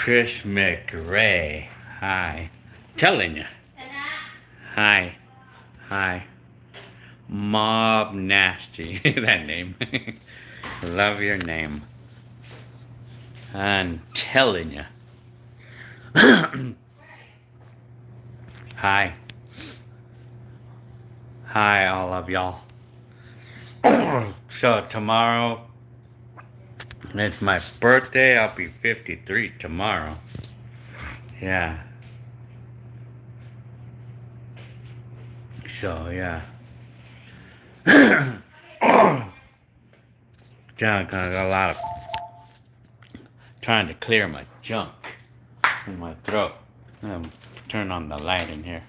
Chris McRae. Hi. Telling you. Hi. Hi. Mob Nasty. That name. Love your name. I'm telling you. Hi. Hi, all of y'all. So, tomorrow, it's my birthday. I'll be 53 tomorrow. Yeah. So, yeah. John got a lot of trying to clear my junk in my throat. Turn on the light in here.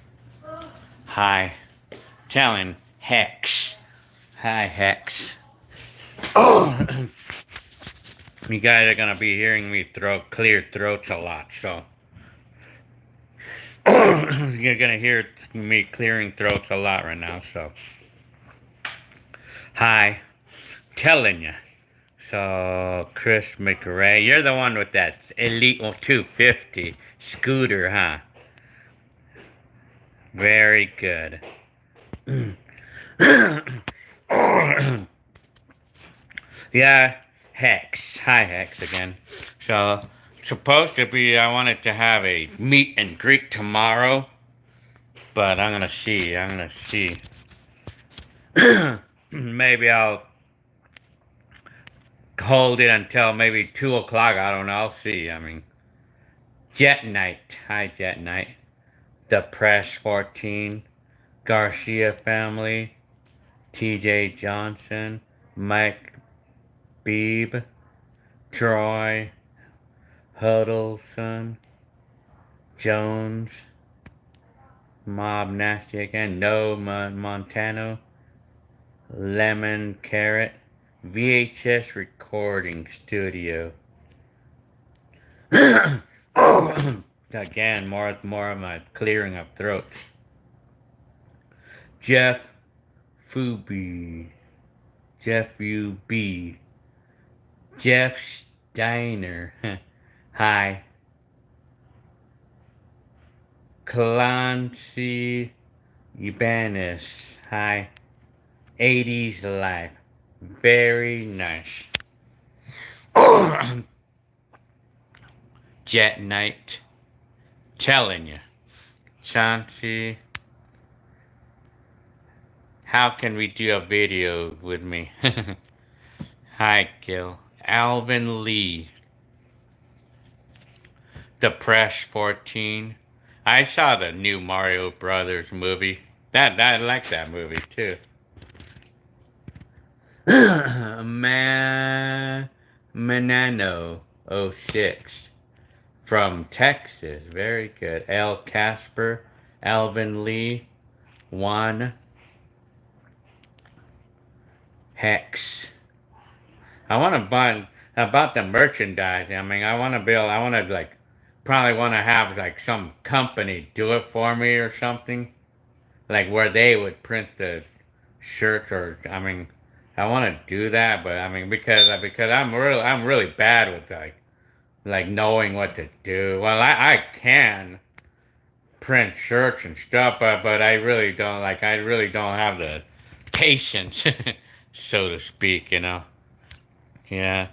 Hi. Telling Hex. Hi, Hex. You guys are gonna be hearing me clear throats a lot, so you're gonna hear me clearing throats a lot right now, so hi. Telling you. So, Chris McRae, you're the one with that Elite 250 scooter, huh? Very good. Yeah, Hex. Hi, Hex again. So, supposed to be, I wanted to have a meet and greet tomorrow, but I'm gonna see. Maybe I'll hold it until maybe 2 o'clock. I don't know. I'll see. I mean, Jet Knight. Hi, Jet Knight. The Press 14. Garcia family. TJ Johnson. Mike Beebe. Troy. Huddleston. Jones. Mob Nasty again. No Montano. Lemon Carrot. VHS Recording Studio. Again, more of my clearing of throats. Jeff Fubi. Jeff UB. Jeff Steiner. Hi. Clancy Ibanez. Hi. 80s Life. Very nice. Jet Knight. Telling you. Chauncey. How can we do a video with me? Hi, Gil. Alvin Lee. The Press 14. I saw the new Mario Brothers movie. I like that movie too. Manano 06 from Texas. Very good. L. Casper. Alvin Lee. Juan. Hex. I want to buy about the merchandise. I mean, I want to probably want to have like some company do it for me or something. Like where they would print the shirts or, I mean, I want to do that, but I mean, because I'm really bad with like knowing what to do. Well, I can print shirts and stuff, but I really don't have the patience, so to speak, you know. Yeah.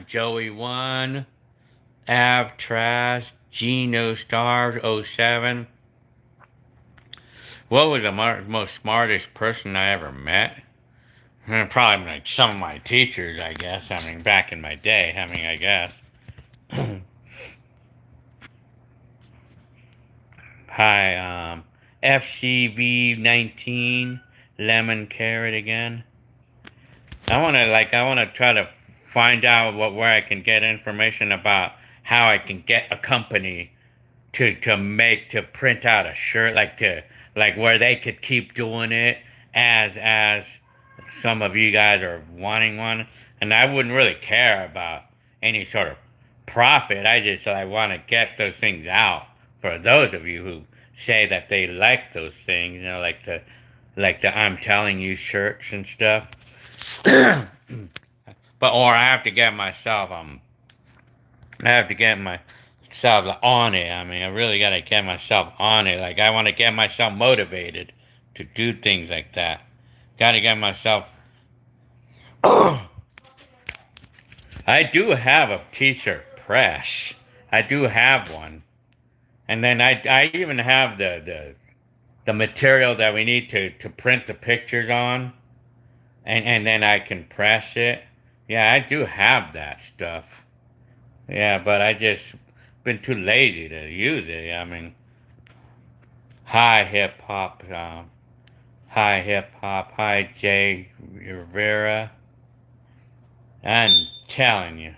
Joey 1, Av Trash, Geno Stars 07. What was the most smartest person I ever met? Probably like some of my teachers, I guess. I mean, back in my day, I guess. Hi, FCV19, Lemon Carrot again. I wanna try to find out where I can get information about how I can get a company to print out a shirt, like where they could keep doing it as some of you guys are wanting one, and I wouldn't really care about any sort of profit. I just want to get those things out for those of you who say that they like those things, you know, like the I'm telling you shirts and stuff. But or I have to get myself myself on it. I mean, I really gotta get myself on it. Like, I want to get myself motivated to do things like that. Gotta get myself. I do have a t-shirt press. I do have one. And then I even have the material that we need to print the pictures on. And then I can press it. Yeah, I do have that stuff. Yeah, but I just been too lazy to use it. I mean, hi hip hop, hi Jay Rivera. I'm telling you.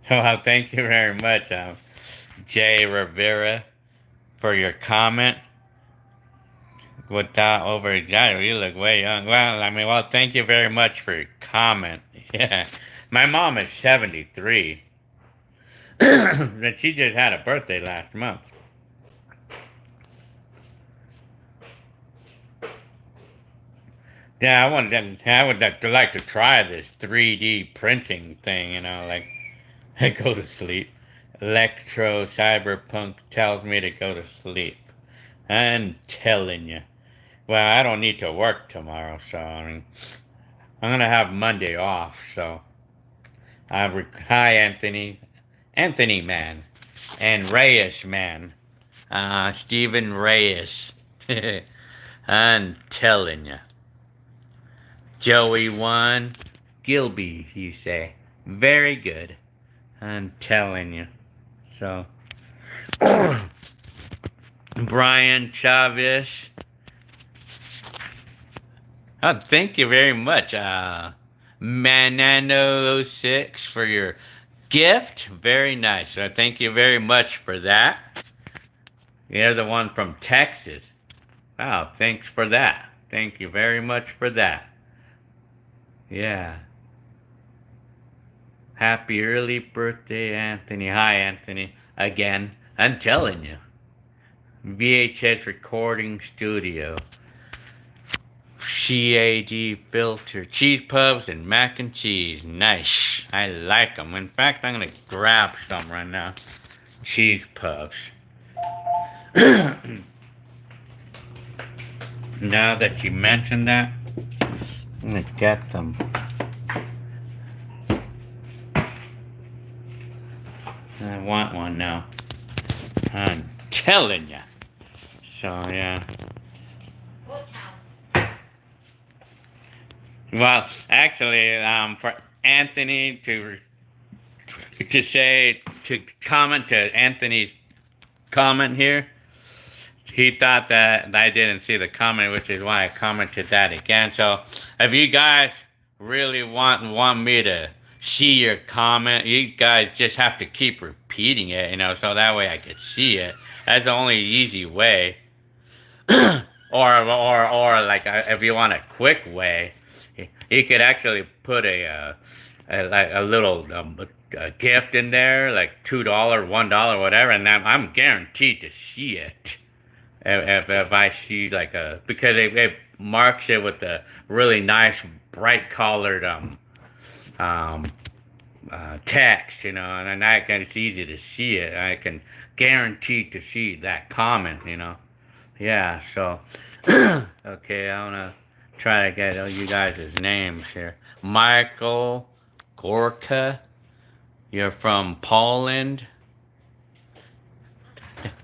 Well, thank you very much, Jay Rivera, for your comment. Without over, God, you look way young. Well, I mean, well, thank you very much for your comment. Yeah, my mom is 73. And she just had a birthday last month. Yeah, I would like to try this 3D printing thing. Like I go to sleep. Electro Cyberpunk tells me to go to sleep. I'm telling you. Well, I don't need to work tomorrow, so I mean, I'm gonna have Monday off. So hi Anthony, Anthony man, and Reyes man, Stephen Reyes. I'm telling you. Joey won. Gilby, you say. Very good. I'm telling you. So, Brian Chavez. Oh, thank you very much, Manano06 for your gift. Very nice. So thank you very much for that. You're the one from Texas. Wow, thanks for that. Thank you very much for that. Yeah. Happy early birthday, Anthony. Hi, Anthony. Again, I'm telling you. VHS Recording Studio. CAD filter. Cheese puffs and mac and cheese. Nice. I like them. In fact, I'm going to grab some right now. Cheese puffs. Now that you mentioned that, I'm going to get them. I want one now. I'm telling you. So, yeah. Well, actually, for Anthony to comment to Anthony's comment here, he thought that I didn't see the comment, which is why I commented that again. So, if you guys really want me to see your comment, you guys just have to keep repeating it, so that way I could see it. That's the only easy way. or like if you want a quick way, you could actually put a little a gift in there, like $2, $1, whatever, and I'm guaranteed to see it. If I see like because it marks it with a really nice bright colored text, and it's easy to see it. I can guarantee to see that comment, Yeah, so okay, I wanna try to get all you guys' names here. Michael Gorka, you're from Poland.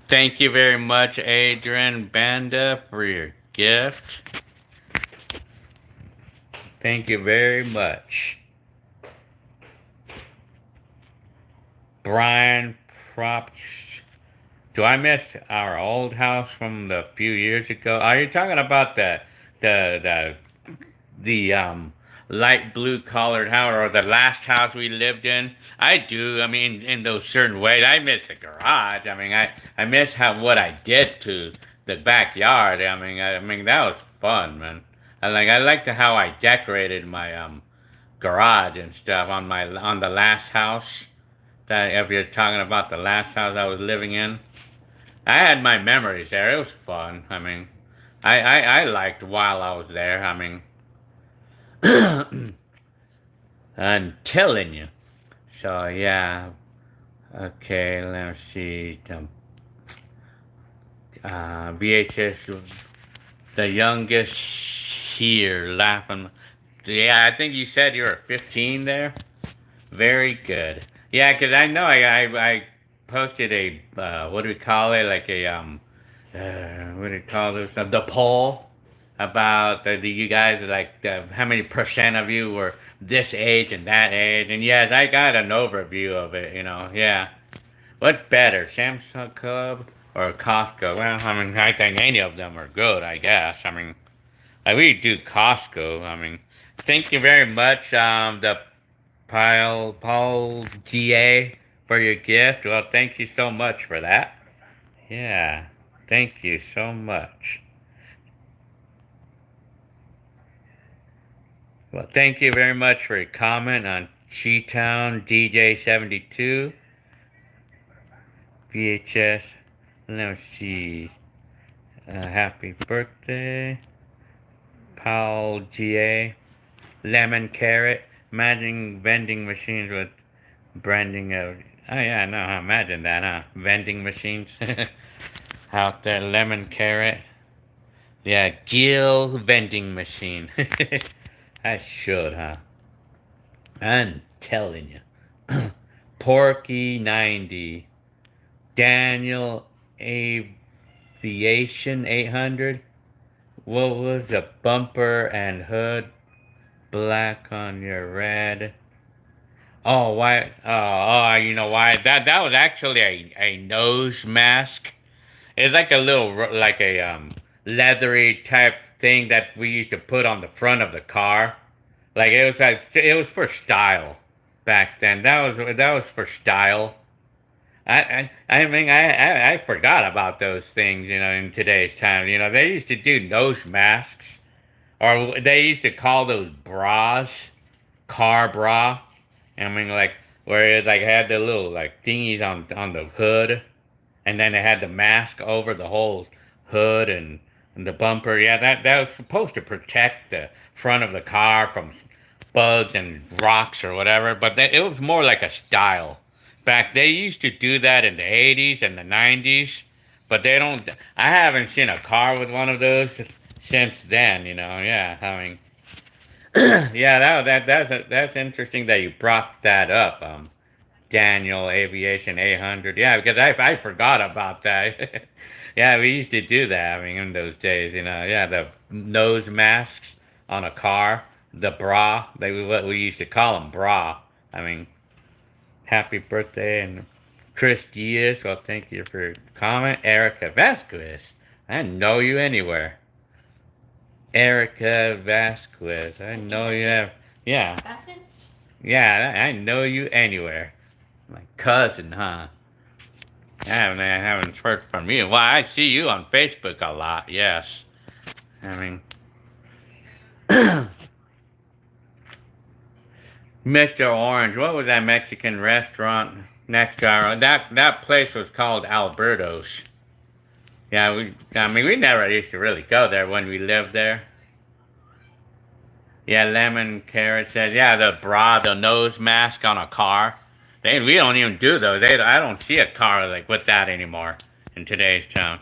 Thank you very much, Adrian Banda, for your gift. Thank you very much. Brian Propt. Do I miss our old house from the few years ago? Are you talking about the light blue colored house, or the last house we lived in? I do. I mean, in those certain ways, I miss the garage. I mean, I miss what I did to the backyard. I mean that was fun, man. I liked how I decorated my garage and stuff on the last house. That if you're talking about the last house I was living in, I had my memories there. It was fun. I mean, I liked while I was there. I mean, I'm telling you. So yeah, Okay, let's see. VHS, the youngest here, laughing. Yeah, I think you said you were 15 there. Very good. Yeah, 'cause I know I posted a what do we call it? Like a what do you call this? The poll about the you guys like how many percent of you were this age and that age, and yes, I got an overview of it. Yeah. What's better, Samsung Club or Costco? Well, I mean, I think any of them are good. I guess. I mean, I really do Costco. I mean, thank you very much, the Paul GA, for your gift. Well, thank you so much for that. Yeah, thank you so much. Well, thank you very much for your comment on Cheetown DJ72 VHS. Let's see. Happy birthday, Paul GA. Lemon carrot. Imagine vending machines with branding of. Oh yeah, I know. Imagine that, huh? Vending machines out there. Lemon carrot. Yeah, Gill vending machine. I should, huh? I'm telling you. Porky 90. Daniel Aviation 800. What was a bumper and hood? Black on your red. Oh, why? You know why? That was actually a nose mask. It's like a little, like a leathery type thing that we used to put on the front of the car. Like it was for style back then. That was for style. I forgot about those things. In today's time, they used to do nose masks, or they used to call those bras, car bra. I mean, like where it like had the little like thingies on the hood, and then it had the mask over the whole hood and the bumper. Yeah, that was supposed to protect the front of the car from bugs and rocks or whatever. But it was more like a style. Back they used to do that in the 80s and the 90s, but they don't. I haven't seen a car with one of those since then. Yeah, I mean, yeah, that's interesting that you brought that up. Daniel Aviation 800. Yeah, because I forgot about that. Yeah, we used to do that. I mean, in those days, yeah, the nose masks on a car, the bra, what we used to call them, bra. I mean, happy birthday and Chris Diaz. Well, thank you for your comment. Erica Vasquez. I didn't know you anywhere. Erica Vasquez. I know you have. Yeah. Cousin? Yeah, I know you anywhere. My cousin, huh? I haven't heard from you. Well, I see you on Facebook a lot, yes. I mean, Mr. Orange, what was that Mexican restaurant next to our... That place was called Alberto's. Yeah, we never used to really go there when we lived there. Yeah, Lemon Carrot said, yeah, the bra, the nose mask on a car. We don't even do those. I don't see a car like with that anymore in today's town.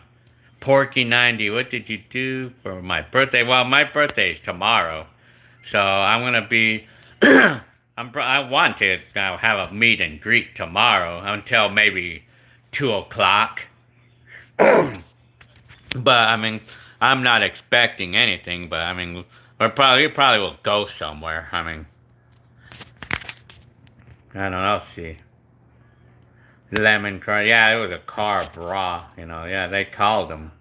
Porky 90, what did you do for my birthday? Well, my birthday is tomorrow, so I'm gonna be. I want to have a meet and greet tomorrow until maybe 2 o'clock. But I mean, I'm not expecting anything. But I mean, we probably will go somewhere. I mean, I don't know. I'll see. Lemon car. Yeah, it was a car bra. Yeah, they called them.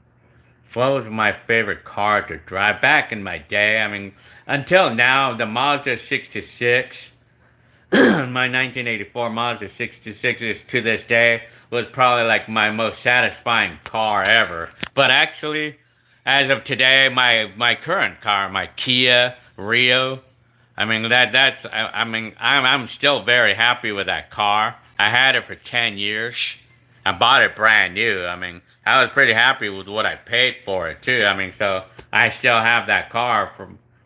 What was my favorite car to drive back in my day? I mean, until now, the Mazda 66, my 1984 Mazda 66 is to this day was probably like my most satisfying car ever. But actually, as of today, my current car, my Kia Rio, I mean I'm still very happy with that car. I had it for 10 years. I bought it brand new. I mean, I was pretty happy with what I paid for it too. I mean, so I still have that car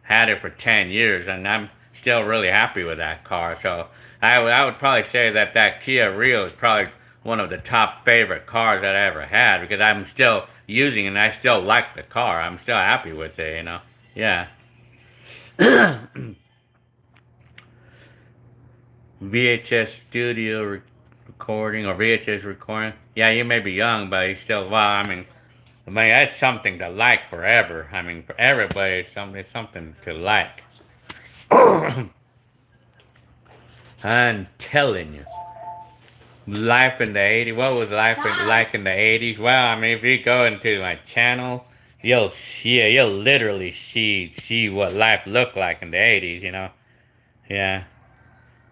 had it for 10 years, and I'm still really happy with that car. So I would probably say that Kia Rio is probably one of the top favorite cars that I ever had because I'm still using it and I still like the car. I'm still happy with it, you know. Yeah. VHS studio recording or VHS recording. Yeah, you may be young, but you still, well, I mean, that's something to like forever. I mean, for everybody, it's something to like. I'm telling you. Life in the 80s. What was like in the 80s? Well, I mean, if you go into my channel, you'll literally see what life looked like in the 80s, you know? Yeah.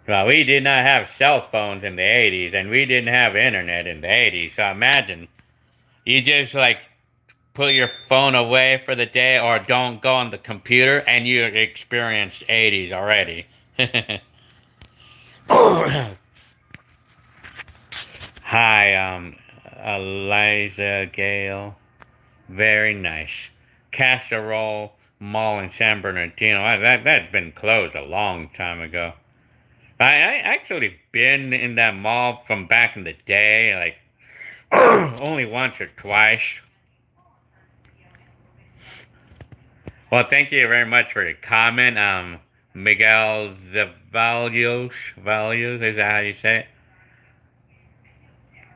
Well, we did not have cell phones in the 80s, and we didn't have internet in the 80s, so imagine. You just, like, put your phone away for the day or don't go on the computer, and you experienced 80s already. Hi, Eliza Gale. Very nice. Casserole Mall in San Bernardino. That's been closed a long time ago. I actually been in that mall from back in the day, like only once or twice. Well, thank you very much for your comment. Miguel Zavalios, Valios, is that how you say it?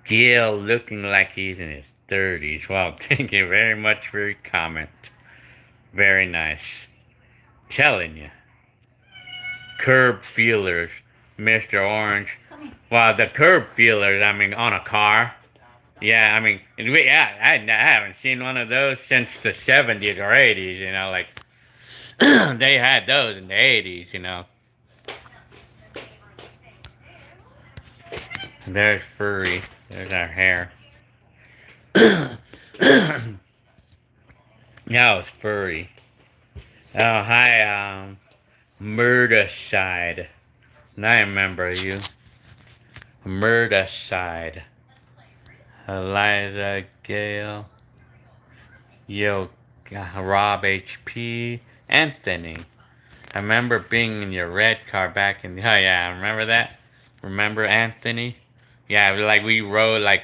Gil looking like he's in his 30s. Well, thank you very much for your comment. Very nice. Telling you. Curb feelers, Mr. Orange. Well, the curb feelers, I mean, on a car. Yeah, I mean, I haven't seen one of those since the 70s or 80s, you know, like, they had those in the 80s, you know. There's furry. There's our hair. That was furry. Oh, hi, Murderside. I remember you. Murderside. Eliza Gale. Yo, Rob HP. Anthony. I remember being in your red car back in. Oh, yeah, remember that? Remember Anthony? Yeah, like we rode, like,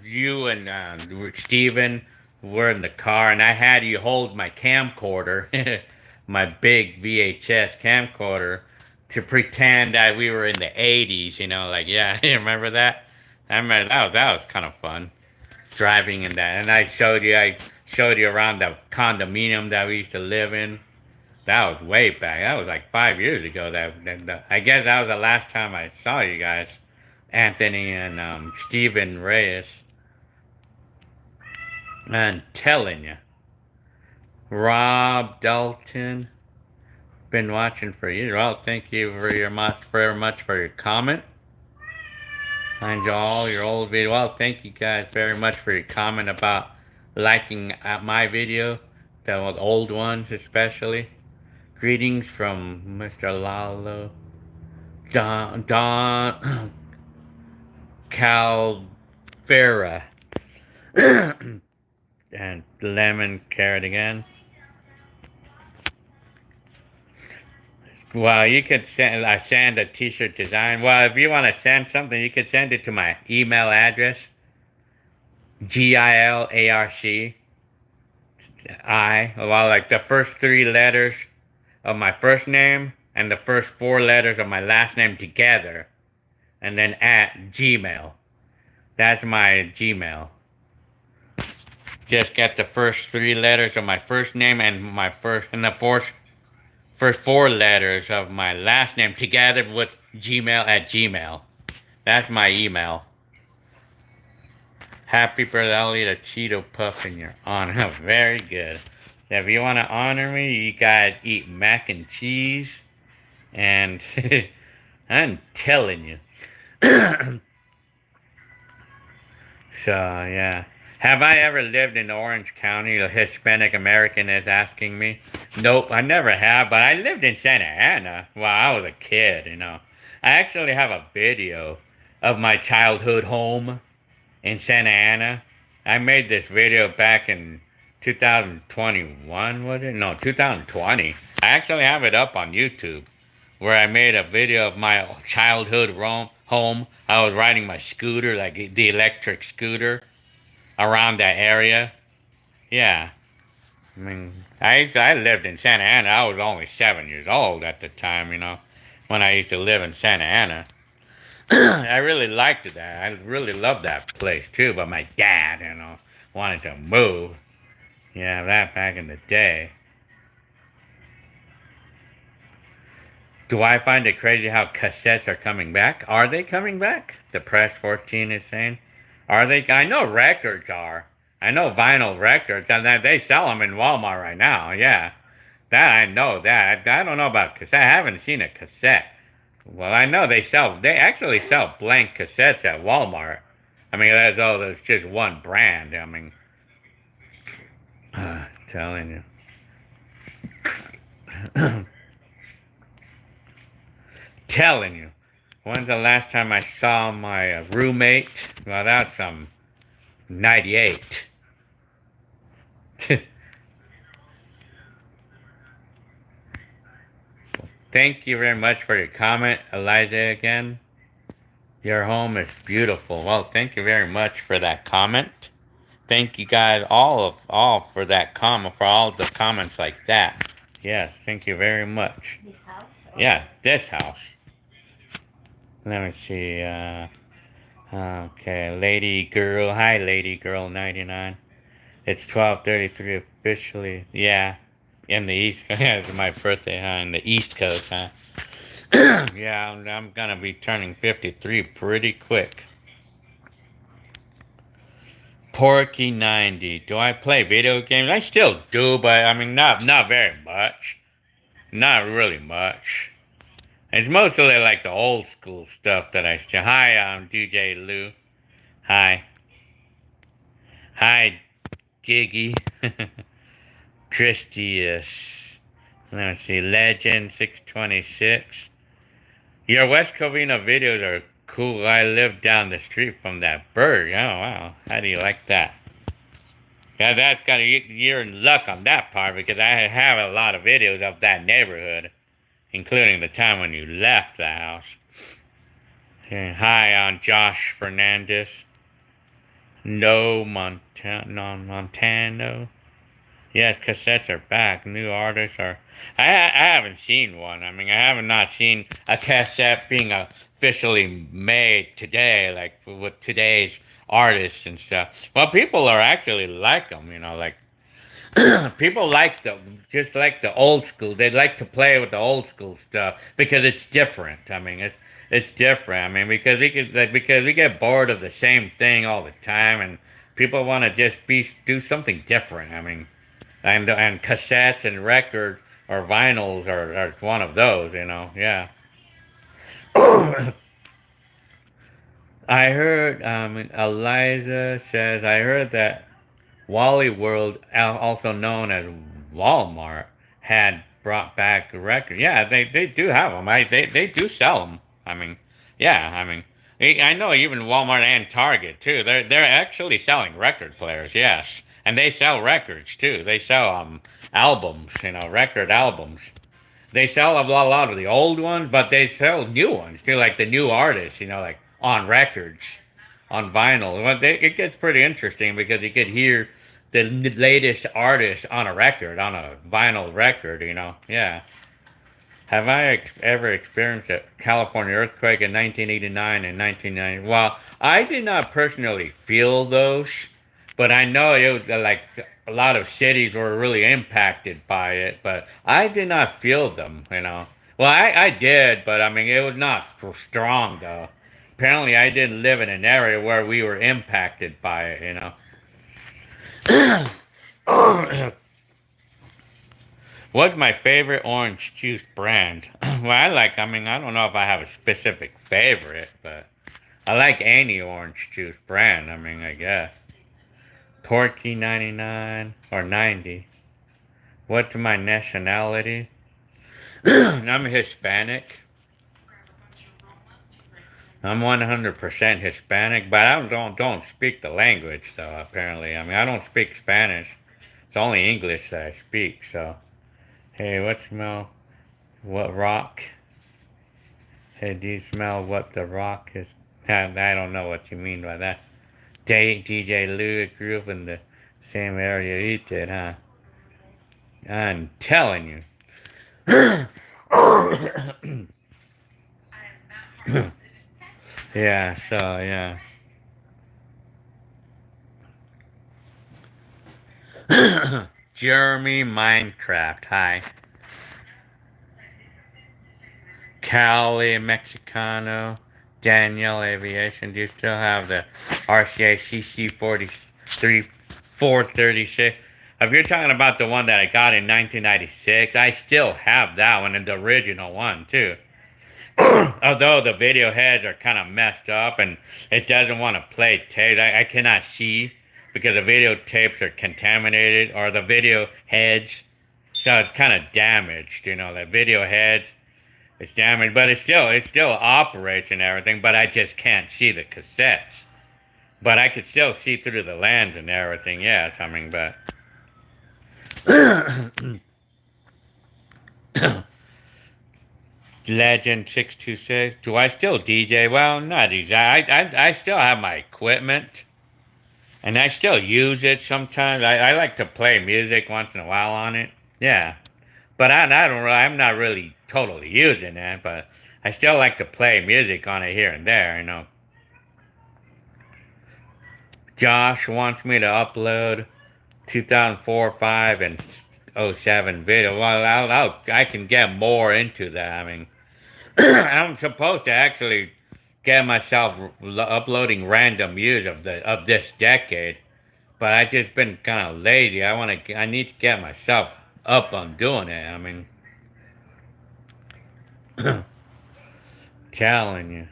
you and Steven were in the car, and I had you hold my camcorder, my big VHS camcorder, to pretend that we were in the 80s, you know, like, yeah, you remember that? I remember that was kind of fun, driving in that. And I showed you around the condominium that we used to live in. That was way back. That was like 5 years ago. I guess that was the last time I saw you guys, Anthony and Steven Reyes. I'm telling you, Rob Dalton, been watching for years. Well, thank you very much for your comment. I enjoy all your old videos. Well, thank you guys very much for your comment about liking my video, the old ones especially. Greetings from Mr. Lalo, Don Calvera, and Lemon Carrot again. Well, you could send a t-shirt design. Well, if you want to send something, you could send it to my email address, GILARC. Well, like the first three letters of my first name and the first four letters of my last name together, and then at Gmail. That's my Gmail. Just get the first three letters of my first name and the first four letters of my last name together with Gmail at Gmail. That's my email. Happy birthday, I'll eat a Cheeto Puff in your honor. Very good. So if you want to honor me, you gotta eat mac and cheese. And I'm telling you. So, yeah. Have I ever lived in Orange County? A Hispanic American is asking me. Nope, I never have, but I lived in Santa Ana while I was a kid, you know. I actually have a video of my childhood home in Santa Ana. I made this video back in 2021, was it? No, 2020. I actually have it up on YouTube where I made a video of my childhood home home, I was riding my scooter, like the electric scooter, around that area. Yeah. I mean, I lived in Santa Ana. I was only 7 years old at the time, when I used to live in Santa Ana. I really liked that. I really loved that place too, but my dad, wanted to move. Yeah, that back in the day. Do I find it crazy how cassettes are coming back? Are they coming back? The Press 14 is saying. Are they? I know records are. I know vinyl records, and that they sell them in Walmart right now. Yeah, that I know that. I don't know about cassette. I haven't seen a cassette. Well, I know they sell. They actually sell blank cassettes at Walmart. I mean, there's just one brand. I mean, telling you, telling you. When's the last time I saw my roommate? Well, that's 98. Thank you very much for your comment, Eliza, again. Your home is beautiful. Well, thank you very much for that comment. Thank you guys all for that comment, for all the comments like that. Yes, thank you very much. This house? Yeah, this house. Let me see. Okay, Lady Girl. Hi, Lady Girl 99. It's 12:33 officially. Yeah, in the East. Yeah, it's my birthday, huh? In the East Coast, huh? Yeah, I'm gonna be turning 53 pretty quick. Porky 90. Do I play video games? I still do, but I mean, not very much. Not really much. It's mostly like the old school stuff that I still. Hi, I'm DJ Lou. Hi. Hi, Giggy. Christius. Let me see. Legend 626. Your West Covina videos are cool. I live down the street from that bird. Oh, wow. How do you like that? Yeah, that's got you're in luck on that part because I have a lot of videos of that neighborhood, including the time when you left the house. Okay, hi, I'm Josh Fernandez. No Montano. Yes, cassettes are back. New artists are. I haven't seen one. I mean, I have not seen a cassette being officially made today, like with today's artists and stuff. Well, people are actually like them, like people like just like the old school. They like to play with the old school stuff because it's different. I mean, it's different. I mean, because we get bored of the same thing all the time, and people want to just do something different. I mean, and cassettes and records or vinyls are one of those. Yeah. I heard Eliza says I heard that Wally World, also known as Walmart, had brought back a record. Yeah, they do have them. They do sell them. I mean, yeah, I mean, I know even Walmart and Target too. They're actually selling record players. Yes, and they sell records too. They sell albums. Record albums. They sell a lot of the old ones, but they sell new ones too, like the new artists. Like on records, on vinyl. Well, it gets pretty interesting because you could hear the latest artist on a record, on a vinyl record. Yeah. Have I ever experienced a California earthquake in 1989 and 1990? Well, I did not personally feel those, but I know it was like a lot of cities were really impacted by it, but I did not feel them. Well, I did, but I mean, it was not so strong though. Apparently, I didn't live in an area where we were impacted by it. What's my favorite orange juice brand? Well, I mean, I don't know if I have a specific favorite, but I like any orange juice brand. I mean, I guess. Porky 99 or 90. What's my nationality? I'm Hispanic. I'm 100% Hispanic, but I don't speak the language though. Apparently, I mean, I don't speak Spanish. It's only English that I speak. So, hey, what's Mel? What rock? Hey, do you smell what the rock is? I don't know what you mean by that. DJ Lou grew up in the same area you did, huh? I'm telling you. Yeah, so, yeah. Jeremy Minecraft, hi. Cali Mexicano, Daniel Aviation. Do you still have the RCA CC43 436? If you're talking about the one that I got in 1996, I still have that one, and the original one too. Although the video heads are kind of messed up and it doesn't want to play tape, I cannot see because the video tapes are contaminated or the video heads, so it's kind of damaged. You know, the video heads it's damaged, but it still operates and everything. But I just can't see the cassettes. But I could still see through the lens and everything. Yes, I mean, but Legend 626. Do I still DJ? Well, not exactly. I still have my equipment, and I still use it sometimes. I like to play music once in a while on it. Yeah, but I don't. I'm not really totally using it, but I still like to play music on it here and there. You know. Josh wants me to upload 2004, 5, and '07 video. Well, I can get more into that. I mean, I'm supposed to actually get myself uploading random views of this decade, but I just been kind of lazy. I need to get myself up on doing it. I mean, telling you.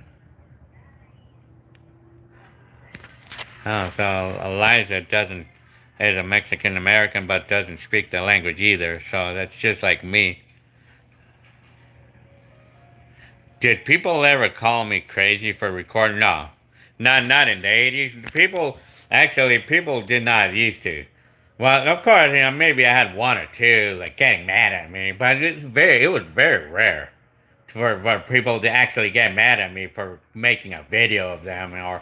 Oh, so Eliza doesn't is a Mexican American, but doesn't speak the language either. So that's just like me. Did people ever call me crazy for recording? No, not in the '80s. People did not used to. Well, of course, maybe I had one or two like getting mad at me, but it was very rare for people to actually get mad at me for making a video of them or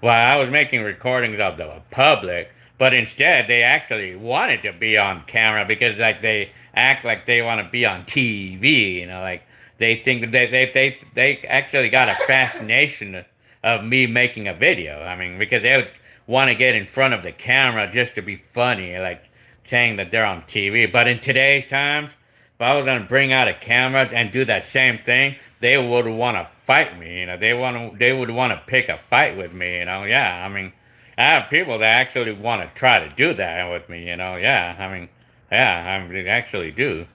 well, I was making recordings of the public, but instead they actually wanted to be on camera because like they act like they want to be on TV, like they think that they actually got a fascination of me making a video. I mean, because they would want to get in front of the camera just to be funny, like saying that they're on TV. But in today's times, if I was gonna bring out a camera and do that same thing, they would want to fight me. They would want to pick a fight with me. Yeah. I mean, I have people that actually want to try to do that with me. Yeah. I mean, yeah, they actually do.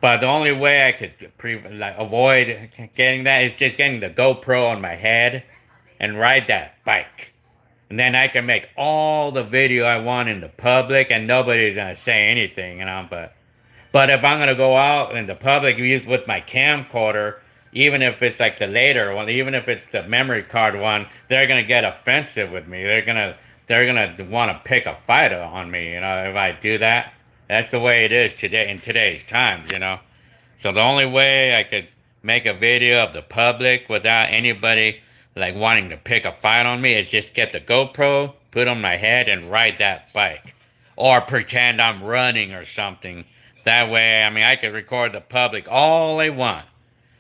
But the only way I could avoid getting that is just getting the GoPro on my head and ride that bike. And then I can make all the video I want in the public and nobody's gonna say anything. But if I'm gonna go out in the public with my camcorder, even if it's like the later one, even if it's the memory card one, they're gonna get offensive with me. They're gonna want to pick a fight on me. If I do that, that's the way it is today in today's times. So the only way I could make a video of the public without anybody like wanting to pick a fight on me is just get the GoPro, put on my head, and ride that bike, or pretend I'm running or something. That way, I mean, I could record the public all they want,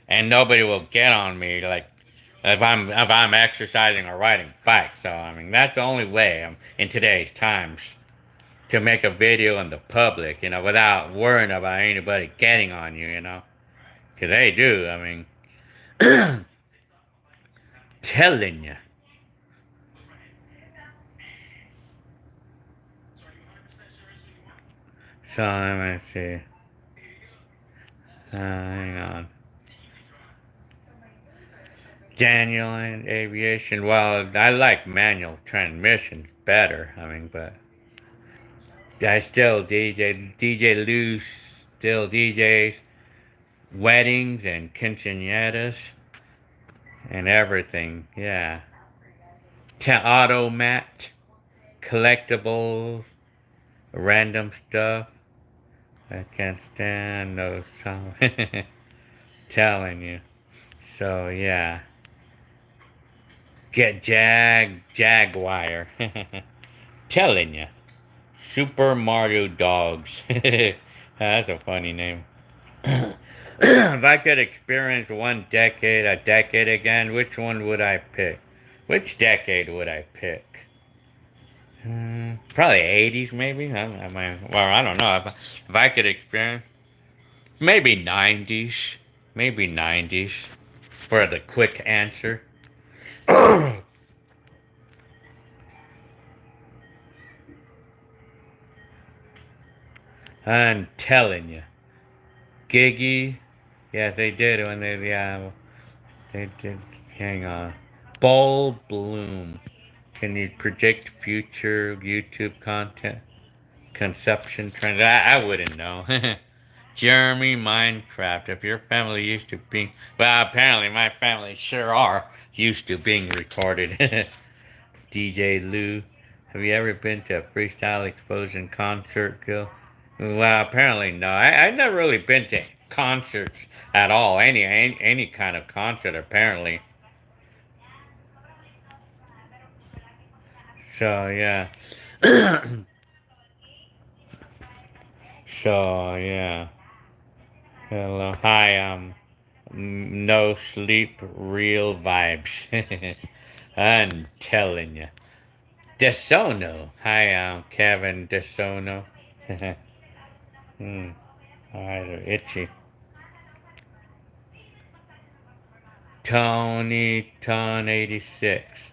and nobody will get on me like if I'm exercising or riding bikes. So I mean, that's the only way in today's times to make a video in the public, without worrying about anybody getting on you. Because they do. I mean, telling you. So let me see. Hang on. Daniel and aviation. Well, I like manual transmissions better. I mean, but I still DJ Lou still DJs weddings and quinceañeras and everything. Yeah. Automat, collectibles, random stuff. I can't stand those songs. Telling you. So yeah, get Jaguar. Telling you, Super Mario Dogs. That's a funny name. If I could experience one decade, a decade again, which one would I pick? Which decade would I pick? Probably 80s, maybe. Well, I don't know. If I could experience, maybe 90s. Maybe 90s for the quick answer. I'm telling you. Giggy. Yeah, they did when they, yeah, they did. Hang on. Ball Bloom. Can you predict future YouTube content? Consumption trends? I wouldn't know. Jeremy Minecraft. If your family used to be, well, apparently my family sure are used to being recorded. DJ Lou. Have you ever been to a freestyle explosion concert, Gil? Well, apparently no. I've never really been to concerts at all. Any kind of concert, apparently. So yeah. So yeah. Hello, hi. No sleep, real vibes. I'm telling you. Desono. Hi, Kevin Desono. hmm. Alright, itchy. Tony Ton 86.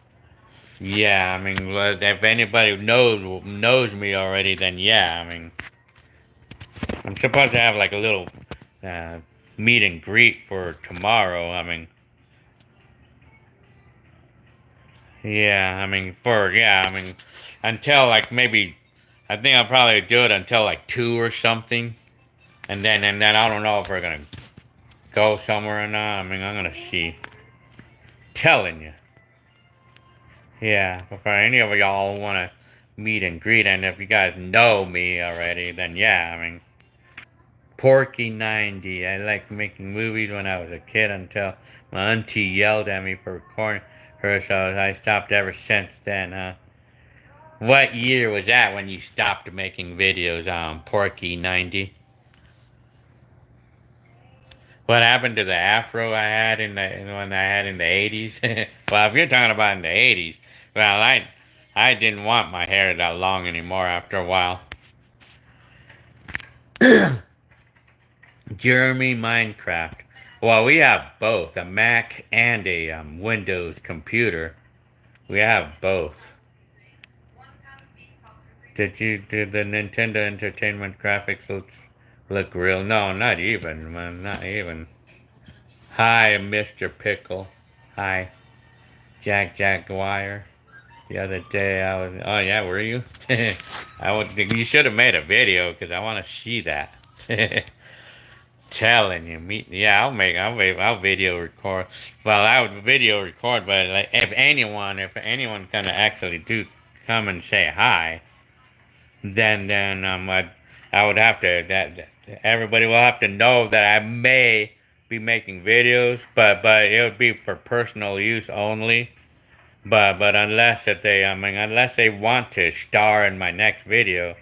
Yeah, I mean, well, if anybody knows me already, then yeah, I mean, I'm supposed to have like a little uh, meet and greet for tomorrow. I mean, I mean, until like maybe, I think I'll probably do it until like 2 or something, and then I don't know if we're gonna go somewhere or not. I mean, I'm gonna see. Telling you. Yeah, if any of y'all want to meet and greet, and if you guys know me already, then yeah, I mean, Porky 90. I liked making movies when I was a kid until my auntie yelled at me for recording her, so I stopped ever since then, huh? What year was that when you stopped making videos on Porky 90? What happened to the afro I had when I had in the 80s? Well, if you're talking about in the 80s, well, I didn't want my hair that long anymore after a while. Jeremy Minecraft. Well, we have both a Mac and a Windows computer. We have both. Did the Nintendo Entertainment graphics look real? No, not even, man, not even. Hi, Mr. Pickle. Hi, Jaguar. The other day I was. Oh yeah, were you? I would. You should have made a video because I want to see that. Telling you, me. Yeah, I'll video record. Well, I would video record, but like if anyone gonna actually do come and say hi, then I would have to that everybody will have to know that I may be making videos, but it would be for personal use only. But unless they want to star in my next video,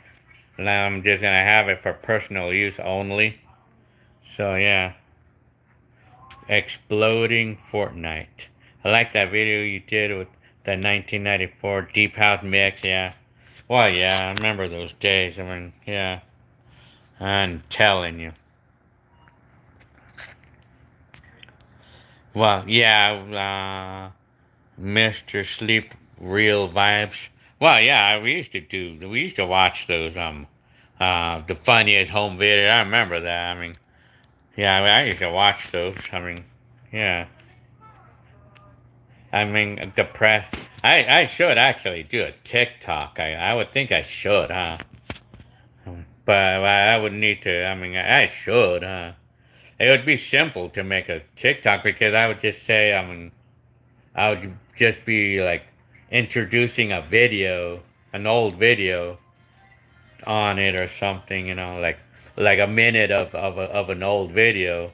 then I'm just gonna have it for personal use only. So yeah, exploding Fortnite. I like that video you did with the 1994 Deep House mix. Yeah, well yeah, I remember those days. I mean yeah, I'm telling you. Well yeah, Mr. Sleep Real Vibes. Well, yeah, we used to watch those the funniest home video. I remember that. I mean, yeah, I used to watch those. I mean, yeah, I mean the press. I should actually do a TikTok. I would think I should, huh? But I would need to. I mean, I should, huh? It would be simple to make a TikTok because I would just say, I mean, I would just be like introducing a video, an old video on it or something, like a minute of an old video,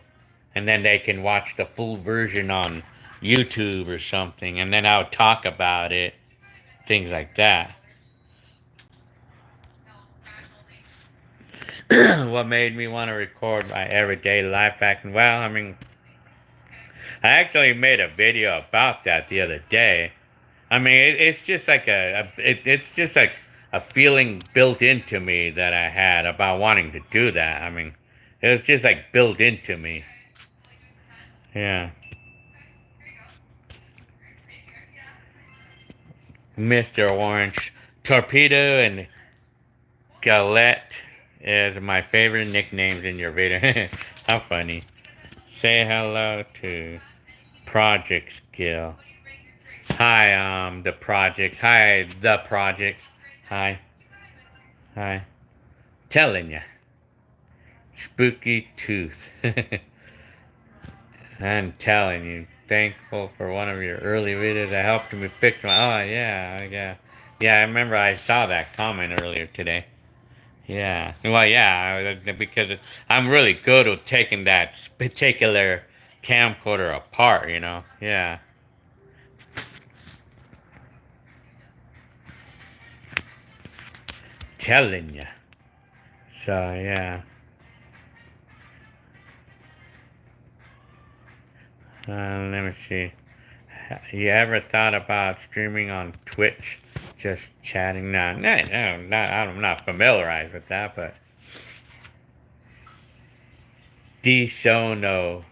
and then they can watch the full version on YouTube or something, and then I'll talk about it, things like that. What made me want to record my everyday life back? Well, I mean, I actually made a video about that the other day. I mean, it's just like it's just like a feeling built into me that I had about wanting to do that. I mean, it was just like built into me. Yeah. Mr. Orange. Torpedo and Galette is my favorite nicknames in your video. How funny. Say hello to Project Skill. Hi, the projects. Hi, the projects. Hi. Hi. Telling ya. Spooky Tooth. I'm telling you, thankful for one of your early videos that helped me fix my. Oh, yeah, yeah. Yeah, I remember I saw that comment earlier today. Yeah. Well, yeah, because I'm really good at taking that particular camcorder apart, you know? Yeah. Telling ya. So, yeah. Let me see. You ever thought about streaming on Twitch? Just chatting? No, I'm not familiarized with that, but DeSono.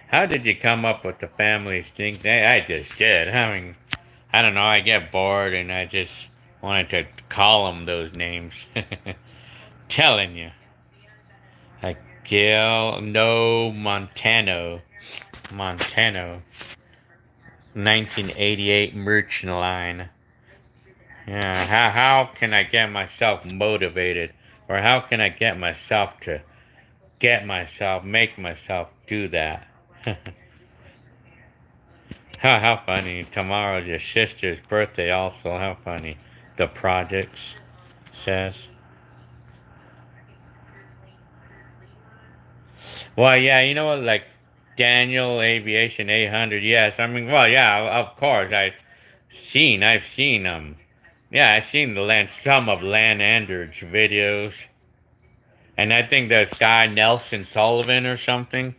How did you come up with the family stink? I just did. I mean, I don't know. I get bored and I just wanted to call them those names. Telling you. Like Gil, no, Montano. Montano. 1988 Merchant Line. Yeah, how can I get myself motivated? Or how can I get myself to make myself do that? How funny. Tomorrow's your sister's birthday also. How funny. The projects says. Well, yeah, you know what, like Daniel Aviation 800. Yes, I mean, well, yeah, of course. I've seen yeah, I've seen some of Lan Andrews videos. And I think this guy Nelson Sullivan or something.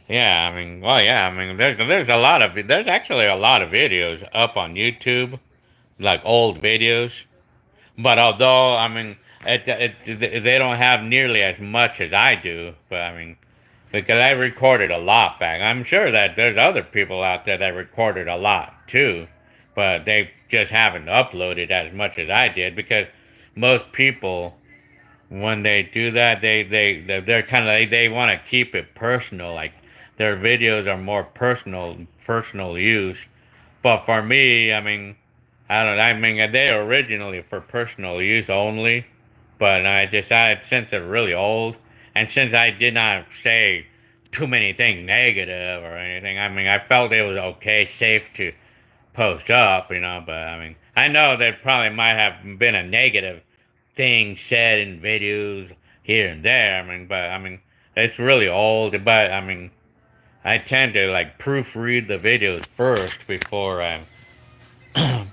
Yeah, I mean, well, yeah, I mean, there's actually a lot of videos up on YouTube, like old videos. But although, I mean, they don't have nearly as much as I do. But I mean, because I recorded a lot back. I'm sure that there's other people out there that recorded a lot too, but they just haven't uploaded as much as I did because most people when they do that, they're kind of they want to keep it personal. Like their videos are more personal use. But for me, I mean, I don't. I mean, they originally for personal use only. But I decided since they're really old, and since I did not say too many things negative or anything, I mean, I felt it was okay, safe to post up, you know. But I mean, I know there probably might have been a negative things said in videos here and there. I mean, but I mean, it's really old. But I mean, I tend to like proofread the videos first before I.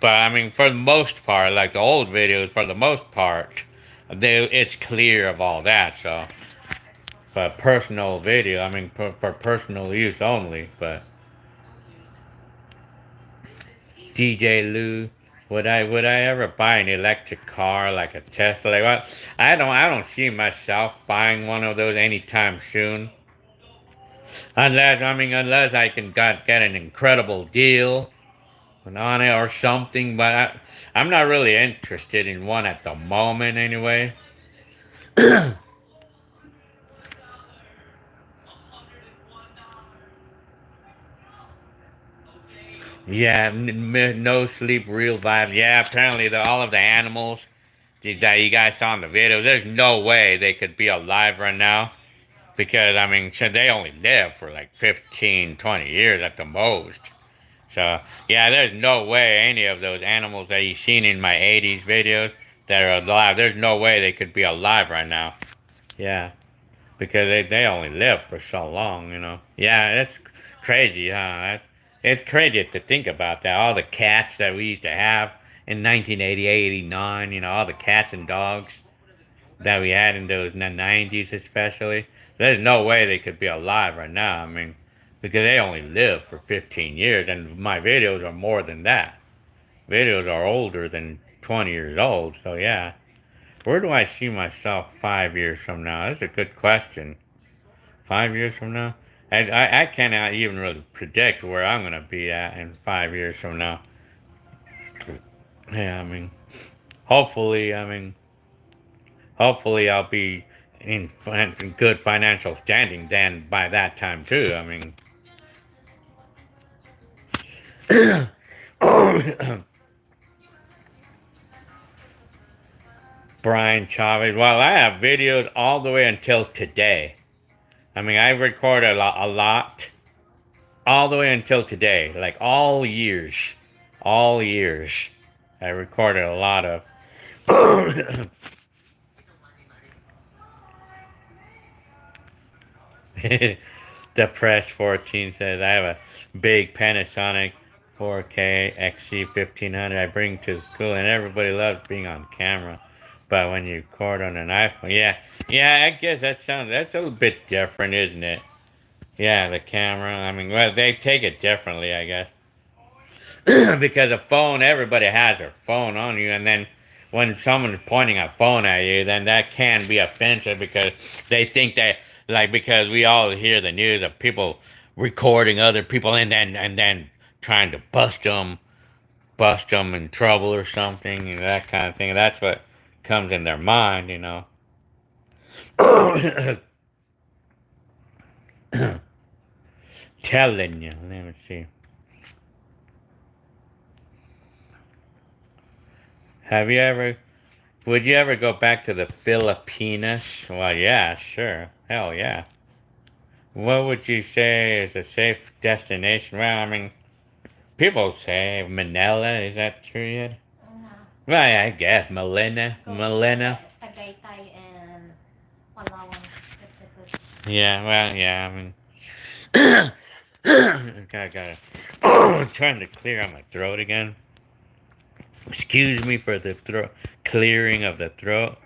But I mean, for the most part, like the old videos, for the most part, it's clear of all that. So, but personal video, I mean, for personal use only. But DJ Lou. Would I ever buy an electric car like a Tesla? Like, well, I don't see myself buying one of those anytime soon. Unless I can get an incredible deal on it or something. But I'm not really interested in one at the moment anyway. Yeah, no sleep, real vibe. Yeah, apparently all of the animals that you guys saw in the video, there's no way they could be alive right now. Because, I mean, so they only live for like 15, 20 years at the most. So, yeah, there's no way any of those animals that you've seen in my 80s videos that are alive, there's no way they could be alive right now. Yeah. because they only live for so long, you know. Yeah, that's crazy, huh? It's crazy to think about that. All the cats that we used to have in 1988, 89, you know, all the cats and dogs that we had in those 90s especially. There's no way they could be alive right now. I mean, because they only live for 15 years, and my videos are more than that. Videos are older than 20 years old, so yeah. Where do I see myself 5 years from now? That's a good question. 5 years from now? I cannot even really predict where I'm going to be at in 5 years from now. Yeah, hopefully I'll be in good financial standing then by that time too. Brian Chavez. Well, I have videos all the way until today. I recorded a lot all the way until today, like all years. I recorded a lot of. The Press 14 says I have a big Panasonic 4K XC 1500 I bring to school, and everybody loves being on camera. But when you record on an iPhone, yeah, I guess that's a little bit different, isn't it? Yeah, the camera. Well, they take it differently, I guess. Because a phone, everybody has their phone on you, and then when someone's pointing a phone at you, then that can be offensive because they think that, like, because we all hear the news of people recording other people and then trying to bust them in trouble or something, that kind of thing. That's what comes in their mind, you know. Telling you. Let me see. Have you ever Would you ever go back to the Filipinas? Well, yeah, sure. Hell yeah. What would you say is a safe destination? Well, people say Manila. Is that true yet? Well, yeah, I guess Malina. Malina. Tagaytay and Palawan. That's a good. Yeah, well, yeah, gotta trying to clear out my throat again. Excuse me for the throat clearing of the throat.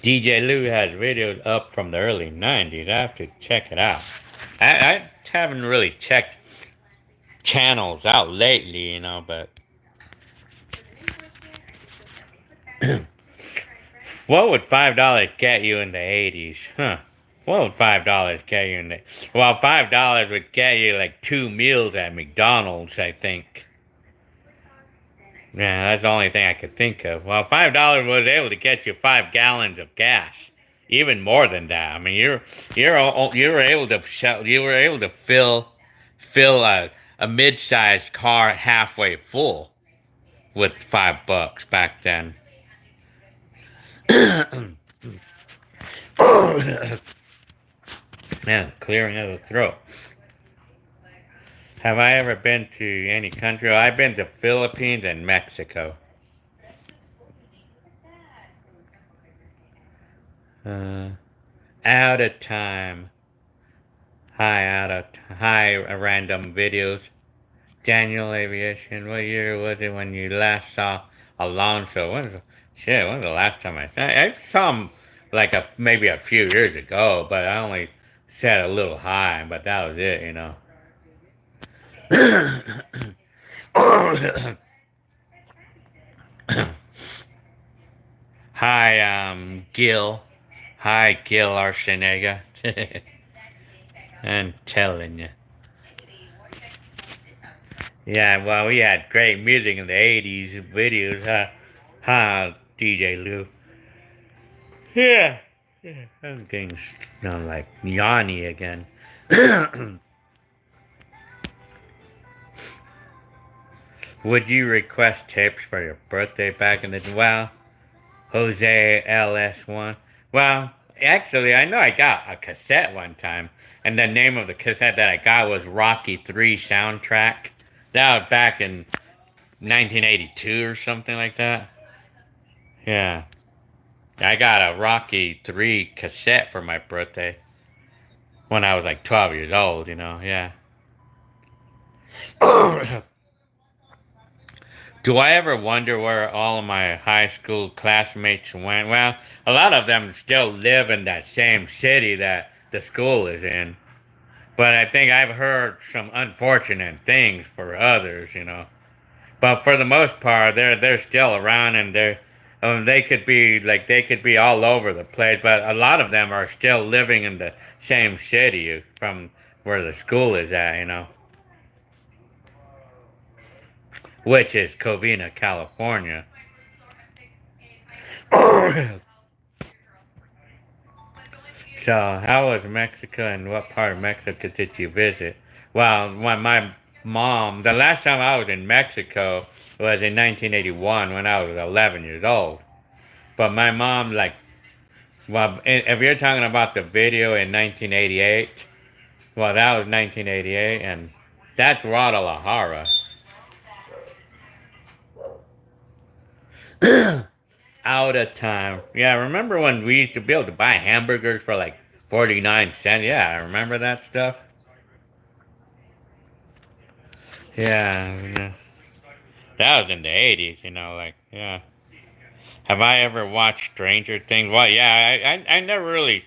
DJ Lou has videos up from the early 90s. I have to check it out. I haven't really checked channels out lately, but what would $5 get you in the 80s? Huh. What would $5 get you in the... Well, $5 would get you like 2 meals at McDonald's, I think. Yeah, that's the only thing I could think of. Well, $5 was able to get you 5 gallons of gas, even more than that. You were able to fill a mid-sized car halfway full with $5 back then. Man, clearing of the throat. Have I ever been to any country? I've been to Philippines and Mexico. Uh, Out of time. Hi, random videos. Daniel Aviation. What year was it when you last saw Alonso? When's the last time I saw him like maybe a few years ago, but I only said a little hi, but that was it. Hi, Gil. Hi, Gil Arsenega. I'm telling you. Yeah, well, we had great music in the 80s videos, huh? Huh, DJ Lou. Yeah. I'm getting like yawny again. Would you request tips for your birthday back in the... Well, Jose LS1. Well, actually, I know I got a cassette one time, and the name of the cassette that I got was Rocky 3 Soundtrack. That was back in 1982 or something like that. Yeah. I got a Rocky 3 cassette for my birthday when I was like 12 years old, yeah. Do I ever wonder where all of my high school classmates went? Well, a lot of them still live in that same city that the school is in. But I think I've heard some unfortunate things for others. But for the most part, they're still around, and they could be all over the place. But a lot of them are still living in the same city from where the school is at, which is Covina, California. So, how was Mexico, and what part of Mexico did you visit? Well, when my mom, the last time I was in Mexico was in 1981 when I was 11 years old. But my mom, like, well, if you're talking about the video in 1988, well, that was 1988, and that's Guadalajara. Out of time. Yeah, remember when we used to be able to buy hamburgers for like 49 cents? Yeah, I remember that stuff. Yeah. That was in the 80s, like, yeah. Have I ever watched Stranger Things? Well, yeah, I never really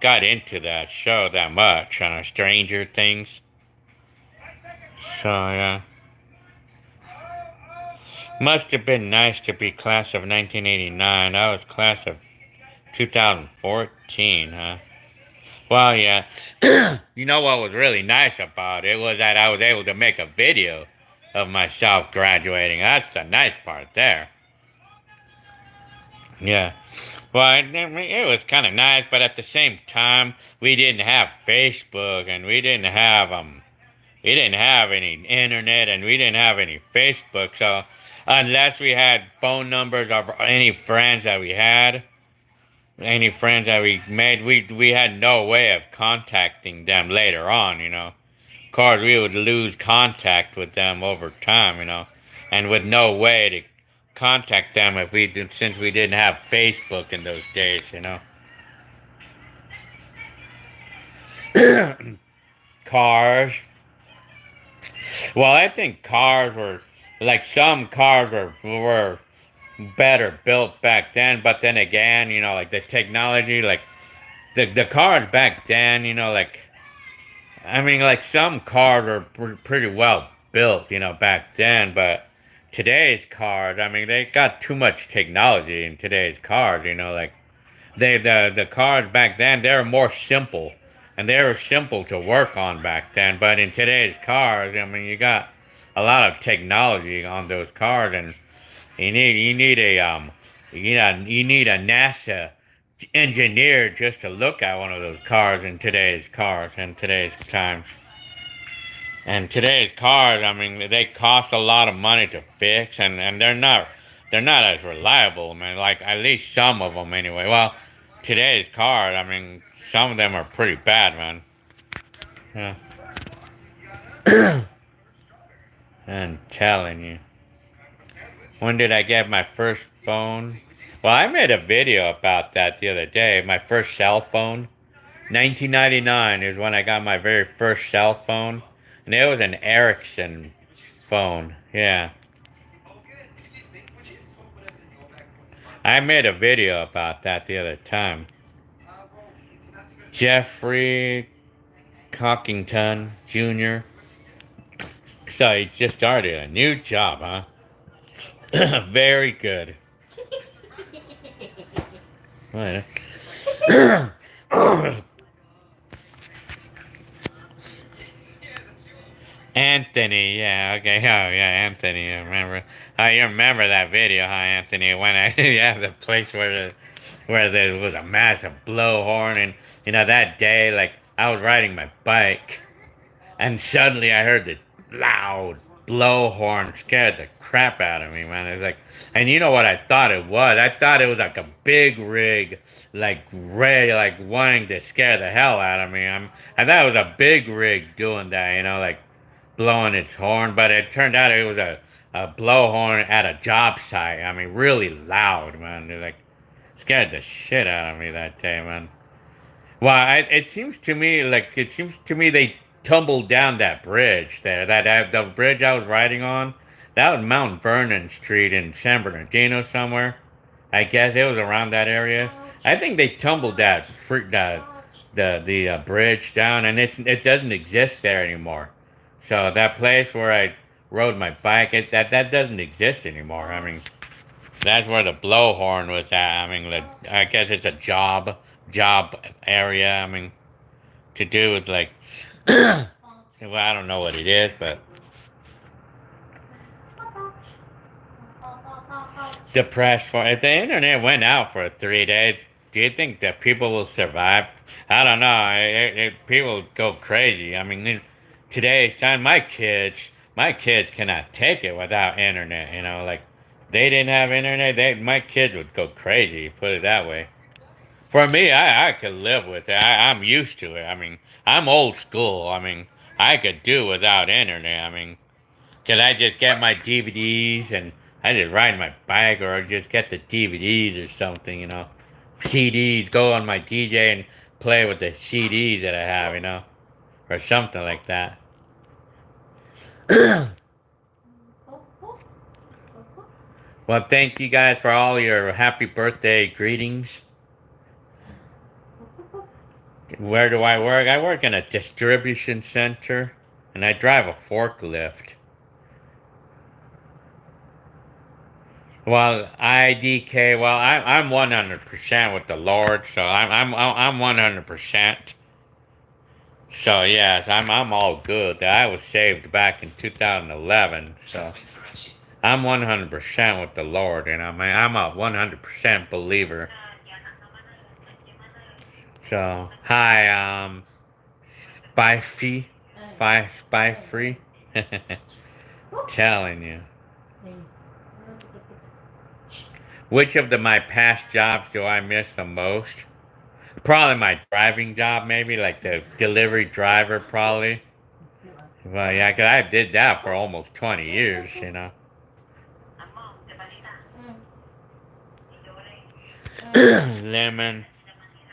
got into that show that much, Stranger Things. So, yeah. Must have been nice to be class of 1989. I was class of 2014, huh? Well, yeah. You know what was really nice about it was that I was able to make a video of myself graduating. That's the nice part there. Yeah. Well, it was kind of nice, but at the same time, we didn't have Facebook, and we didn't have any internet, and we didn't have any Facebook. So unless we had phone numbers of any friends that we made, we had no way of contacting them later on. Of course, we would lose contact with them over time, and with no way to contact them since we didn't have Facebook in those days. Cars. Well, I think cars were like some cars were better built back then, but then again, like the technology, like the cars back then, like I mean, like some cars were pretty well built, back then, but today's cars, I mean, they got too much technology in today's cars, like the cars back then they were more simple, and they were simple to work on back then. But in today's cars, I mean, you got a lot of technology on those cars, and you need a NASA engineer just to look at one of those cars in today's cars and today's times. And today's cars, I mean, they cost a lot of money to fix, and they're not as reliable, man. Like at least some of them, anyway. Well, today's cars, I mean, some of them are pretty bad, man. Yeah, I'm telling you. When did I get my first phone? Well, I made a video about that the other day. My first cell phone. 1999 is when I got my very first cell phone, and it was an Ericsson phone. Yeah. I made a video about that the other time. Jeffrey Cockington Jr. So he just started a new job, huh? Very good. Right. Anthony, yeah, okay, oh yeah, Anthony, I remember. Oh, you remember that video, huh, Anthony? When I, yeah, the place where there was a massive blowhorn, and that day, like I was riding my bike, and suddenly I heard the loud blowhorn, scared the crap out of me, man. It was like, and you know what I thought it was? I thought it was like a big rig, like ready, like wanting to scare the hell out of me. I thought it was a big rig doing that, like blowing its horn, but it turned out it was a blowhorn at a job site. I mean, really loud, man. They're like scared the shit out of me that day, man. Well, it seems to me they tumbled down that bridge there. The bridge I was riding on, that was Mount Vernon Street in San Bernardino somewhere. I guess it was around that area. I think they tumbled that freak the bridge down, and it doesn't exist there anymore. So that place where I rode my bike, that doesn't exist anymore. I mean, that's where the blowhorn was at. I mean, I guess it's a job area. I mean, to do with like, well, I don't know what it is, but depressed for if the internet went out for 3 days. Do you think that people will survive? I don't know. People go crazy. I mean, in today's time, my kids cannot take it without internet. You know, like they didn't have internet, my kids would go crazy. Put it that way. For me, I could live with it. I'm used to it. I mean, I'm old school. I mean, I could do without internet. I mean, could I just get my DVDs and I just ride my bike or just get the DVDs or something, you know? CDs, go on my DJ and play with the CDs that I have, you know? Or something like that. Well, thank you guys for all your happy birthday greetings. Where do I work? I work in a distribution center and I drive a forklift. Well, IDK. Well, I'm 100% with the Lord, so I'm 100%. So yes, I'm all good. I was saved back in 2011, so I'm 100% with the Lord, and I'm a 100% believer. So hi, spy free, spy free. Telling you. Which of my past jobs do I miss the most? Probably my driving job, maybe like the delivery driver, probably. Well, yeah, 'cause I did that for almost 20 years, you know. Lemon,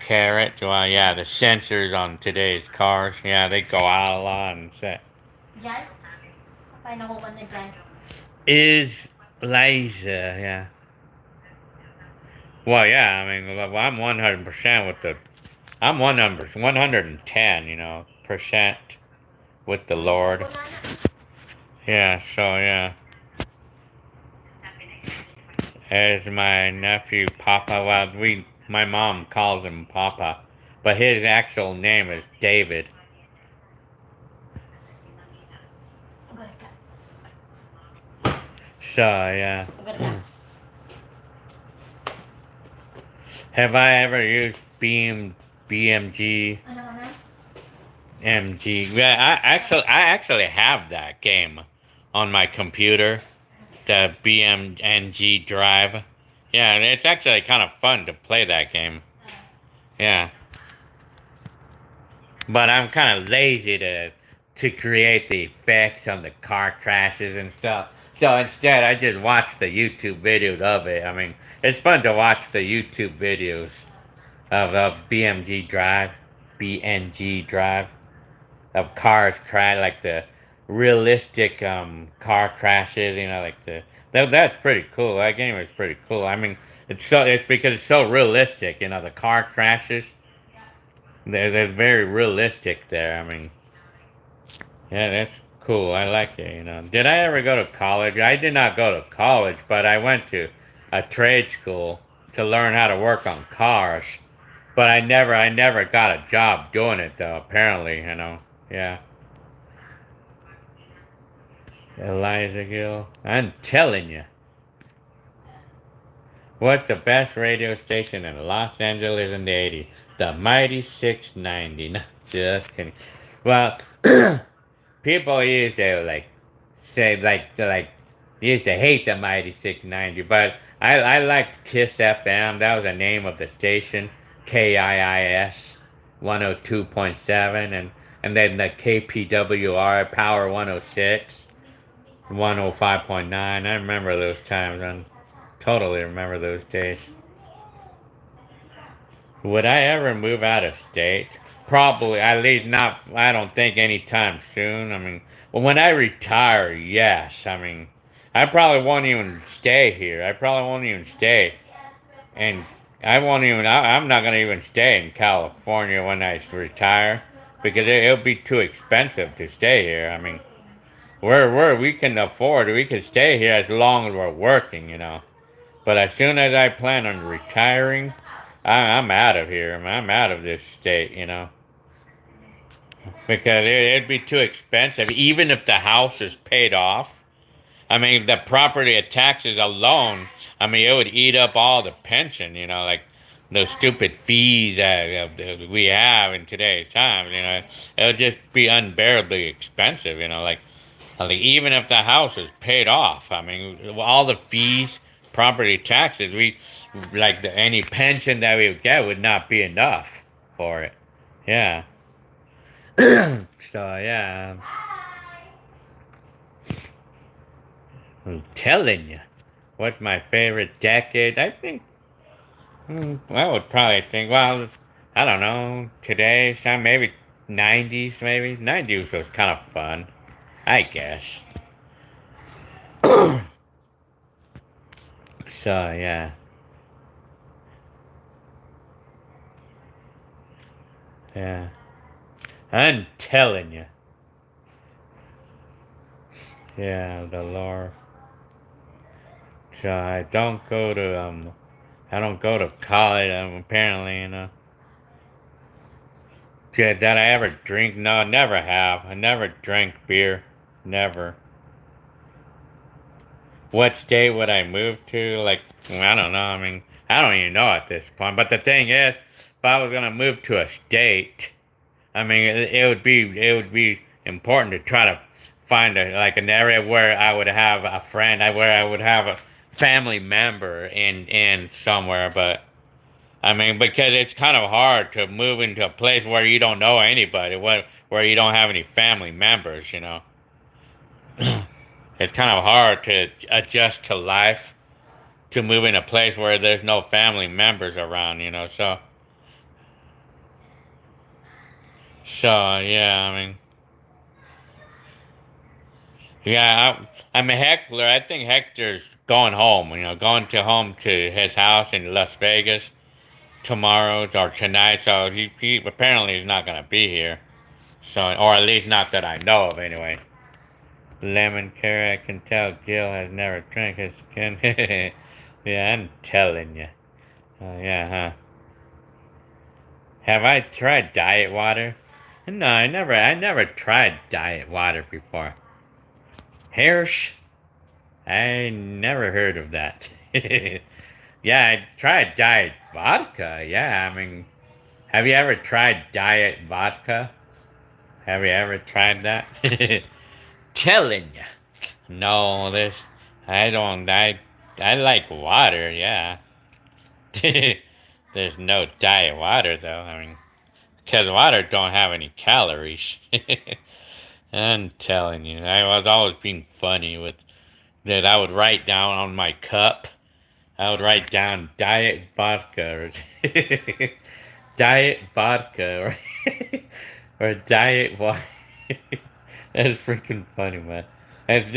carrot. Well, yeah, the sensors on today's cars, yeah, they go out a lot and say. Jai? Apa yang nakuha ni Jai? Is Liza, yeah. Well, yeah, I mean, well, I'm 100% with the. I'm 110, you know, percent with the Lord. Yeah, so yeah. As my nephew Papa, well, my mom calls him Papa, but his actual name is David. So yeah. Have I ever used BMG MG? Yeah, I actually have that game on my computer, the BMNG drive. Yeah, and it's actually kind of fun to play that game. Yeah. But I'm kind of lazy to create the effects on the car crashes and stuff. So instead, I just watch the YouTube videos of it. I mean, it's fun to watch the YouTube videos of BMG Drive, BNG Drive, of cars crash, like the realistic car crashes. You know, like that's pretty cool. That game is pretty cool. I mean, it's because it's so realistic. You know, the car crashes. They're very realistic there. I mean, yeah, that's cool. I like it, you know. Did I ever go to college? I did not go to college, but I went to a trade school to learn how to work on cars. But I never got a job doing it though, apparently, you know. Yeah. Eliza Gill. I'm telling you. What's the best radio station in Los Angeles in the 80s? The Mighty 690. No, just kidding. Well, people used to say used to hate the Mighty 690, but I liked Kiss FM. That was the name of the station, KIIS 102.7, and and then the KPWR Power 106, 105.9. I remember those times, and totally remember those days. Would I ever move out of state? Probably, at least not, I don't think anytime soon. I mean, well, when I retire, yes. I mean, I probably won't even stay here. I probably won't even stay. And I'm not going to even stay in California when I retire because it'll be too expensive to stay here. I mean, we can afford, we can stay here as long as we're working, you know. But as soon as I plan on retiring, I'm out of here. I'm out of this state, you know, because it'd be too expensive. Even if the house is paid off, I mean, the property taxes alone, I mean, it would eat up all the pension, you know, like those stupid fees that we have in today's times, you know, it would just be unbearably expensive, you know, like even if the house is paid off, I mean, all the fees, property taxes, any pension that we would get would not be enough for it. Yeah. So yeah, I'm telling you, what's my favorite decade? I think I would probably think. Well, I don't know. Today's time, maybe 90s. Maybe 90s was kind of fun. I guess. So yeah, yeah. I'm telling you. Yeah, the lore. So I don't go to college. Apparently, you know. Did I ever drink? No, I never have. I never drank beer. Never. What state would I move to? Like, I don't know. I mean, I don't even know at this point. But the thing is, if I was gonna move to a state, I mean, it would be important to try to find an area where I would have a friend, where I would have a family member in somewhere. But I mean, because it's kind of hard to move into a place where you don't know anybody, where you don't have any family members, you know. It's kind of hard to adjust to life, to move in a place where there's no family members around, you know. So yeah, I mean, yeah, I'm a Heckler. I think Hector's going home, you know, going to home to his house in Las Vegas tomorrow or tonight. So he apparently is not gonna be here. So, or at least not that I know of, anyway. Lemon curry, I can tell Gil has never drank his skin. Yeah, I'm telling you. Yeah, huh? Have I tried diet water? No, I never tried diet water before. Hirsch? I never heard of that. Yeah, I tried diet vodka. Yeah, I mean, have you ever tried diet vodka? Have you ever tried that? Telling you. No, I don't, I like water, yeah. There's no diet water, though. I mean, because water don't have any calories. I'm telling you, I was always being funny with that. I would write down on my cup, I would write down diet vodka or diet vodka or diet water. That's freaking funny, man. That's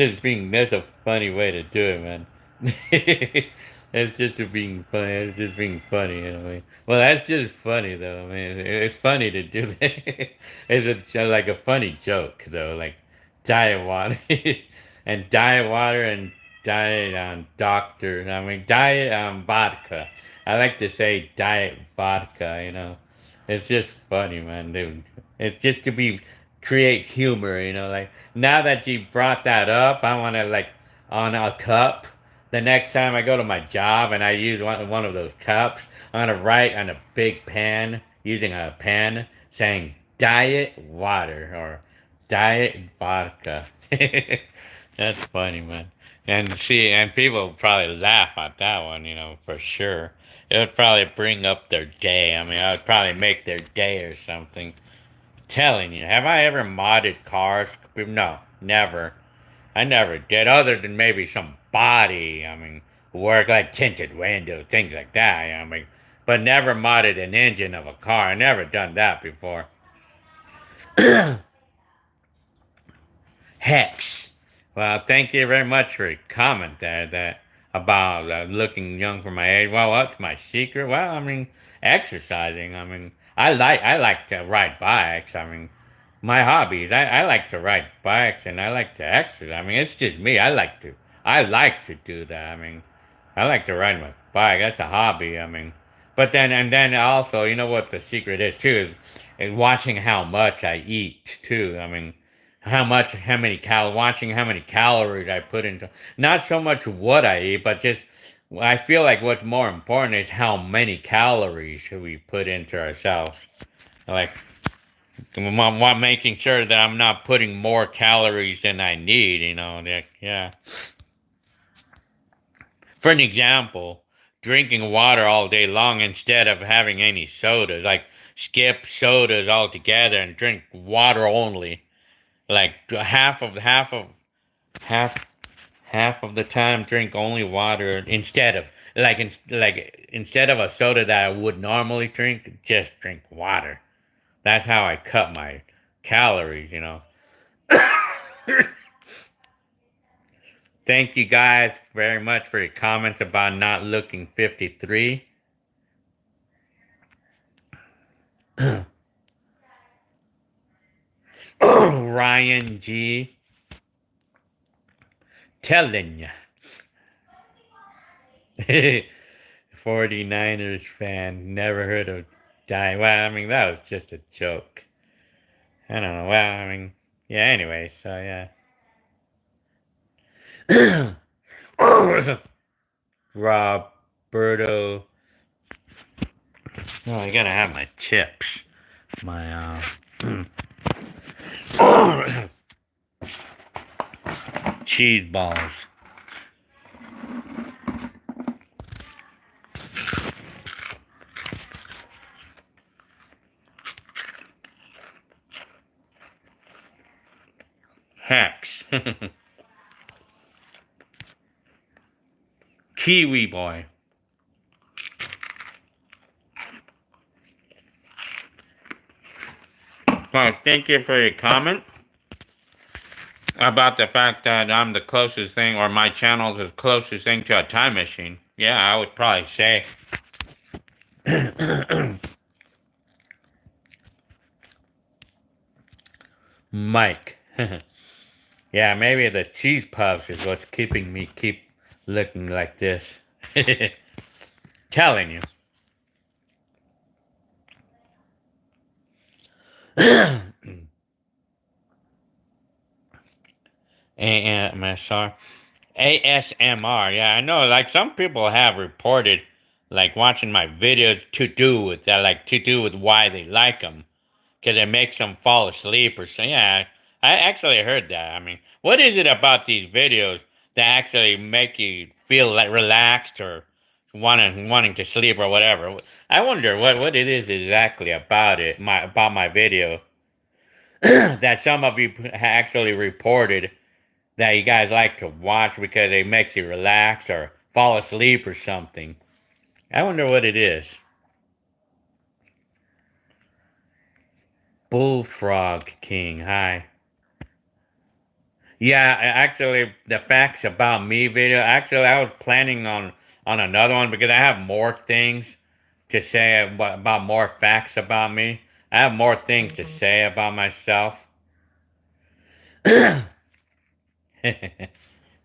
a funny way to do it, man. That's just being funny. It's just being funny, anyway. Well, that's just funny, though. I mean, it's funny to do that. Like a funny joke, though. Like diet water and diet water and diet doctor. I mean, diet vodka. I like to say diet vodka. You know, it's just funny, man, dude. It's just to be create humor. You know, like now that you brought that up, I want to like on a cup. The next time I go to my job and I use one of those cups, I'm gonna write on a big pen using a pen saying diet water or diet vodka. That's funny, man. And see, and people would probably laugh at that one, you know, for sure. It would probably bring up their day. I mean, I would probably make their day or something. Telling you, have I ever modded cars? No, never. I never did, other than maybe some body, work like tinted windows, things like that, but never modded an engine of a car. I never done that before. Hex. Well, thank you very much for your comment there that about looking young for my age. Well, what's my secret? Well, exercising. I like to ride bikes. My hobbies. I like to ride bikes and I like to exercise. It's just me. I like to do that. I like to ride my bike. That's a hobby. But then also, you know what the secret is too is watching how much I eat too. Watching how many calories I put into, not so much what I eat, but just, I feel like what's more important is how many calories we put into ourselves. Like, making sure that I'm not putting more calories than I need, yeah. For an example, drinking water all day long instead of having any sodas, like skip sodas altogether and drink water only. Like half half of the time drink only water instead of instead of a soda that I would normally drink, just drink water. That's how I cut my calories. Thank you guys very much for your comments about not looking 53. Ryan G. Telling ya. 49ers fan. Never heard of dying. Well, that was just a joke. I don't know. Well, yeah, anyway, so yeah. Roberto. Oh, I gotta have my chips. My, cheese balls. Hacks. Kiwi boy. Well, thank you for your comment about the fact that I'm the closest thing, or my channel's the closest thing to a time machine. Yeah, I would probably say. Mike. Yeah, maybe the cheese puffs is what's keeping me keep looking like this. Telling you. ASMR. ASMR. Yeah, I know. Like, some people have reported, like, watching my videos to do with that, like, to do with why they like them. Because it makes them fall asleep or so. Yeah, I actually heard that. What is it about these videos that actually make you feel like relaxed or wanting to sleep or whatever? I wonder what it is exactly about about my video that some of you actually reported that you guys like to watch because it makes you relax or fall asleep or something. I wonder what it is. Bullfrog King, hi. Yeah, actually, the facts about me video. Actually, I was planning on another one because I have more things to say about more facts about me. I have more things to say about myself.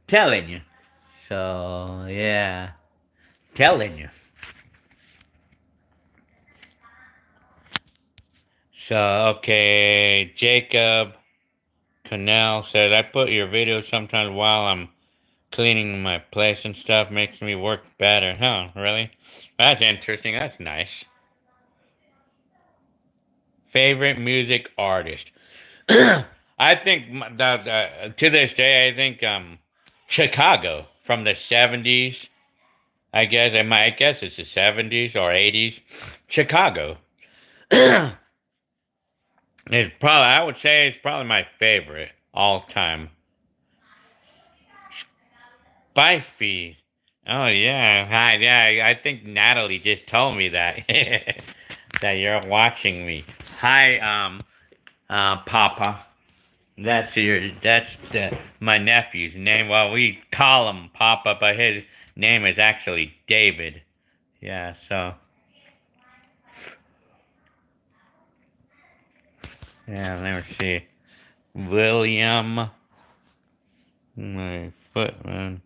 Telling you. So yeah, telling you. So okay, Jacob Canal says I put your videos sometimes while I'm cleaning my place and stuff, makes me work better. Huh, really? That's interesting. That's nice. Favorite music artist? I think that to this day, I think Chicago from the 70s. I guess it's the 70s or 80s. Chicago. It's probably, I would say it's probably my favorite all time. Spicy. Oh yeah, hi, yeah. I think Natalie just told me that that you're watching me. Hi, Papa. My nephew's name. Well, we call him Papa, but his name is actually David. Yeah. So yeah. Let me see. William. My foot, man.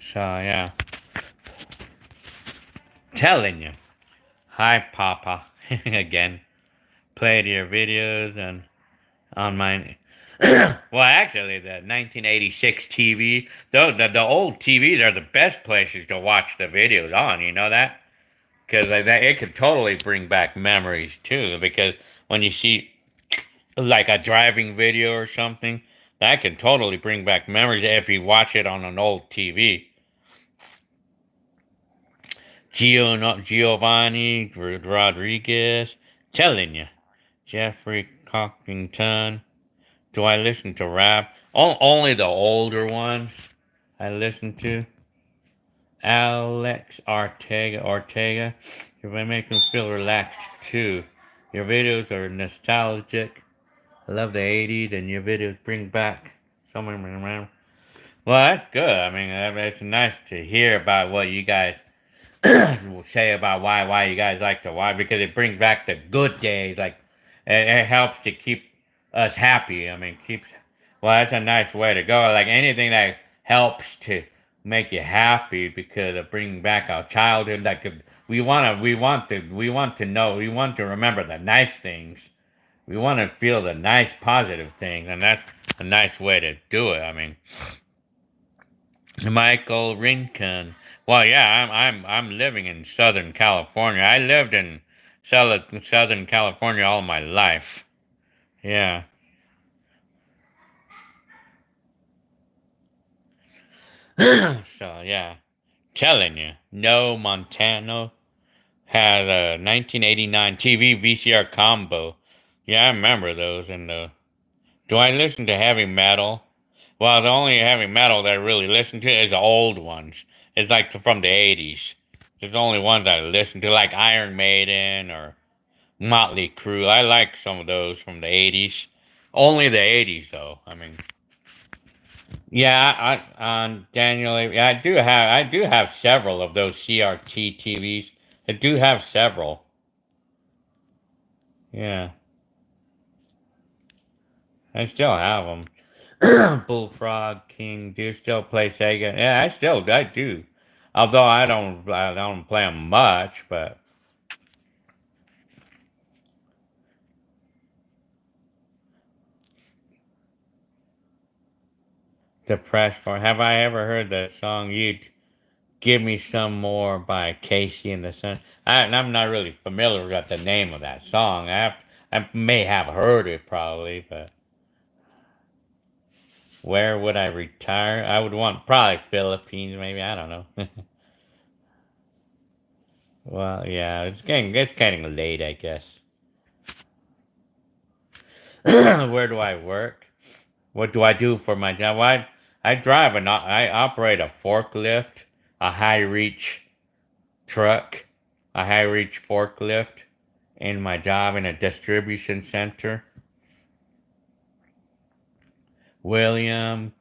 So yeah. Telling you. Hi, Papa. Again. Played your videos and on my well, actually, the 1986 TV, the old TVs are the best places to watch the videos on. You know that? Because it could totally bring back memories too. Because when you see like a driving video or something, that can totally bring back memories if you watch it on an old TV. Giovanni Rodriguez, telling you, Jeffrey Cockington. Do I listen to rap? Only the older ones I listen to. Alex Ortega. If I make them feel relaxed too. Your videos are nostalgic. I love the 80s and your videos bring back someone around. Well, that's good. I mean, it's nice to hear about what you guys will say about why you guys like to watch because it brings back the good days. Like it helps to keep us happy. I mean, keeps well. That's a nice way to go. Like anything that helps to make you happy because of bringing back our childhood. Like we want to know, we want to remember the nice things. We want to feel the nice positive things, and that's a nice way to do it. I mean. Michael Rincon. Well, yeah, I'm living in Southern California. I lived in Southern California all my life. Yeah. So yeah, telling you, no Montano had a 1989 TV VCR combo. Yeah, I remember those. And do I listen to heavy metal? Well, the only heavy metal that I really listen to is the old ones. It's like from the 80s. There's only ones I listen to, like Iron Maiden or Motley Crue. I like some of those from the 80s. Only the 80s, though. I mean, yeah, Daniel, yeah, I do have several of those CRT TVs. I do have several. Yeah, I still have them. Bullfrog King. Do you still play Sega? Yeah, I do. Although I don't play them much, but depressed for. Have I ever heard the song "You'd Give Me Some More" by Casey and the Sun? I'm not really familiar with the name of that song. I may have heard it probably, but where would I retire? I would want probably Philippines, maybe. I don't know. Well, yeah, it's getting late, I guess. Where do I work? What do I do for my job? Well, I operate a forklift, a high reach truck, a high reach forklift in my job in a distribution center. William,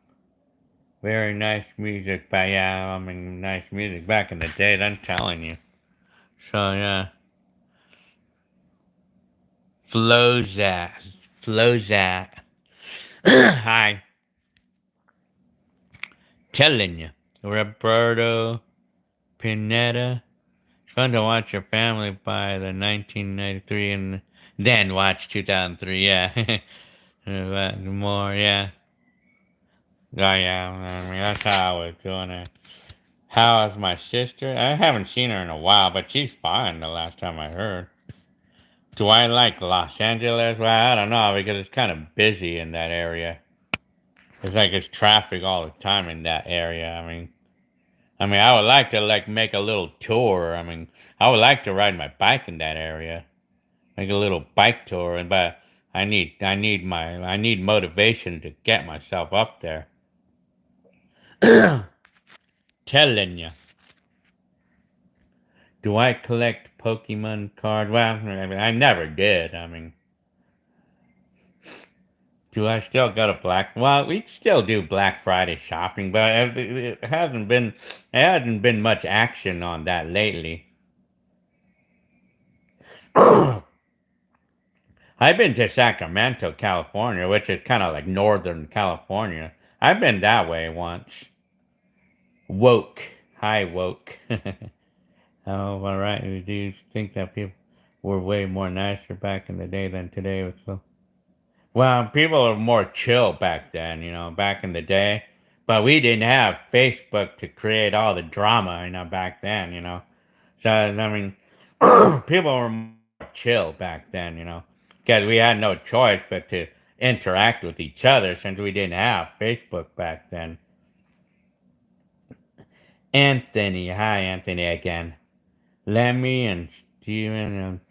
very nice music, but yeah, I mean, nice music back in the day, I'm telling you. So, yeah. Flozat, Flozat. Hi, telling you. Roberto Pineda. It's fun to watch your family by the 1993 and then watch 2003, yeah. More, yeah. Oh, yeah, I mean, that's how I was doing it. How is my sister? I haven't seen her in a while, but she's fine the last time I heard. Do I like Los Angeles? Well, I don't know, because it's kind of busy in that area. It's like it's traffic all the time in that area. I mean, I mean, I would like to like make a little tour. I mean, I would like to ride my bike in that area, make a little bike tour, and but I need motivation to get myself up there. Telling you. Do I collect Pokemon cards? Well, I mean, I never did. I mean, do I still go to Black? Well, we still do Black Friday shopping, but it hasn't been much action on that lately. I've been to Sacramento, California, which is kind of like Northern California. I've been that way once. Woke. Hi, woke. Oh, all right. Do you think that people were way more nicer back in the day than today? So, well, people were more chill back then, back in the day. But we didn't have Facebook to create all the drama, back then. So, I mean, people were more chill back then, because we had no choice but to interact with each other since we didn't have Facebook back then. Anthony, hi, Anthony again. Lemmy and Steven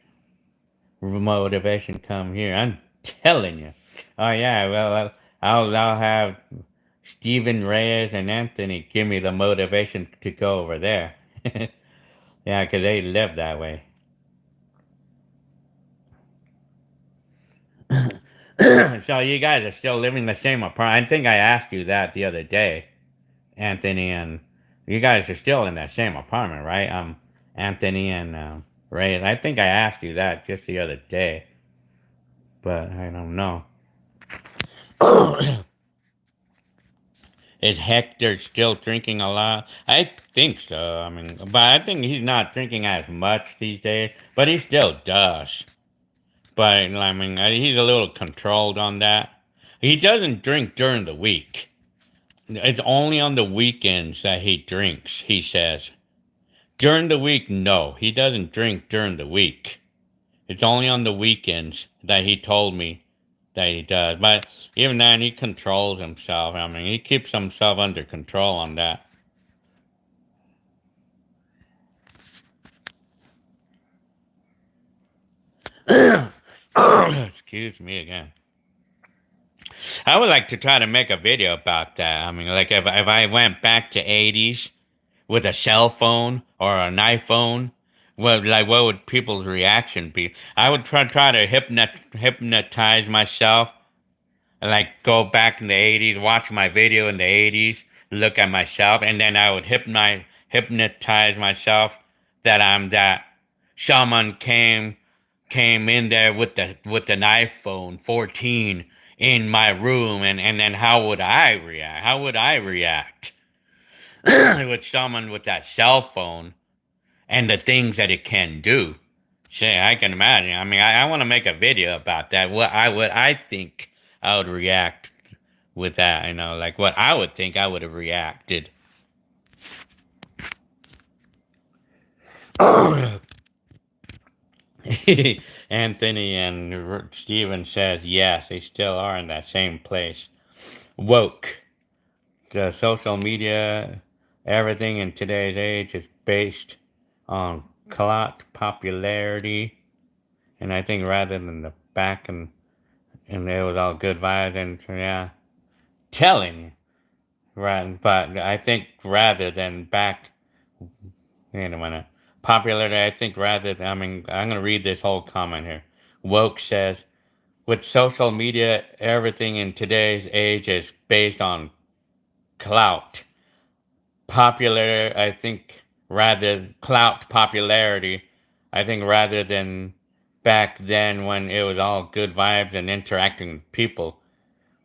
motivation come here. I'm telling you. Oh yeah, well I'll have Steven Reyes and Anthony give me the motivation to go over there. Yeah, 'cause they live that way. So you guys are still living the same apartment. I think I asked you that the other day, Anthony, and you guys are still in that same apartment, right? Anthony and Reyes. I think I asked you that just the other day, but I don't know. Is Hector still drinking a lot? I think so. I mean, but I think he's not drinking as much these days, but he still does. But I mean, he's a little controlled on that. He doesn't drink during the week. It's only on the weekends that he drinks, he says. During the week, no. He doesn't drink during the week. It's only on the weekends that he told me that he does. But even then, he controls himself. I mean, he keeps himself under control on that. Excuse me again. I would like to try to make a video about that. I mean, like if I went back to 80s with a cell phone or an iPhone, what would people's reaction be? I would try to hypnotize myself, like go back in the 80s, watch my video in the 80s, look at myself, and then I would hypnotize myself that someone came in there with an iPhone 14 in my room, and then how would I react? How would I react with someone with that cell phone and the things that it can do? Say, I can imagine. I mean, I want to make a video about that. What I think I would react with that. Like what I would think I would have reacted. Anthony and Steven says yes, they still are in that same place. Woke. The social media, everything in today's age is based on clout, popularity, and I think rather than the back and it was all good vibes and yeah, telling you, right? But I think rather than back, wait a minute, popularity. I think rather than, I mean, I'm gonna read this whole comment here. Woke says, with social media, everything in today's age is based on clout. Popular, I think, rather clout popularity. I think rather than back then when it was all good vibes and interacting with people.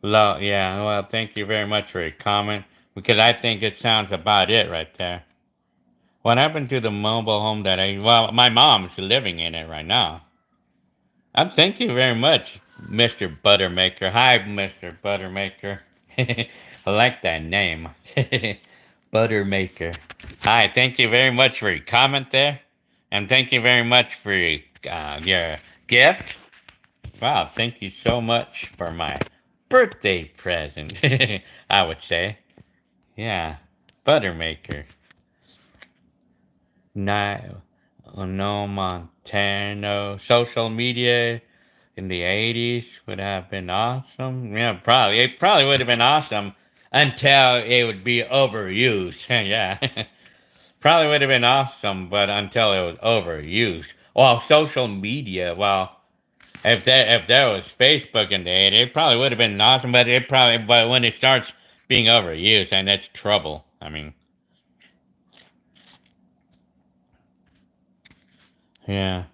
Yeah, well, thank you very much for your comment because I think it sounds about it right there. What happened to the mobile home well, my mom's living in it right now. Thank you very much, Mr. Buttermaker. Hi, Mr. Buttermaker. I like that name. Buttermaker. Hi, thank you very much for your comment there. And thank you very much for your gift. Wow, thank you so much for my birthday present, I would say. Yeah, Buttermaker. No Montano. Social media in the 80s would have been awesome. Yeah, probably. It probably would have been awesome until it would be overused. Yeah. Probably would have been awesome, but until it was overused. Well, social media, well, if there was Facebook in the 80s, it probably would have been awesome, but when it starts being overused, and that's trouble. I mean, yeah.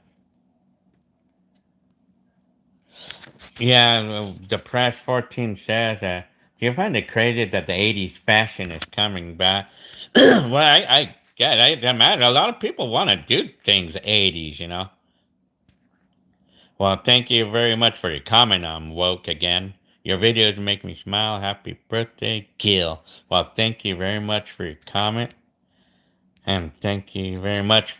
Yeah, the press 14 says that. Do you find it crazy that the 80s fashion is coming back? Well, I get it. I imagine a lot of people want to do things 80s, you know? Well, thank you very much for your comment on Woke again. Your videos make me smile. Happy birthday, Gil. Well, thank you very much for your comment. And thank you very much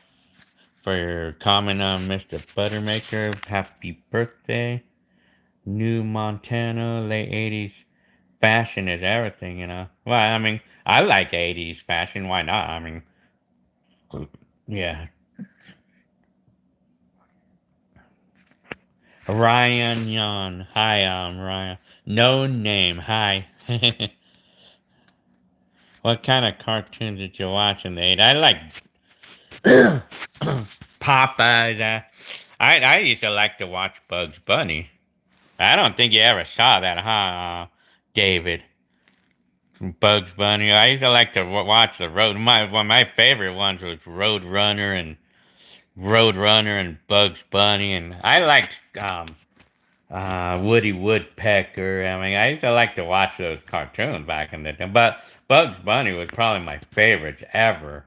for your comment on Mr. Buttermaker. Happy birthday. New Montana, late 80s. Fashion is everything, you know? Well, I mean, I like 80s fashion. Why not? I mean, yeah. Ryan Yon. Hi, I'm Ryan. No name. Hi. What kind of cartoons did you watch in the 80s? I like Popeyes. I used to like to watch Bugs Bunny. I don't think you ever saw that, huh, David? Bugs Bunny. I used to like to watch the road. One of my favorite ones was Roadrunner and Bugs Bunny, and I liked Woody Woodpecker. I mean, I used to like to watch those cartoons back in the day. But Bugs Bunny was probably my favorite ever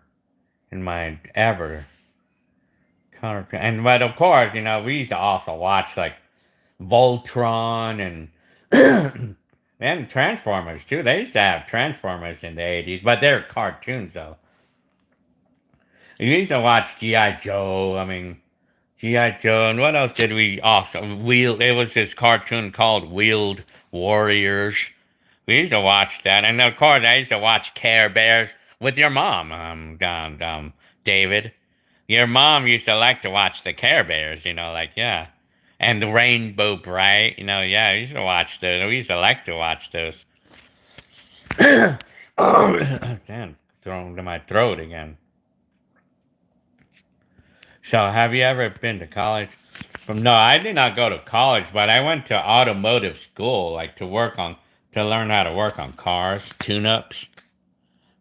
in my ever cartoon. And but of course, you know, we used to also watch like Voltron and and Transformers too. They used to have Transformers in the 80s, but they're cartoons though. We used to watch G.I. Joe. I mean, G.I. Joe. And what else did we also wheel? It was this cartoon called Wheeled Warriors. We used to watch that. And of course, I used to watch Care Bears with your mom, David. Your mom used to like to watch the Care Bears, you know, like, yeah. And the Rainbow Bright, you know, yeah, we used to watch those. We used to like to watch those. Oh, damn, thrown to my throat again. So, have you ever been to college? No, I did not go to college, but I went to automotive school, like to learn how to work on cars, tune-ups.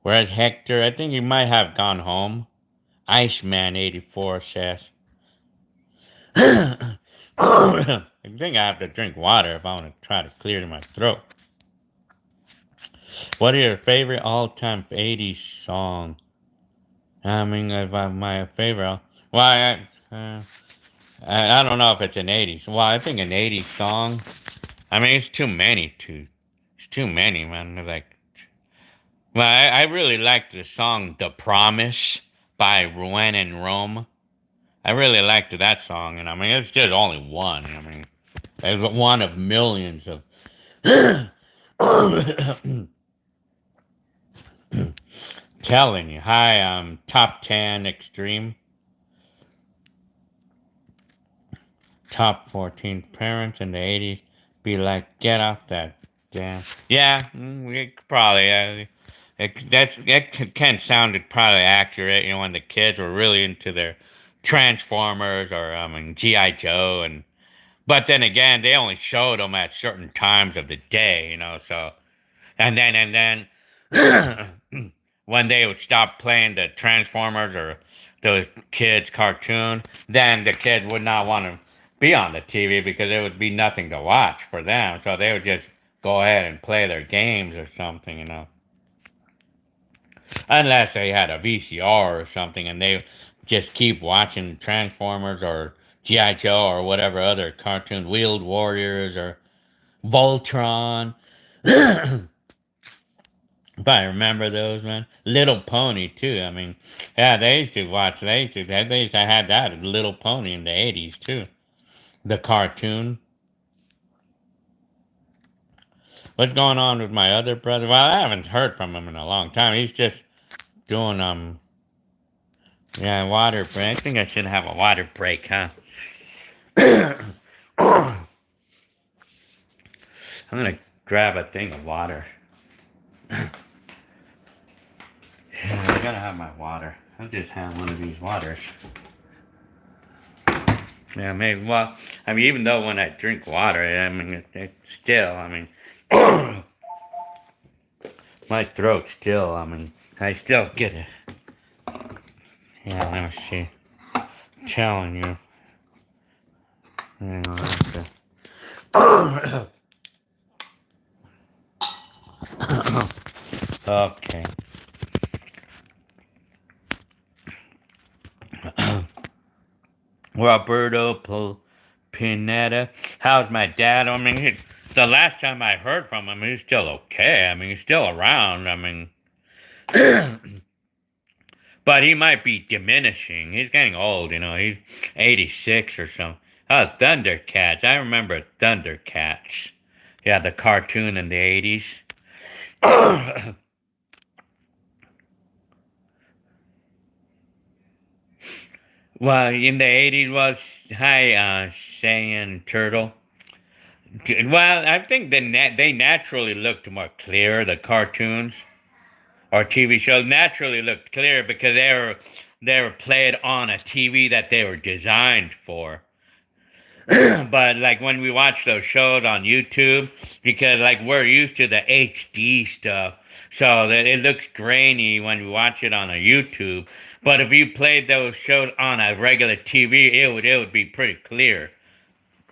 Whereas Hector, I think he might have gone home. Iceman84 says. I think I have to drink water if I want to try to clear my throat. What are your favorite all-time 80s song? I mean, if my favorite. Well, I don't know if it's an 80s. Well, I think an 80s song. I mean, it's too many. It's too many, man. Like, well, I really like the song "The Promise" by Ruan and Rome. I really liked that song, and I mean, it's just only one. I mean, it's one of millions of. Telling you, hi, I'm Top 10 Extreme. Top 14 parents in the 80s be like, get off that damn. Yeah, it probably. That can sounded probably accurate. You know, when the kids were really into their Transformers or I mean GI Joe, and but then again, they only showed them at certain times of the day. You know, so and then when they would stop playing the Transformers or those kids' cartoon, then the kids would not want to be on the TV because there would be nothing to watch for them. So they would just go ahead and play their games or something, you know. Unless they had a VCR or something and they just keep watching Transformers or G.I. Joe or whatever other cartoon, Wheeled Warriors or Voltron. But I remember those, man. Little Pony too. I mean, yeah, they used to watch. They used to had that Little Pony in the 80s too. The cartoon. What's going on with my other brother? Well, I haven't heard from him in a long time. He's just doing Yeah, water break. I think I should have a water break, huh? I'm gonna grab a thing of water. Yeah, I gotta have my water. I'll just have one of these waters. Yeah, maybe. Well, I mean, even though when I drink water, I mean, it still, I mean, my throat still, I mean, I still get it. Yeah, let me see. I'm telling you. Hang on, I have to- Okay. Roberto Pineda. How's my dad? I mean, the last time I heard from him, he's still okay. I mean, he's still around. I mean, but he might be diminishing. He's getting old, you know. He's 86 or so. Oh, Thundercats. I remember Thundercats. Yeah, the cartoon in the 80s. Well, in the 80s was hi, Saiyan Turtle. Well, I think they naturally looked more clear. The cartoons or TV shows naturally looked clear because they were played on a TV that they were designed for. But like when we watch those shows on YouTube, because like we're used to the HD stuff, so that it looks grainy when we watch it on a YouTube. But if you played those shows on a regular TV, it would be pretty clear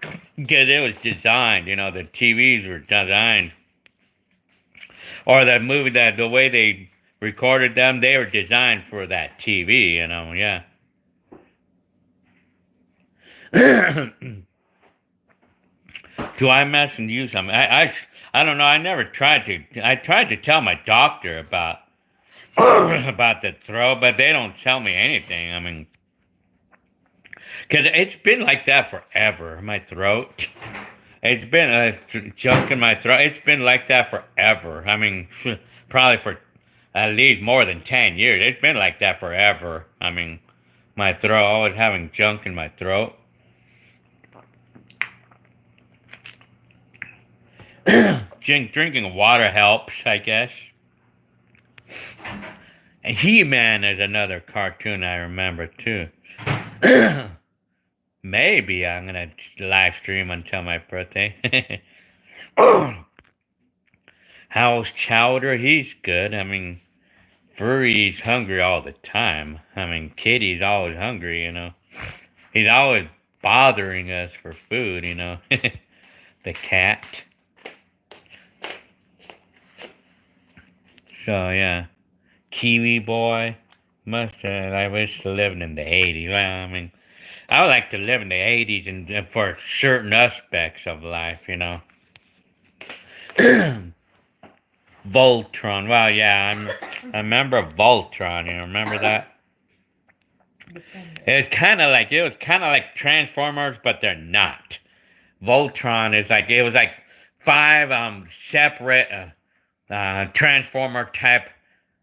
because it was designed. You know, the TVs were designed, or the movie that the way they recorded them, they were designed for that TV. You know, yeah. Do I mess and use them? I don't know. I never tried to. I tried to tell my doctor about about the throat, but they don't tell me anything. I mean, because it's been like that forever. My throat. It's been a junk in my throat. It's been like that forever. I mean, probably for at least more than 10 years. It's been like that forever. I mean, my throat, always having junk in my throat. Drinking water helps, I guess. And He-Man is another cartoon I remember too. Maybe I'm gonna live stream until my birthday. How's Chowder? He's good. I mean, Furry's hungry all the time. I mean, Kitty's always hungry, you know. He's always bothering us for food, you know. The cat. So, yeah. Kiwi Boy. Must have, I wish to live in the 80s. Well, I mean, I would like to live in the 80s and for certain aspects of life, you know. Voltron. Well, yeah, I remember Voltron. You remember that? It was kind of like Transformers, but they're not. Voltron is like it was like five separate Transformer type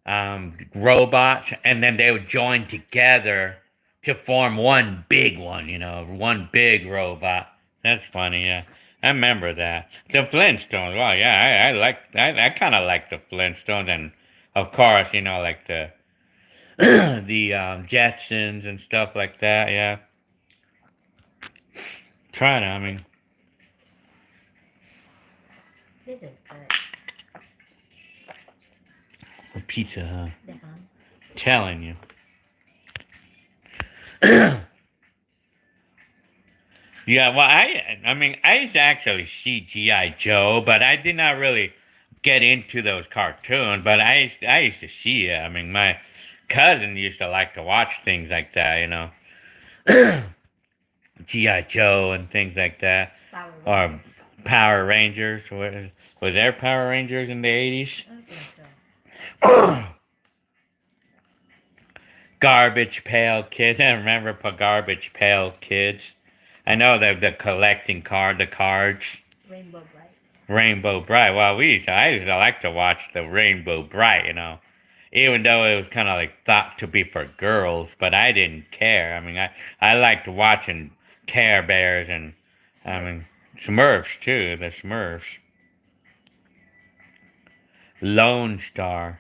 robots, and then they would join together to form one big one. You know, one big robot. That's funny. Yeah, I remember that. The Flintstones. Well, yeah, I kind of like the Flintstones, and of course, you know, like the the Jetsons and stuff like that. Yeah, try to. I mean, This is good. pizza, huh? The ham. Telling you. Yeah, well, I mean, I used to actually see GI Joe, but I did not really get into those cartoons. But I used to see it. I mean, my cousin used to like to watch things like that, you know, GI Joe and things like that, Power Rangers. or Power Rangers. Was there Power Rangers in the 80s? I think so. Garbage Pail Kids. I remember Garbage Pail Kids. I know the collecting the cards. Rainbow Bright. Rainbow Bright. Well, I used to like to watch the Rainbow Bright, you know. even though it was kind of like thought to be for girls, but I didn't care. I mean, I liked watching Care Bears and, I mean, Smurfs too, the Smurfs. Lone Star.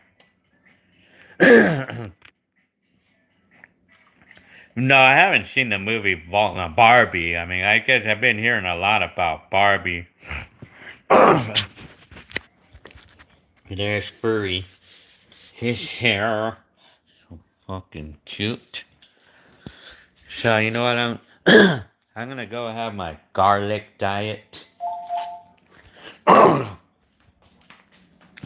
No, I haven't seen the movie Barbie. I mean, I guess I've been hearing a lot about Barbie. There's Furry. His hair. So fucking cute. So, you know what? I'm gonna go have my garlic diet.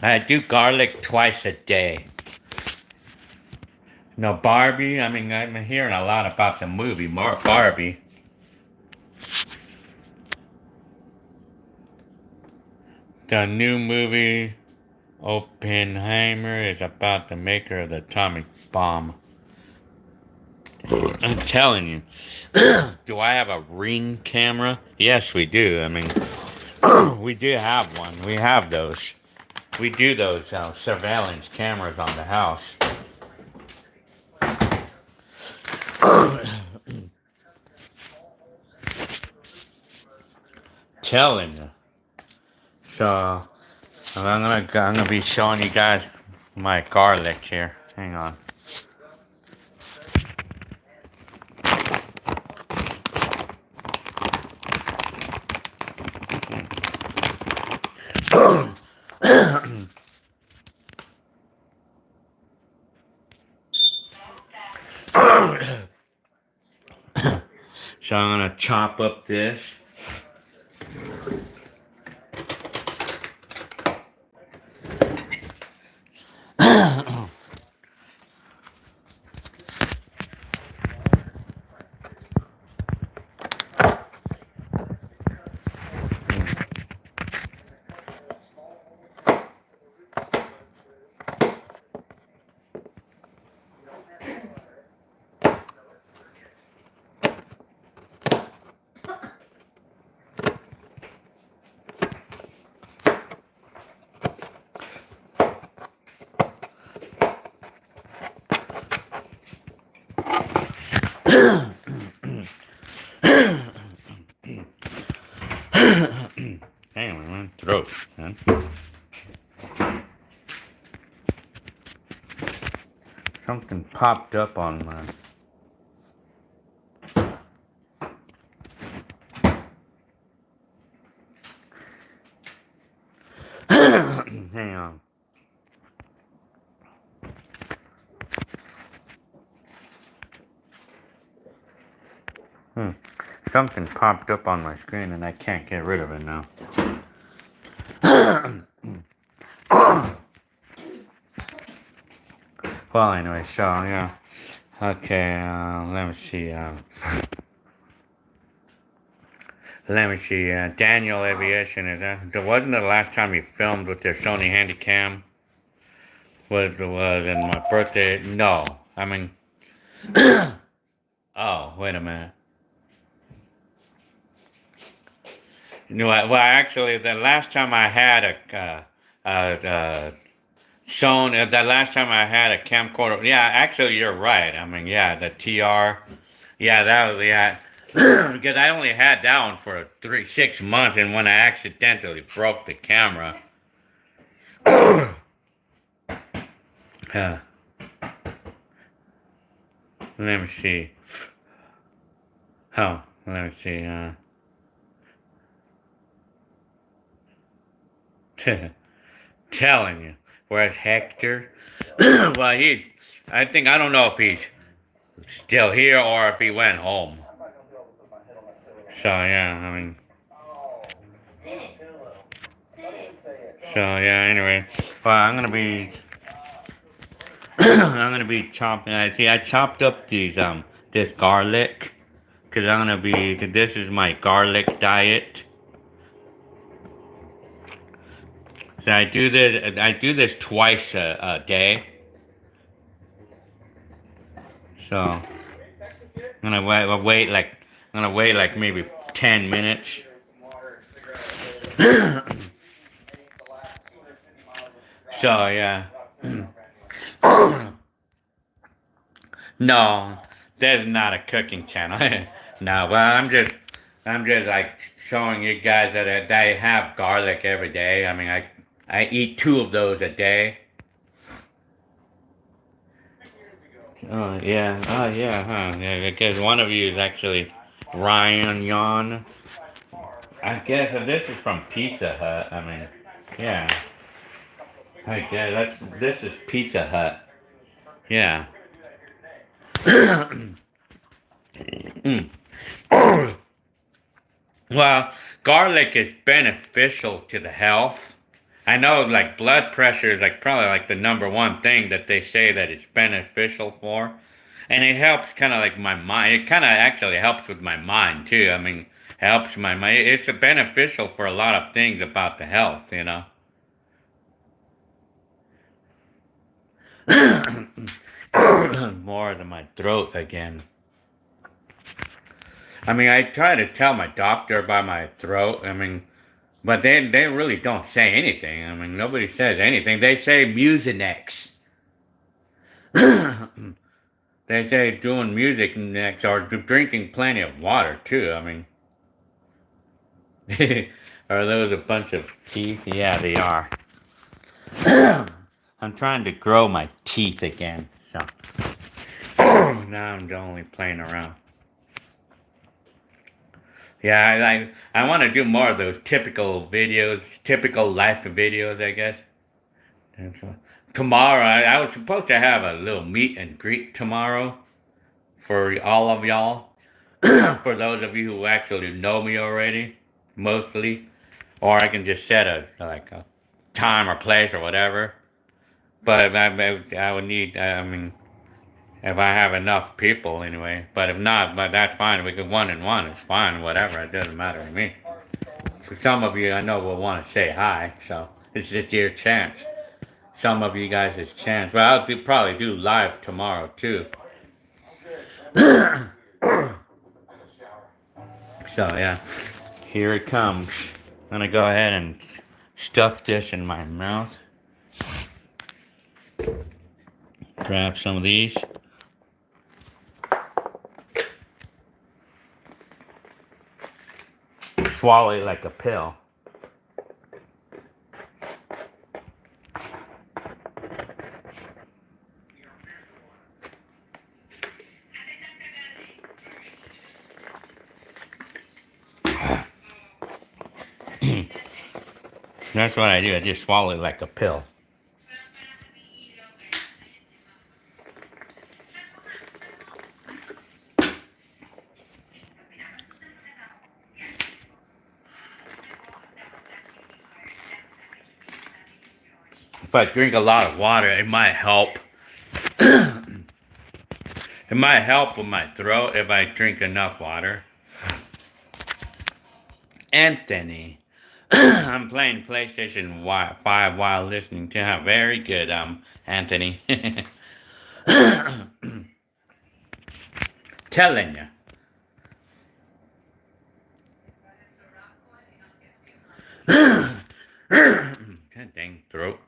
I do garlic twice a day. No, Barbie. I mean, I'm hearing a lot about the movie Barbie. The new movie Oppenheimer is about the maker of the atomic bomb. I'm telling you. Do I have a Ring camera? Yes, we do. I mean, we do have one. We have those. We do those surveillance cameras on the house. Telling you. So I'm gonna be showing you guys my garlic here. Hang on. So I'm gonna chop up this. Hang on, my throat, man. Something popped up on my. Hang on. Something popped up on my screen and I can't get rid of it now. Well, anyway, so yeah. Okay, let me see. Let me see. Daniel Aviation is that? Wasn't the last time you filmed with your Sony Handycam? Was in my birthday? No, I mean. Oh, wait a minute. You know what? Well, actually, the last time I had Sony, the last time I had a camcorder. Yeah, actually, you're right. I mean, yeah, the TR. Yeah, that was yeah. Because I only had that one for 6 months, and when I accidentally broke the camera. Let me see. Oh, let me see. Telling you. Where's Hector? Well, I don't know if he's still here or if he went home. So, yeah, I mean. So, yeah, anyway. Well, I'm going to be. I'm going to be chopping. I chopped up this garlic. Because I'm going to be. This is my garlic diet. So I do this twice a day. So I'm gonna wait like maybe 10 minutes. So yeah. No, that's not a cooking channel. No, well, I'm just like showing you guys that I have garlic every day. I mean, I eat 2 of those a day. Oh yeah, huh? Yeah, because one of you is actually Ryan Yon. I guess this is from Pizza Hut. I mean, yeah. I guess this is Pizza Hut. Yeah. Mm. Well, garlic is beneficial to the health. I know like blood pressure is like probably like the number one thing that they say that it's beneficial for. And it helps kind of like my mind. It kind of actually helps with my mind too. I mean, helps my mind. It's beneficial for a lot of things about the health, you know. More than my throat again. I mean, I try to tell my doctor about my throat. I mean, but they really don't say anything. I mean, nobody says anything. They say Mucinex. They say doing music next or drinking plenty of water too. I mean, are those a bunch of teeth? Yeah, they are. I'm trying to grow my teeth again. So now I'm only playing around. Yeah, I want to do more of those typical videos, typical life videos, I guess. And so, tomorrow, I was supposed to have a little meet and greet tomorrow for all of y'all. For those of you who actually know me already, mostly. Or I can just set a time or place or whatever. But I would need, I mean, if I have enough people anyway. But if not, but that's fine. We could 1-on-1. It's fine. Whatever. It doesn't matter to me. For some of you, I know will want to say hi. So it's just your chance. Some of you guys' chance. But I'll probably do live tomorrow too. So yeah, here it comes. I'm gonna go ahead and stuff this in my mouth. Grab some of these. Swallow it like a pill. That's what I do. I just swallow it like a pill. If I drink a lot of water, it might help. It might help with my throat if I drink enough water. Anthony. I'm playing PlayStation 5 while listening to him. Very good, Anthony. Telling you. God dang throat.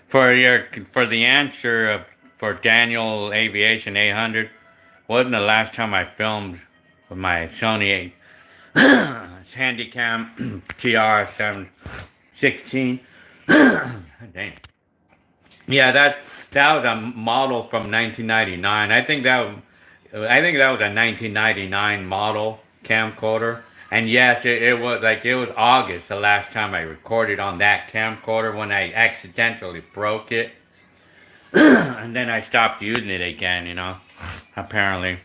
For the answer for Daniel Aviation 800, wasn't the last time I filmed with my Sony Handycam TR716. Dang. Yeah, that was a model from 1999. I think that was a 1999 model camcorder. And yes, it was August the last time I recorded on that camcorder when I accidentally broke it. And then I stopped using it again, you know, apparently.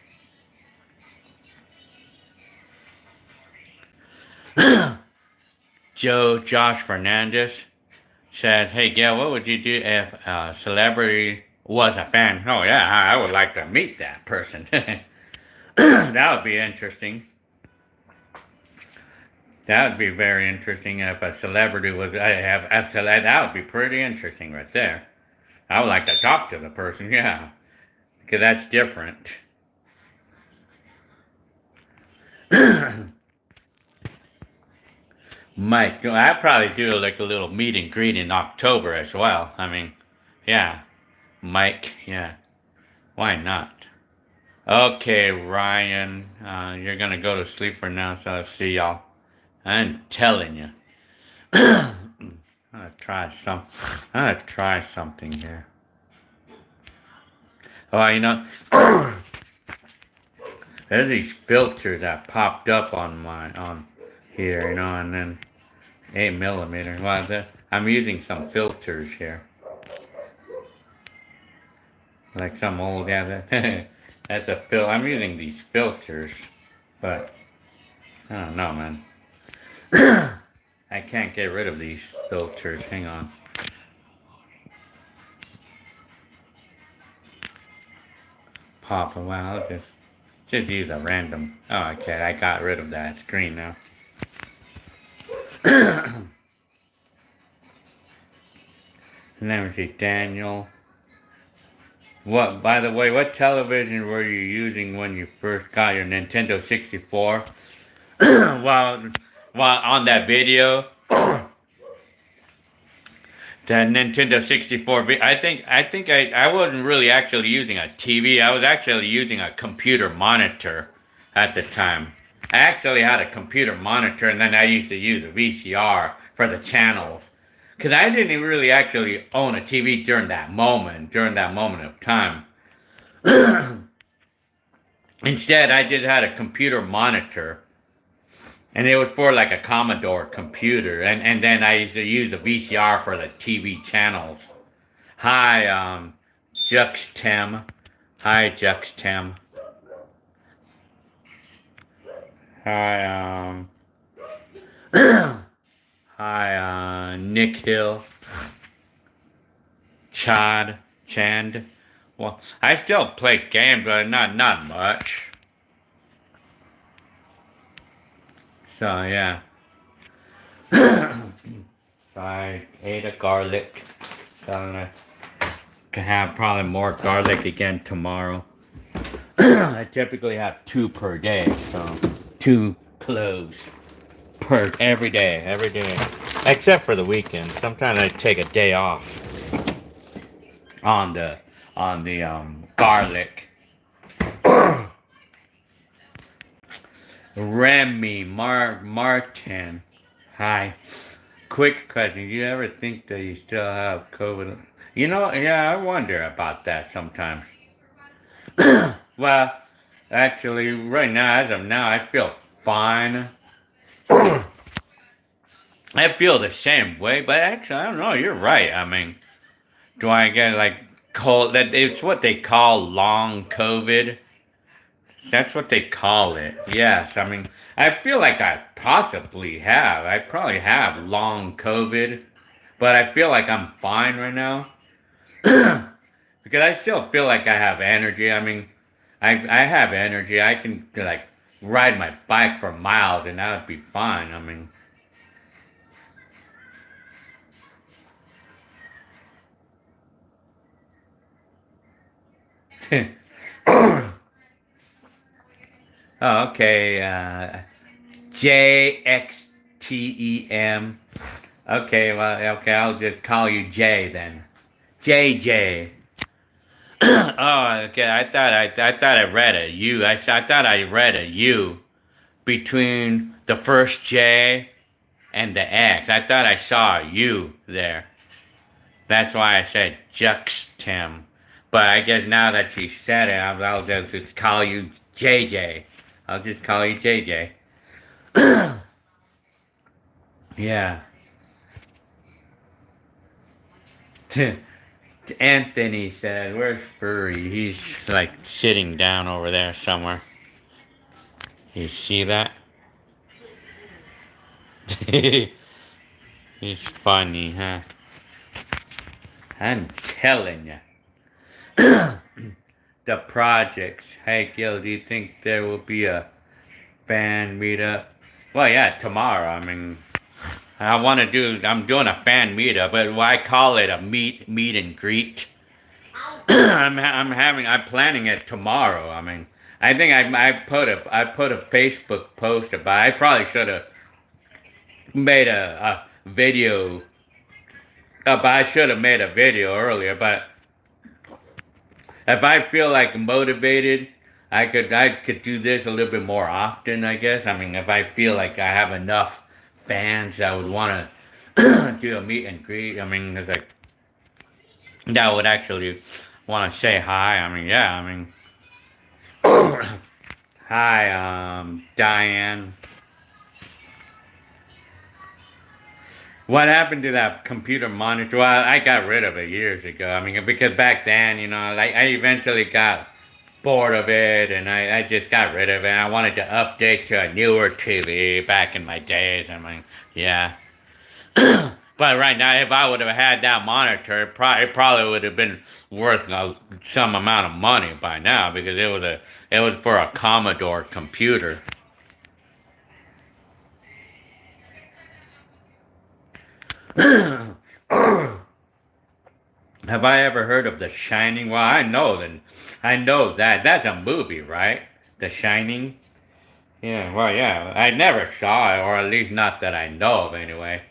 Josh Fernandez said, "Hey, Gail, what would you do if a celebrity was a fan?" Oh, yeah, I would like to meet that person. That would be interesting. That would be very interesting if a celebrity was. That would be pretty interesting right there. I would like to talk to the person, yeah, because that's different. Might I probably do like a little meet and greet in October as well. I mean, yeah, Mike, yeah, why not? Okay, Ryan, you're gonna go to sleep for now, so I'll see y'all. I'm telling you. I'm gonna try something here. Oh, there's these filters that popped up on here, and then 8 millimeter. Well, I'm using some filters here, like some old that's a I'm using these filters, but I don't know, man. I can't get rid of these filters. Hang on. Pop. Well, I'll just use a random. Oh, okay. I got rid of that screen now. Let me see, Daniel. What? By the way, what television were you using when you first got your Nintendo 64? while, while on that video, the Nintendo 64. I wasn't really actually using a TV. I was actually using a computer monitor at the time. I actually had a computer monitor, and then I used to use a VCR for the channels. Because I didn't really actually own a TV during that moment of time. Instead, I just had a computer monitor. And it was for like a Commodore computer. And then I used to use a VCR for the TV channels. Hi, Juxtem. Hi, Juxtem. Hi, hi, Nick Hill. Chand. Well, I still play games, but not much. So yeah. So I ate a garlic. So I'm gonna have probably more garlic again tomorrow. I typically have 2 per day, so 2 cloves per every day, except for the weekend. Sometimes I take a day off on the garlic. Remy Martin. Hi. Quick question. Do you ever think that you still have COVID? Yeah, I wonder about that sometimes. Well, actually, right now, as of now, I feel fine. I feel the same way, but actually, I don't know. You're right. I mean, do I get like cold? That it's what they call long COVID. That's what they call it. Yes, I mean, I feel like I possibly have. I probably have long COVID, but I feel like I'm fine right now because I still feel like I have energy. I mean, I have energy. I can like ride my bike for miles, and that would be fine. I mean. Oh, okay. JXTEM. Okay, well, okay, I'll just call you J then. JJ. Oh, okay. I thought I read a U. I thought I read a U between the first J and the X. I thought I saw a U there. That's why I said Juxtem. But I guess now that you said it, I'll just call you JJ. I'll just call you JJ. Yeah. Anthony said, "Where's Furry? He's like sitting down over there somewhere. You see that? He's funny, huh? I'm telling you." The projects. Hey, Gil, do you think there will be a fan meetup? Well, yeah, tomorrow. I mean, I'm doing a fan meetup, but why call it a meet and greet? I'm planning it tomorrow. I mean, I think I put a Facebook post about. I probably should have made a video. But I should have made a video earlier. But if I feel like motivated, I could do this a little bit more often. I guess. I mean, if I feel like I have enough fans that would want to do a meet and greet. I mean, it's like that would actually want to say hi. I mean, yeah. I mean, hi, Diane. What happened to that computer monitor? Well, I got rid of it years ago. I mean, because back then, like I eventually got bored of it, and I just got rid of it. I wanted to update to a newer TV back in my days. I mean, yeah. But right now, if I would have had that monitor, it probably would have been worth some amount of money by now because it was for a Commodore computer. Have I ever heard of The Shining? Well, I know that that's a movie, right? The Shining. Yeah. Well, yeah. I never saw it, or at least not that I know of, anyway.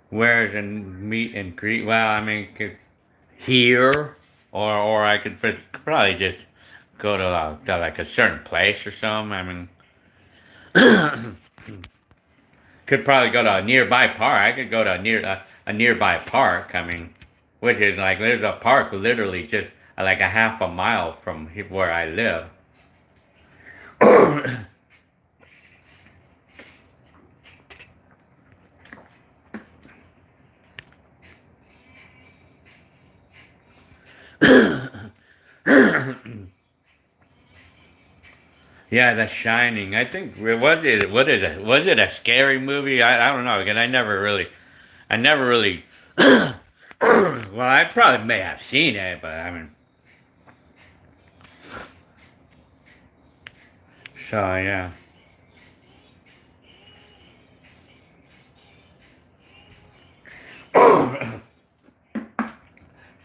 Where's a meet and greet? Well, I mean, here, or I could probably just go to like a certain place or something. I mean, could probably go to a nearby park. I could go to a nearby park. I mean, which is like there's a park literally just like a half a mile from where I live. Yeah, The Shining. I think what is it? What is it? Was it a scary movie? I don't know because I never really. Well, I probably may have seen it, but I mean, so yeah.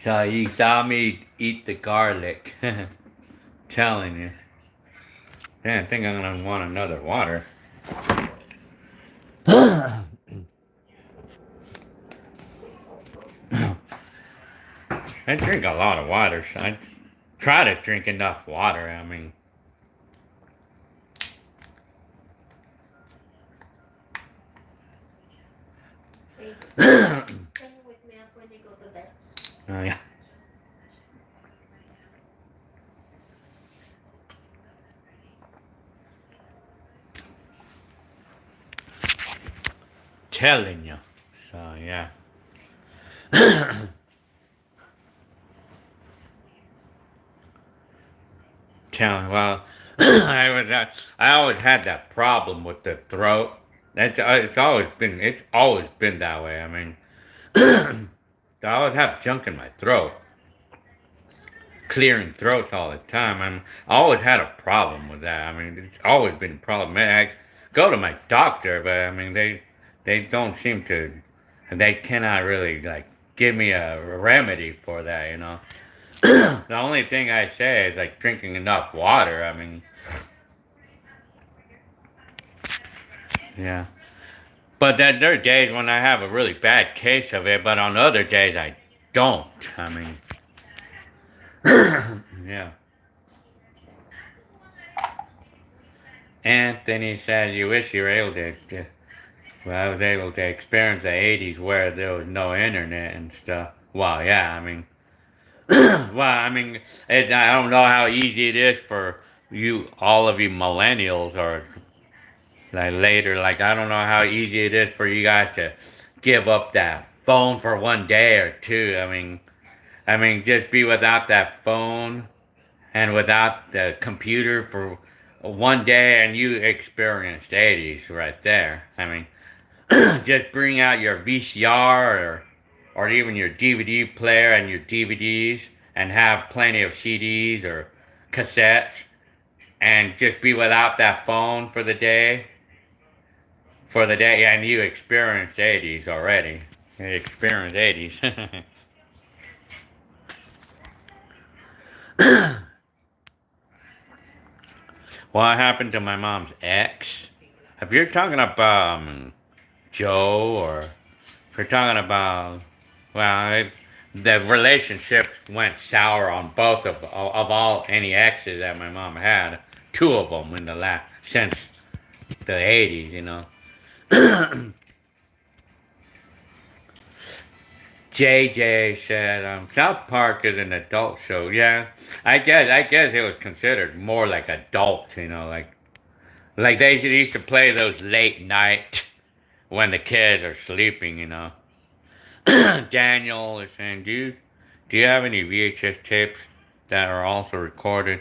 So you saw me eat the garlic. Telling you. Yeah, I think I'm gonna want another water. I drink a lot of water, so I try to drink enough water. I mean, Hey, can you wake me up when you go to bed? oh yeah. Telling you. So yeah. Telling. Well, I always had that problem with the throat. It's always been that way. I mean, I always have junk in my throat, clearing throats all the time. I always had a problem with that. I mean, it's always been a problem. I go to my doctor, but I mean, they don't seem to, they cannot really like give me a remedy for that. The only thing I say is like drinking enough water. I mean, yeah. But then there are days when I have a really bad case of it, but on other days I don't. I mean, yeah. Anthony says you wish you were able to. Well, I was able to experience the '80s where there was no internet and stuff. Well, yeah. I mean, I don't know how easy it is for all of you millennials, or like later. Like, I don't know how easy it is for you guys to give up that phone for one day or two. I mean, just be without that phone and without the computer for one day, and you experienced '80s right there. I mean, just bring out your VCR or even your DVD player and your DVDs and have plenty of CDs or cassettes and just be without that phone for the day. And you experienced '80s already. You experienced '80s. What happened to my mom's ex? If you're talking about Joe, or if you're talking about, well, the relationship went sour on both of all any exes that my mom had. Two of them in the last since the 80s, you know. JJ said South Park is an adult show. Yeah, I guess it was considered more like adult, you know, like they used to play those late night when the kids are sleeping, you know. Daniel is saying, do you have any VHS tapes that are also recorded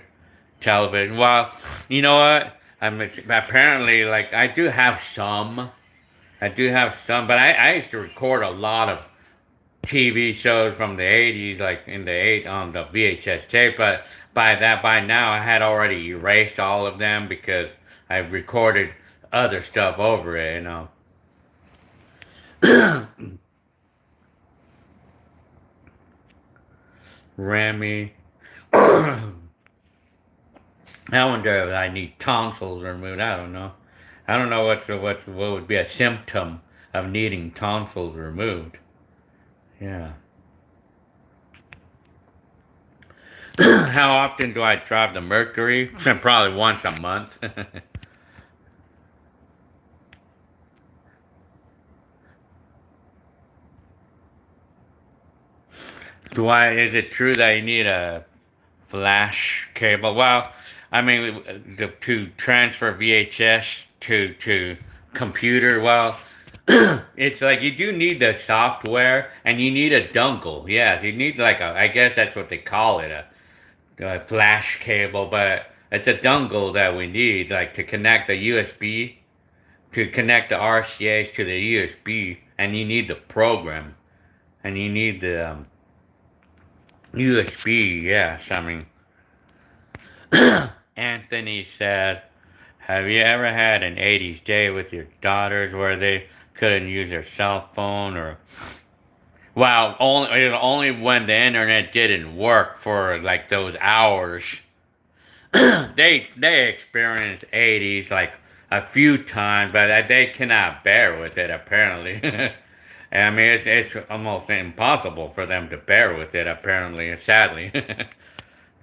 television? Well, you know what? Apparently, like I do have some. I do have some, but I used to record a lot of TV shows from the 80s, like in the eight on the VHS tape. But by now, I had already erased all of them because I've recorded other stuff over it, you know. Remy. I wonder if I need tonsils removed. I don't know. I don't know what would be a symptom of needing tonsils removed. Yeah. How often do I drive the Mercury? Probably once a month. Is it true that you need a flash cable? Well, I mean, to transfer VHS to computer, well, it's like you do need the software and you need a dongle. Yeah, you need like I guess that's what they call it, a flash cable, but it's a dongle that we need, like to connect the USB, to connect the RCAs to the USB, and you need the program, and you need the USB. Yes, I mean, Anthony said, have you ever had an 80s day with your daughters where they couldn't use their cell phone or well, only when the internet didn't work for like those hours. They experienced 80s like a few times, but they cannot bear with it apparently. I mean, it's almost impossible for them to bear with it apparently, sadly.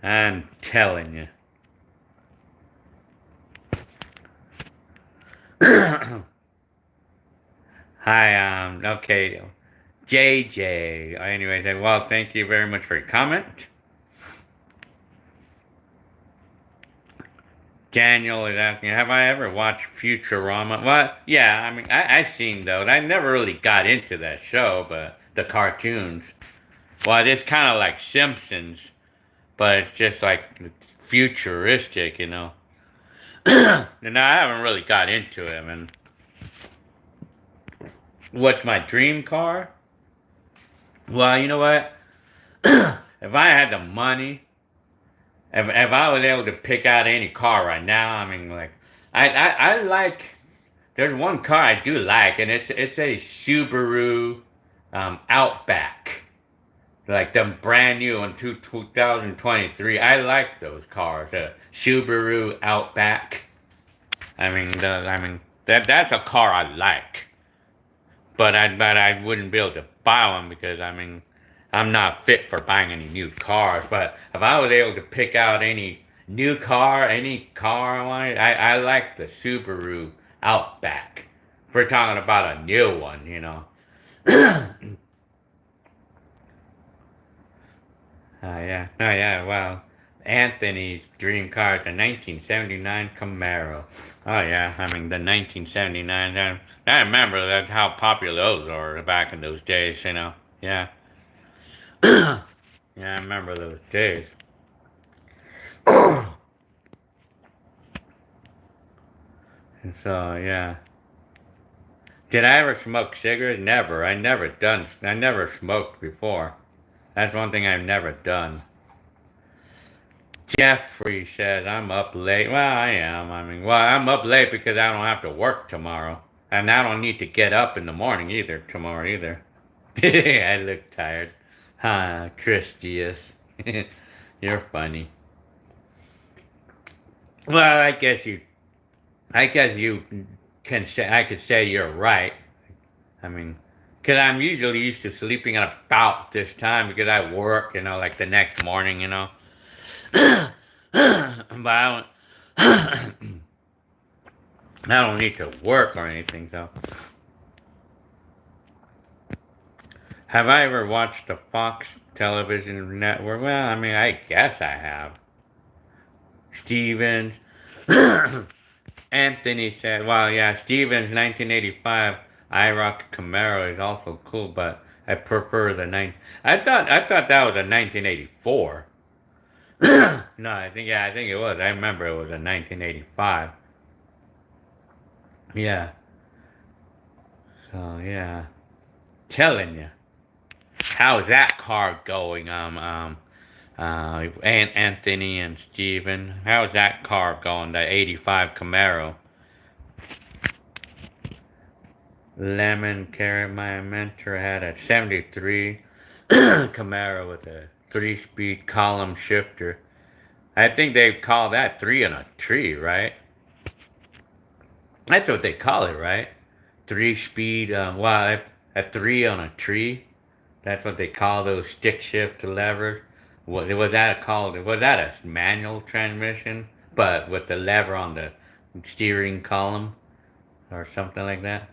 I'm telling you. Hi, okay, JJ. Anyway, well, thank you very much for your comment. Daniel is asking, have I ever watched Futurama? Well, yeah, I mean, I've seen those. I never really got into that show, but the cartoons. Well, it's kind of like Simpsons, but it's just like futuristic, you know. And I haven't really got into it, man. What's my dream car? Well, you know what? If I had the money, if I was able to pick out any car right now, I mean, like, I like. There's one car I do like, and it's a Subaru Outback, like the brand new one, 2023. I like those cars, the Subaru Outback. That's a car I like, but I wouldn't be able to buy one because I mean I'm not fit for buying any new cars. But if I was able to pick out any new car, any car I wanted, I like the Subaru Outback. If we're talking about a new one, you know. Yeah. No, yeah, well, Anthony's dream car is a 1979 Camaro. Oh, yeah, I mean, the 1979, I remember that's how popular those were back in those days, you know. Yeah. Yeah, I remember those days. And so, yeah. Did I ever smoke cigarettes? Never. I never smoked before. That's one thing I've never done. Jeffrey says, I'm up late. Well, I am. I mean, well, I'm up late because I don't have to work tomorrow. And I don't need to get up in the morning either, tomorrow either. I look tired. Huh, Christius. You're funny. Well, I guess you can say, I could say you're right. I mean, because I'm usually used to sleeping at about this time because I work, like the next morning, but I don't need to work or anything, so. Have I ever watched the Fox television network? Well, I mean, I guess I have. Stevens. Anthony said, well, yeah, Stevens 1985 IROC Camaro is also cool, but I prefer the I thought that was a 1984. No, I think it was. I remember it was a 1985. Yeah. So, yeah. Telling you. How's that car going? And Anthony and Steven. How's that car going? The 85 Camaro. Lemon Carrot, my mentor had a 73 Camaro with a 3-speed column shifter. I think they call that 3 in a tree, right? That's what they call it, right? 3-speed, a 3 on a tree. That's what they call those stick shift levers. Was that called? Was that a manual transmission, but with the lever on the steering column or something like that?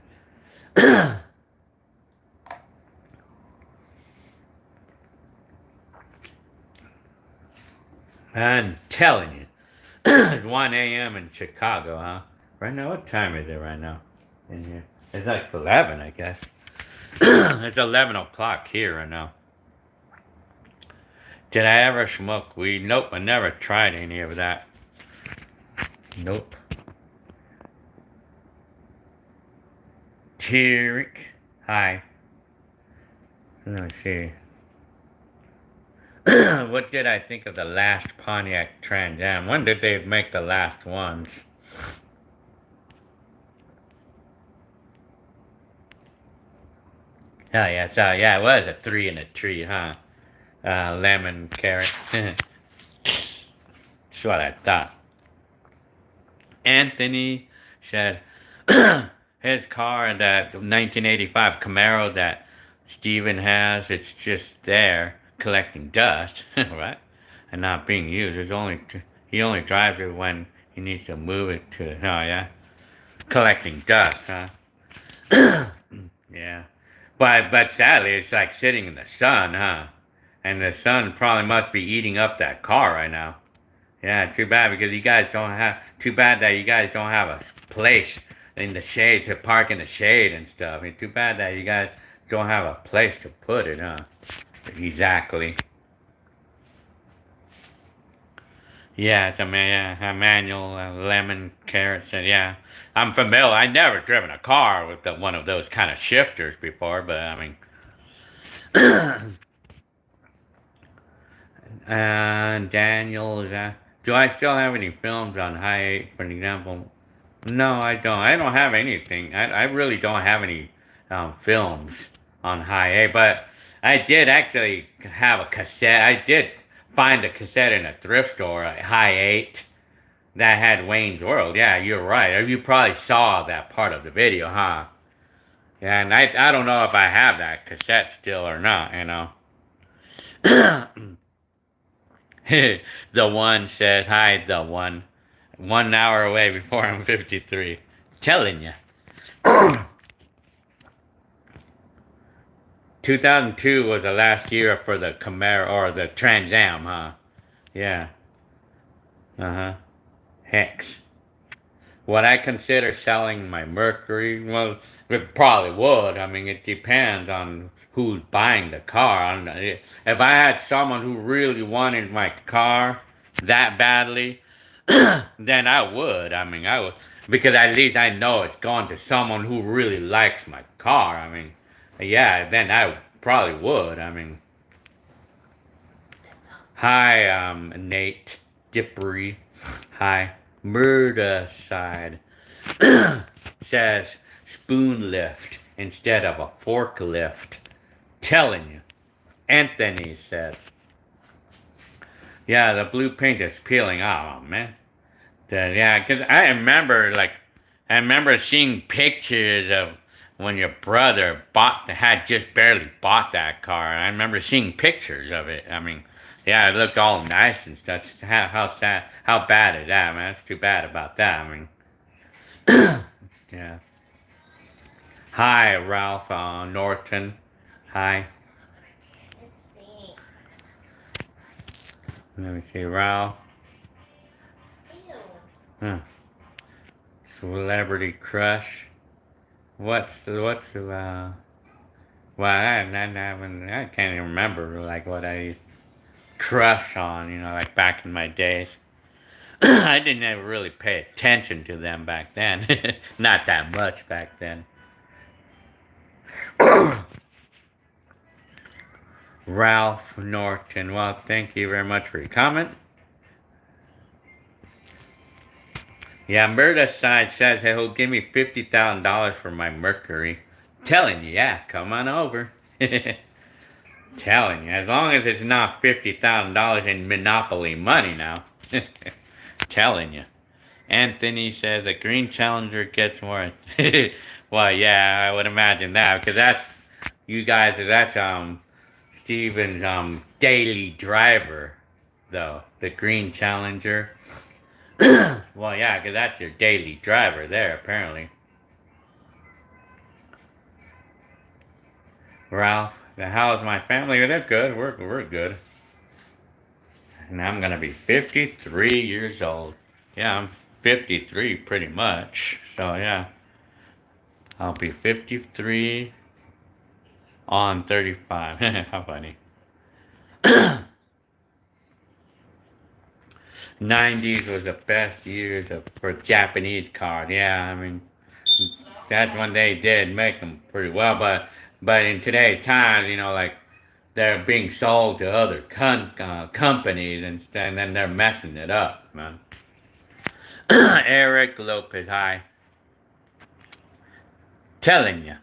I'm telling you, it's 1 a.m. in Chicago, huh? Right now, what time is it right now in here? It's like 11, I guess. It's 11 o'clock here right now. Did I ever smoke weed? Nope, I never tried any of that. Nope. Tirick. Hi. Let me see. What did I think of the last Pontiac Trans Am? When did they make the last ones? Oh yeah, so yeah, it was a 3 in a tree, huh? Lemon carrot. That's what I thought. Anthony said his car, that 1985 Camaro that Steven has, it's just there collecting dust, right? And not being used. He only drives it when he needs to move it to. Oh yeah, collecting dust, huh? Yeah, but sadly, it's like sitting in the sun, huh? And the sun probably must be eating up that car right now. Yeah, too bad because you guys don't have. Too bad that you guys don't have a place in the shade to park in the shade and stuff. I mean, too bad that you guys don't have a place to put it, huh? Exactly. Yeah, it's a manual lemon carrot. And yeah, I'm familiar. I never driven a car with one of those kind of shifters before, but I mean, Daniel, do I still have any films on High 8, for example? No, I don't. I don't have anything. I really don't have any films on High 8, but I did actually have a cassette. I did find a cassette in a thrift store at High 8 that had Wayne's World. Yeah, you're right. You probably saw that part of the video, huh? Yeah, and I don't know if I have that cassette still or not. The one says, hi, the one. 1 hour away before I'm 53. Telling you. 2002 was the last year for the Camaro, or the Trans Am, huh? Yeah. Uh-huh. Hex. Would I consider selling my Mercury? Well, it probably would. I mean, it depends on who's buying the car. If I had someone who really wanted my car that badly, then I would. I mean, I would. Because at least I know it's going to someone who really likes my car. I mean, yeah, then I probably would. I mean, hi, Nate Dippery. Hi. Murder side says spoon lift instead of a forklift. Telling you. Anthony said. Yeah, the blue paint is peeling off, man. Yeah, because I remember seeing pictures of when your brother had just barely bought that car. I remember seeing pictures of it. I mean, yeah, it looked all nice and stuff. How sad, how bad is that, man? It's too bad about that. I mean, yeah. Hi, Ralph Norton. Hi. Let's see. Let me see, Ralph. Ew. Huh. Celebrity crush. What's the well, I can't even remember like what I crush on, like back in my days. I didn't ever really pay attention to them back then. Not that much back then. Ralph Norton. Well, thank you very much for your comment. Yeah, Murda Side says hey, he'll give me $50,000 for my Mercury. Telling you, yeah, come on over. Telling you, as long as it's not $50,000 in Monopoly money now. Telling you. Anthony says the Green Challenger gets more. Well, yeah, I would imagine that because that's you guys. That's Steven's daily driver, though the Green Challenger. Well, yeah, because that's your daily driver there, apparently. Ralph, how's my family? They're good. We're good. And I'm gonna be 53 years old. Yeah, I'm 53 pretty much. So yeah, I'll be 53 on 35. How funny. 90s was the best years for Japanese cars. Yeah, I mean, that's when they did make them pretty well. But in today's times, like they're being sold to other companies and then they're messing it up, man. Eric Lopez, hi. Telling you.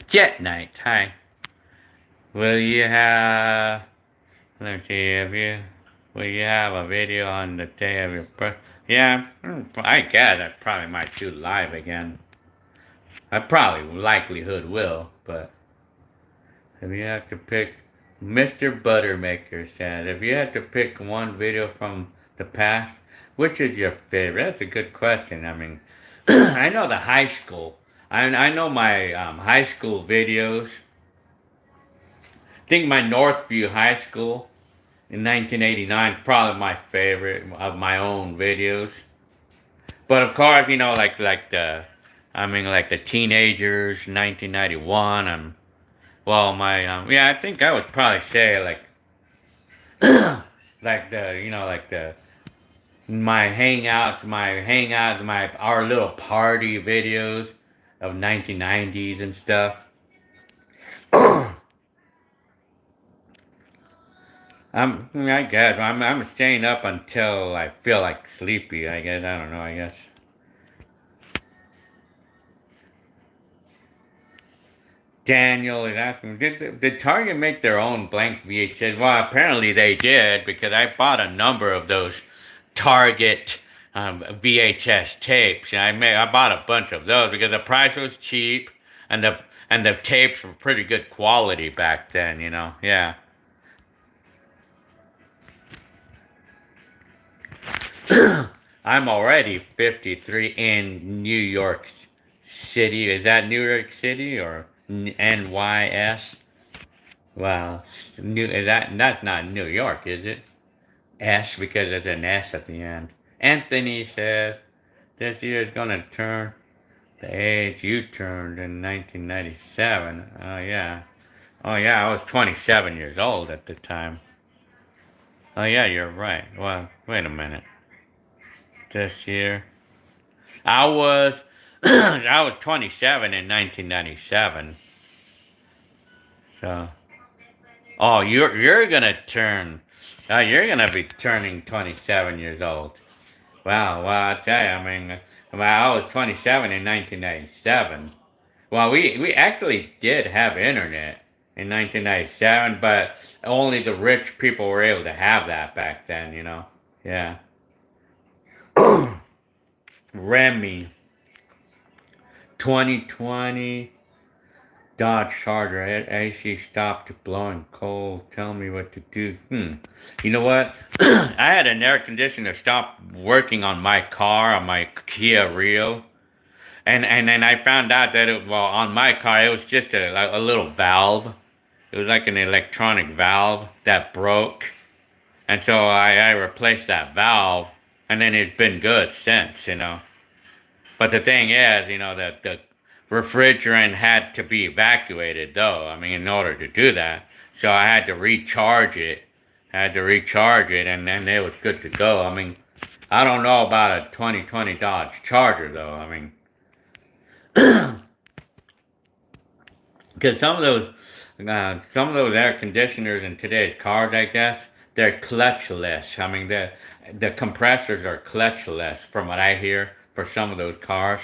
Jet Knight, hi. Will you have? Let me see. Will you have a video on the day of your birth? Yeah, I guess I probably might do live again. I probably likelihood will, but if you have to pick, Mr. Buttermaker said, if you had to pick one video from the past, which is your favorite? That's a good question. I mean, I know the high school. I know my high school videos. I think my Northview High School in 1989 is probably my favorite of my own videos. But of course, like the teenagers, 1991. Well, I think I would probably say like my our little party videos of 1990s and stuff. I guess I'm staying up until I feel like sleepy. I guess I don't know. I guess. Daniel is asking, did Target make their own blank VHS? Well, apparently they did because I bought a number of those Target VHS tapes. And I bought a bunch of those because the price was cheap and the tapes were pretty good quality back then. Yeah. I'm already 53 in New York City. Is that New York City or NYS? Well, that's not New York, is it? S because there's an S at the end. Anthony says this year is gonna turn the age you turned in 1997. Oh yeah. Oh yeah, I was 27 years old at the time. Oh yeah, you're right. Well, wait a minute. This year, I was I was 27 in 1997. So, oh, you're gonna be turning 27 years old. Wow, well, I tell you, I mean, I was 27 in 1997. Well, we actually did have internet in 1997, but only the rich people were able to have that back then. Yeah. Remy 2020 Dodge Charger. AC stopped blowing cold. Tell me what to do. You know what? I had an air conditioner stop working on my car, on my Kia Rio. And then I found out that on my car, it was just a little valve. It was like an electronic valve that broke. And so I replaced that valve, and then it's been good since, you know. But the thing is, you know, that the refrigerant had to be evacuated, though. I mean, in order to do that. So I had to recharge it. And then it was good to go. I mean, I don't know about a 2020 Dodge Charger, though. I mean, because some of those air conditioners in today's cars, I guess, they're clutchless. I mean, the compressors are clutchless, from what I hear, for some of those cars.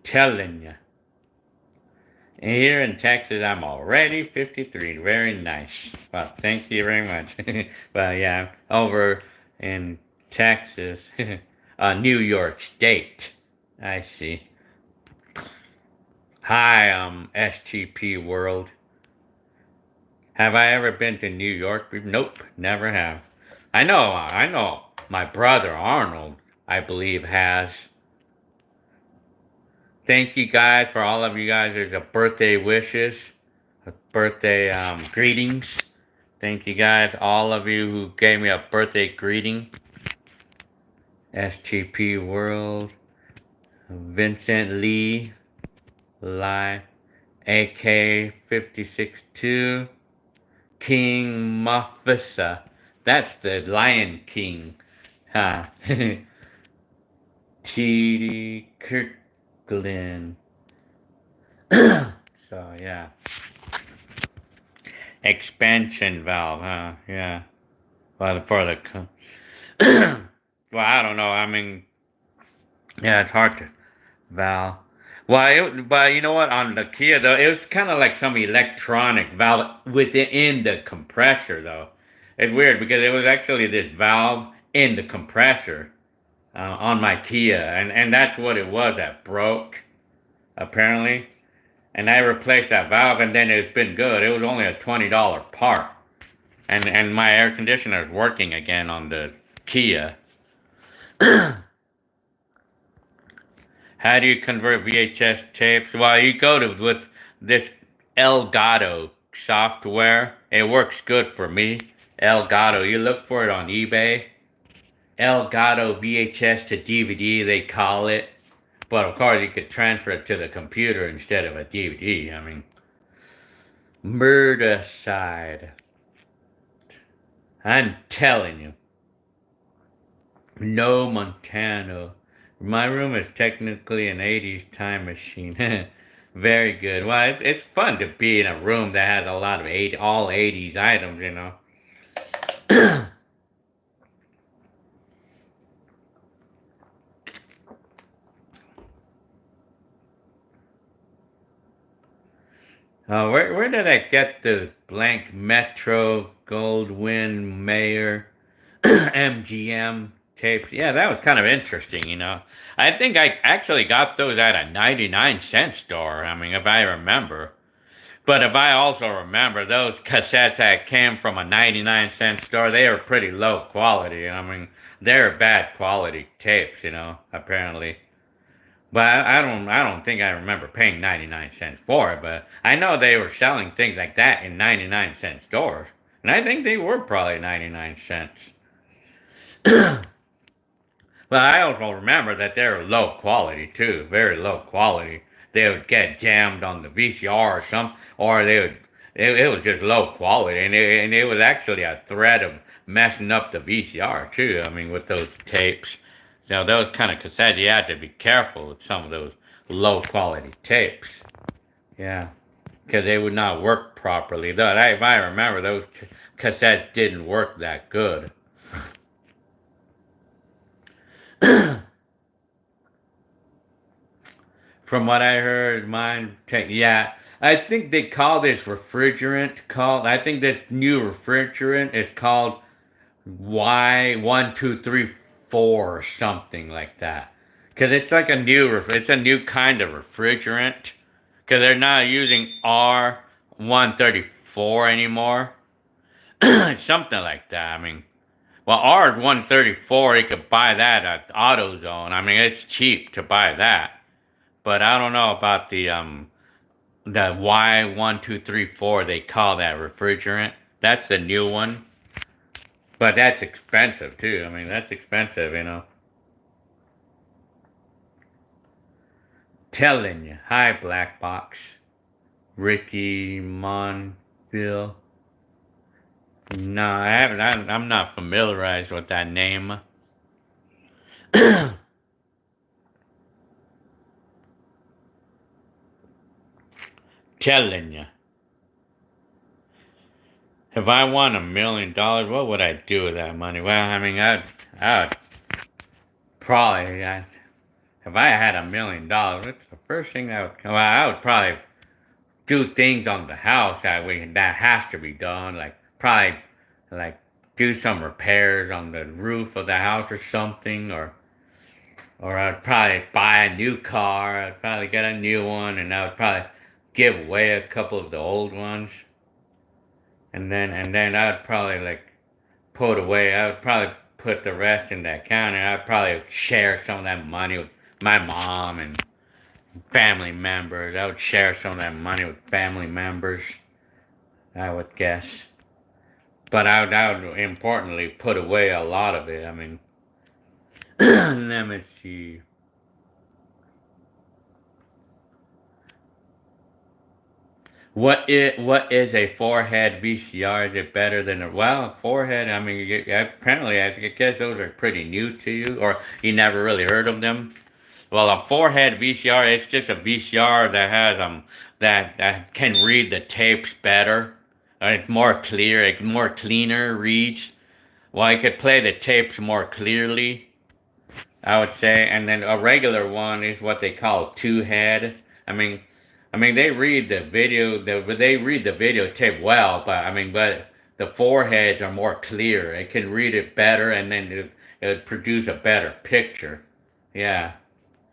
Telling you. And here in Texas, I'm already 53. Very nice. Well, thank you very much. Well, yeah, over in Texas, New York State. I see. Hi, STP World. Have I ever been to New York? Nope, never have. I know. My brother Arnold, I believe, has. Thank you guys for all of you guys. There's a birthday wishes, a birthday greetings. Thank you guys, all of you who gave me a birthday greeting. STP World, Vincent Lee, AK 56-2, King Mufasa. That's the Lion King. Huh. T.D. Kirkland. So, yeah. Expansion valve, huh? Yeah. Well, for the... well, I don't know. I mean... Yeah, it's hard to... Valve. But you know what? On the Kia, though, it was kind of like some electronic valve within the compressor, though. It's weird because it was actually this valve in the compressor on my Kia, and that's what it was that broke, apparently. And I replaced that valve, and then it's been good. It was only a $20 part, and my air conditioner is working again on the Kia. How do you convert VHS tapes? Well, you go with this Elgato software. It works good for me. Elgato, you look for it on eBay. Elgato VHS to DVD, they call it. But of course, you could transfer it to the computer instead of a DVD. I mean, Murdercide. I'm telling you. No, Montano. My room is technically an 80s time machine. Very good. Well, it's fun to be in a room that has a lot of all 80s items, you know. Where did I get the blank Metro Goldwyn Mayer MGM tapes? Yeah, that was kind of interesting, you know. I think I actually got those at a 99-cent store. I mean, if I remember. But if I also remember, those cassettes that came from a 99-cent store, they were pretty low quality. I mean, they're bad quality tapes, you know, apparently. But I don't think I remember paying 99 cents for it, but I know they were selling things like that in 99-cent stores. And I think they were probably 99 cents. But I also remember that they were low quality too, very low quality. They would get jammed on the VCR or something, or it was just low quality, and it was actually a threat of messing up the VCR too. I mean, with those tapes. Now, those kind of cassettes, you have to be careful with some of those low quality tapes. Yeah, because they would not work properly. Though, if I remember, those cassettes didn't work that good. From what I heard, yeah, I think they call this refrigerant I think this new refrigerant is called Y1234 or something like that. Cause it's like it's a new kind of refrigerant. Cause they're not using R134 anymore. Something like that. I mean, well, R134, you could buy that at AutoZone. I mean, it's cheap to buy that. But I don't know about the Y1234. They call that refrigerant. That's the new one. But that's expensive too. I mean, that's expensive, you know. Telling you. Hi, Black Box. Ricky Monfil. No, I haven't. I'm not familiarized with that name. Telling you. If I won $1 million, what would I do with that money? Well, I mean, I'd probably, if I had $1 million, what's the first thing I would, well, I would probably do things on the house that has to be done, like probably, like do some repairs on the roof of the house or something, or I'd probably buy a new car. I'd probably get a new one, and I would probably give away a couple of the old ones, and then I would probably like put away. I would probably put the rest in the account, and I'd probably share some of that money with my mom and family members. I would share some of that money with family members, I would guess. But I would importantly put away a lot of it. I mean, let me see. What is a forehead VCR? Is it better than a forehead? I mean, apparently I guess those are pretty new to you, or you never really heard of them. Well, a forehead VCR, it's just a VCR that has that can read the tapes better. It's more clear, it more cleaner reads. Well, I could play the tapes more clearly, I would say. And then a regular one is what they call two head. I mean, they read the video, they read the videotape well, but the foreheads are more clear. It can read it better, and then it would produce a better picture. Yeah,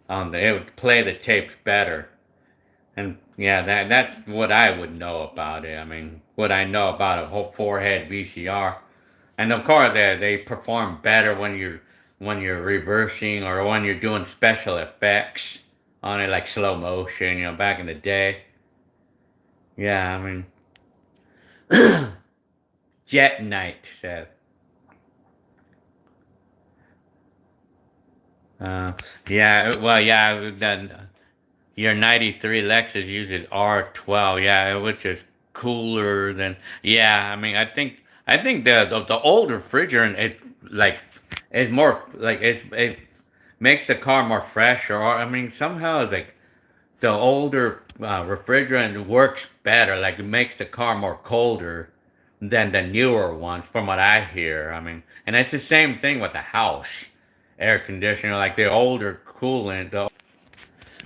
it would play the tapes better. And yeah, that's what I would know about it. I mean, what I know about a whole forehead VCR. And of course, they perform better when you're reversing or when you're doing special effects on it, like slow motion. You know, back in the day. Yeah, I mean, Jet Knight said. Uh, yeah, well, yeah, that your '93 Lexus uses R12. Yeah, which is cooler than. Yeah, I mean, I think the old refrigerant is like it's more like it makes the car more fresh. Or I mean, somehow like the older refrigerant works better. Like it makes the car more colder than the newer ones, from what I hear. I mean, and it's the same thing with the house air conditioner. Like the older coolant,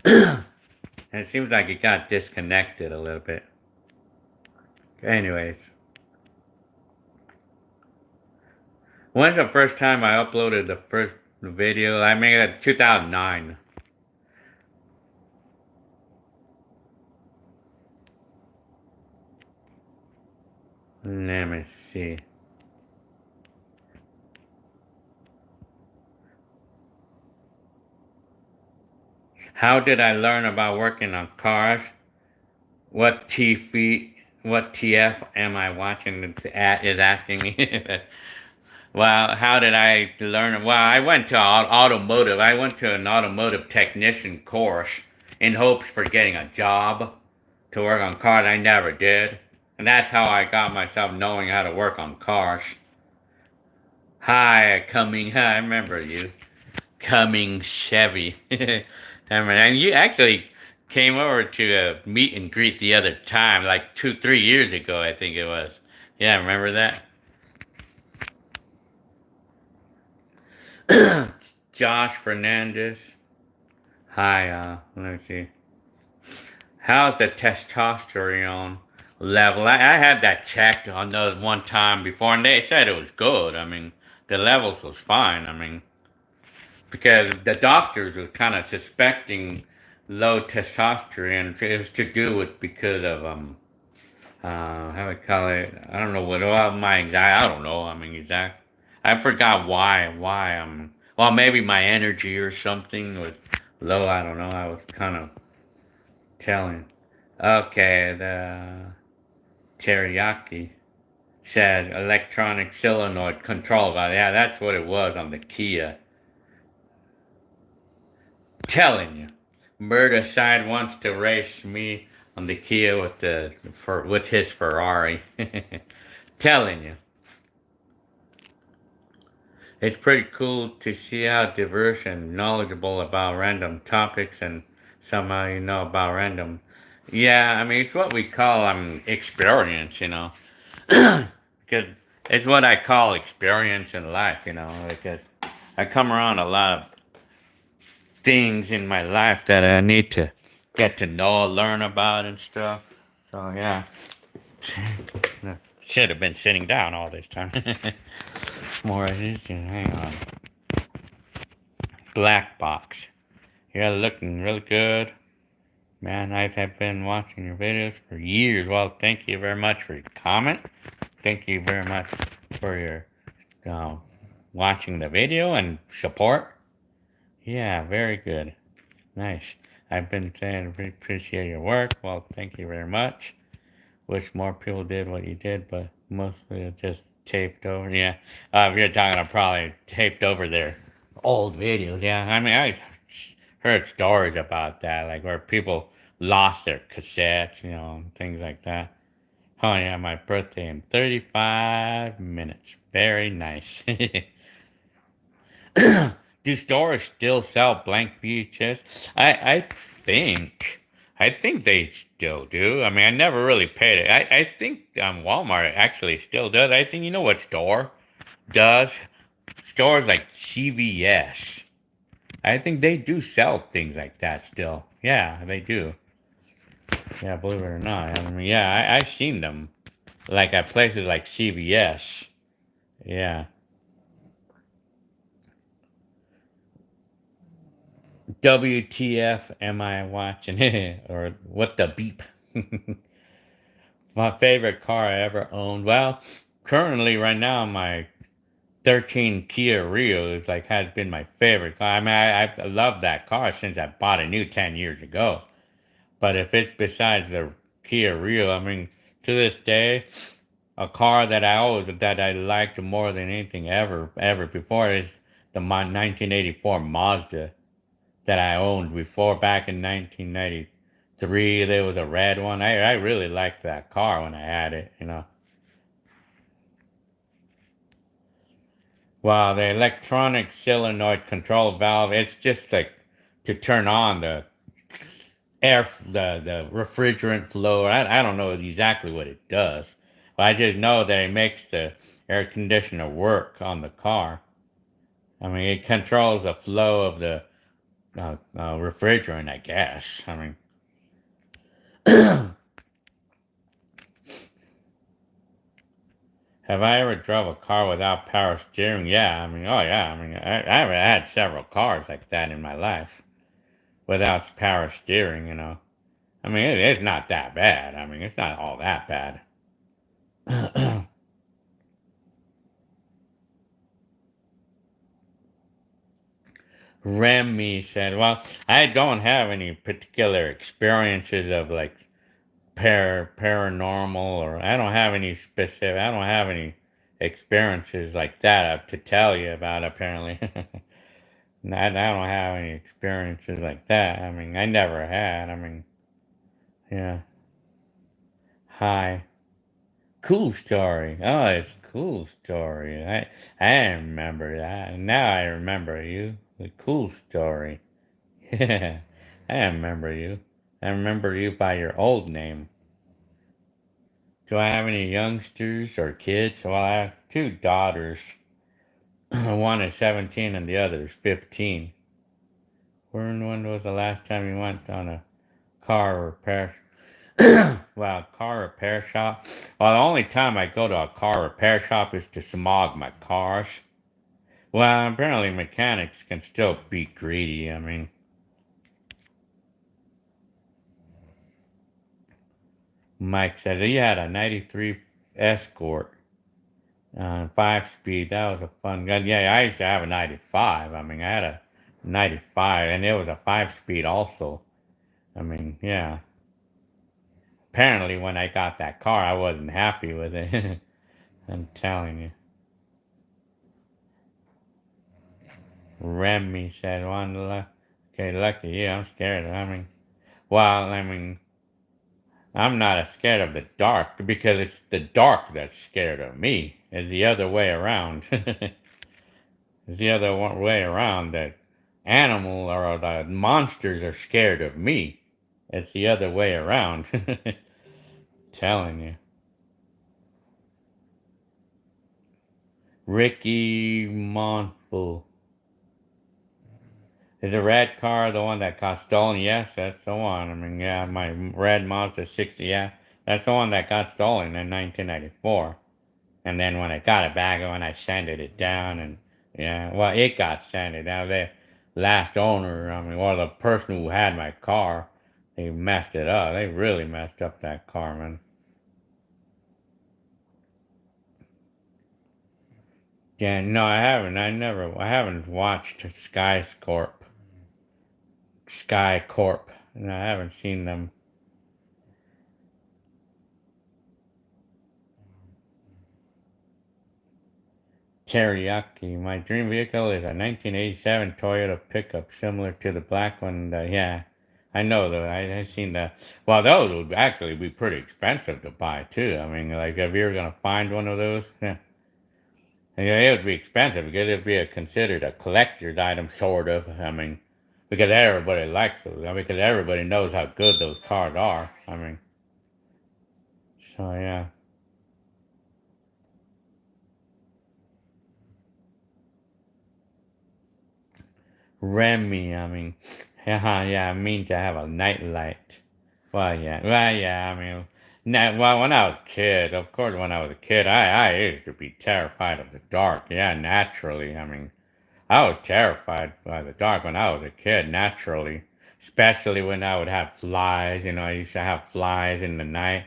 and it seems like it got disconnected a little bit. Anyways, when's the first time I uploaded the first video? I made it 2009. Let me see. How did I learn about working on cars? What TF am I watching? Is asking me. Well, how did I learn? Well, I went to automotive. I went to an automotive technician course in hopes for getting a job to work on cars. I never did. And that's how I got myself knowing how to work on cars. Hi, Hi, I remember you. Cumming Chevy. And you actually came over to a meet and greet the other time, like 3 years ago, I think it was. Yeah, remember that? Josh Fernandez. Hi, let me see. How's the testosterone level? I had that checked on the one time before, and they said it was good. I mean, the levels was fine. I mean, because the doctors were kind of suspecting low testosterone. It was to do with because of how we call it. I don't know what. Well, my anxiety. I don't know. I mean, exact. I forgot why. Why well, maybe my energy or something was low. I don't know. I was kind of telling. Okay, the teriyaki said electronic solenoid control valve. Yeah, that's what it was on the Kia. Telling you, Murda side wants to race me on the Kia with his Ferrari. Telling you, it's pretty cool to see how diverse and knowledgeable about random topics and somehow you know about random. Yeah, I mean it's what we call experience, you know, because it's what I call experience in life, you know, because I come around a lot of things in my life that I need to get to know, learn about, and stuff. So yeah, should have been sitting down all this time. More of this. Hang on. Black box. You're looking really good, man. I have been watching your videos for years. Well, thank you very much for your comment. Thank you very much for your uh, watching the video and support. Yeah, very good. Nice. I've been saying I appreciate your work. Well, thank you very much. Wish more people did what you did, but mostly it's just taped over. Yeah. You're talking about probably taped over their old videos. Yeah. I mean, I heard stories about that, like where people lost their cassettes, you know, things like that. Oh, yeah. My birthday in 35 minutes. Very nice. Do stores still sell blank VHS? I think they still do. I mean, I never really paid it. I think Walmart actually still does. I think you know what store does? Stores like CVS. I think they do sell things like that still. Yeah, they do. Yeah, believe it or not. I mean, yeah, I've seen them. Like at places like CVS. Yeah. WTF am I watching? Or what the beep? My favorite car I ever owned. Well, currently right now my 13 Kia Rio is like has been my favorite car. I mean, I love that car since I bought a new 10 years ago. But if it's besides the Kia Rio, I mean, to this day, a car that I liked more than anything ever before is the 1984 Mazda that I owned before back in 1993. There was a red one. I really liked that car when I had it, you know. Wow, the electronic solenoid control valve, it's just like to turn on the the refrigerant flow. I don't know exactly what it does, but I just know that it makes the air conditioner work on the car. I mean, it controls the flow of the refrigerant, I guess. I mean, have I ever drove a car without power steering? Yeah, I mean, oh yeah, I mean, I've had several cars like that in my life without power steering, you know. I mean, it's not that bad. I mean, it's not all that bad. Remy said, well, I don't have any particular experiences of like paranormal, or I don't have any experiences like that to tell you about apparently. I don't have any experiences like that. I mean, I never had. I mean, yeah. Hi. Cool story. Oh, it's a cool story. I remember that. Now I remember you. The cool story. Yeah, I remember you. I remember you by your old name. Do I have any youngsters or kids? Well, I have two daughters. One is 17 and the other is 15. When was the last time you went on a car repair? Well, car repair shop. Well, the only time I go to a car repair shop is to smog my cars. Well, apparently mechanics can still be greedy. I mean, Mike said he had a 93 Escort, 5 speed. That was a fun gun. Yeah, I used to have a 95. I mean, I had a 95, and it was a 5 speed also. I mean, yeah. Apparently, when I got that car, I wasn't happy with it. I'm telling you. Remy said, okay, lucky you. I'm scared. I mean, I'm not as scared of the dark because it's the dark that's scared of me. It's the other way around. It's the other way around that animal or the monsters are scared of me. It's the other way around. Telling you. Ricky Monful. Is the red car the one that got stolen? Yes, that's the one. I mean, yeah, my red Mazda 60, yeah. That's the one that got stolen in 1994. And then when I got it back, when I sanded it down, and yeah, well, it got sanded down. The last owner, I mean, well, the person who had my car, they messed it up. They really messed up that car, man. Yeah, no, I haven't. I haven't watched Sky Corp. No, I haven't seen them. Teriyaki. My dream vehicle is a 1987 Toyota pickup, similar to the black one. Yeah, I know though. I've seen that. Well, those would actually be pretty expensive to buy too. I mean, like if you're gonna find one of those, yeah, yeah, it would be expensive because it'd be considered a collector's item, sort of. I mean, because everybody likes those. I mean, because everybody knows how good those cars are. I mean, so yeah. Remy, I mean, yeah, I mean to have a nightlight. Well, yeah, I mean, well, when I was a kid, of course, when I was a kid, I used to be terrified of the dark. Yeah, naturally. I mean, I was terrified by the dark when I was a kid, naturally. Especially when I would have flies, I used to have flies in the night,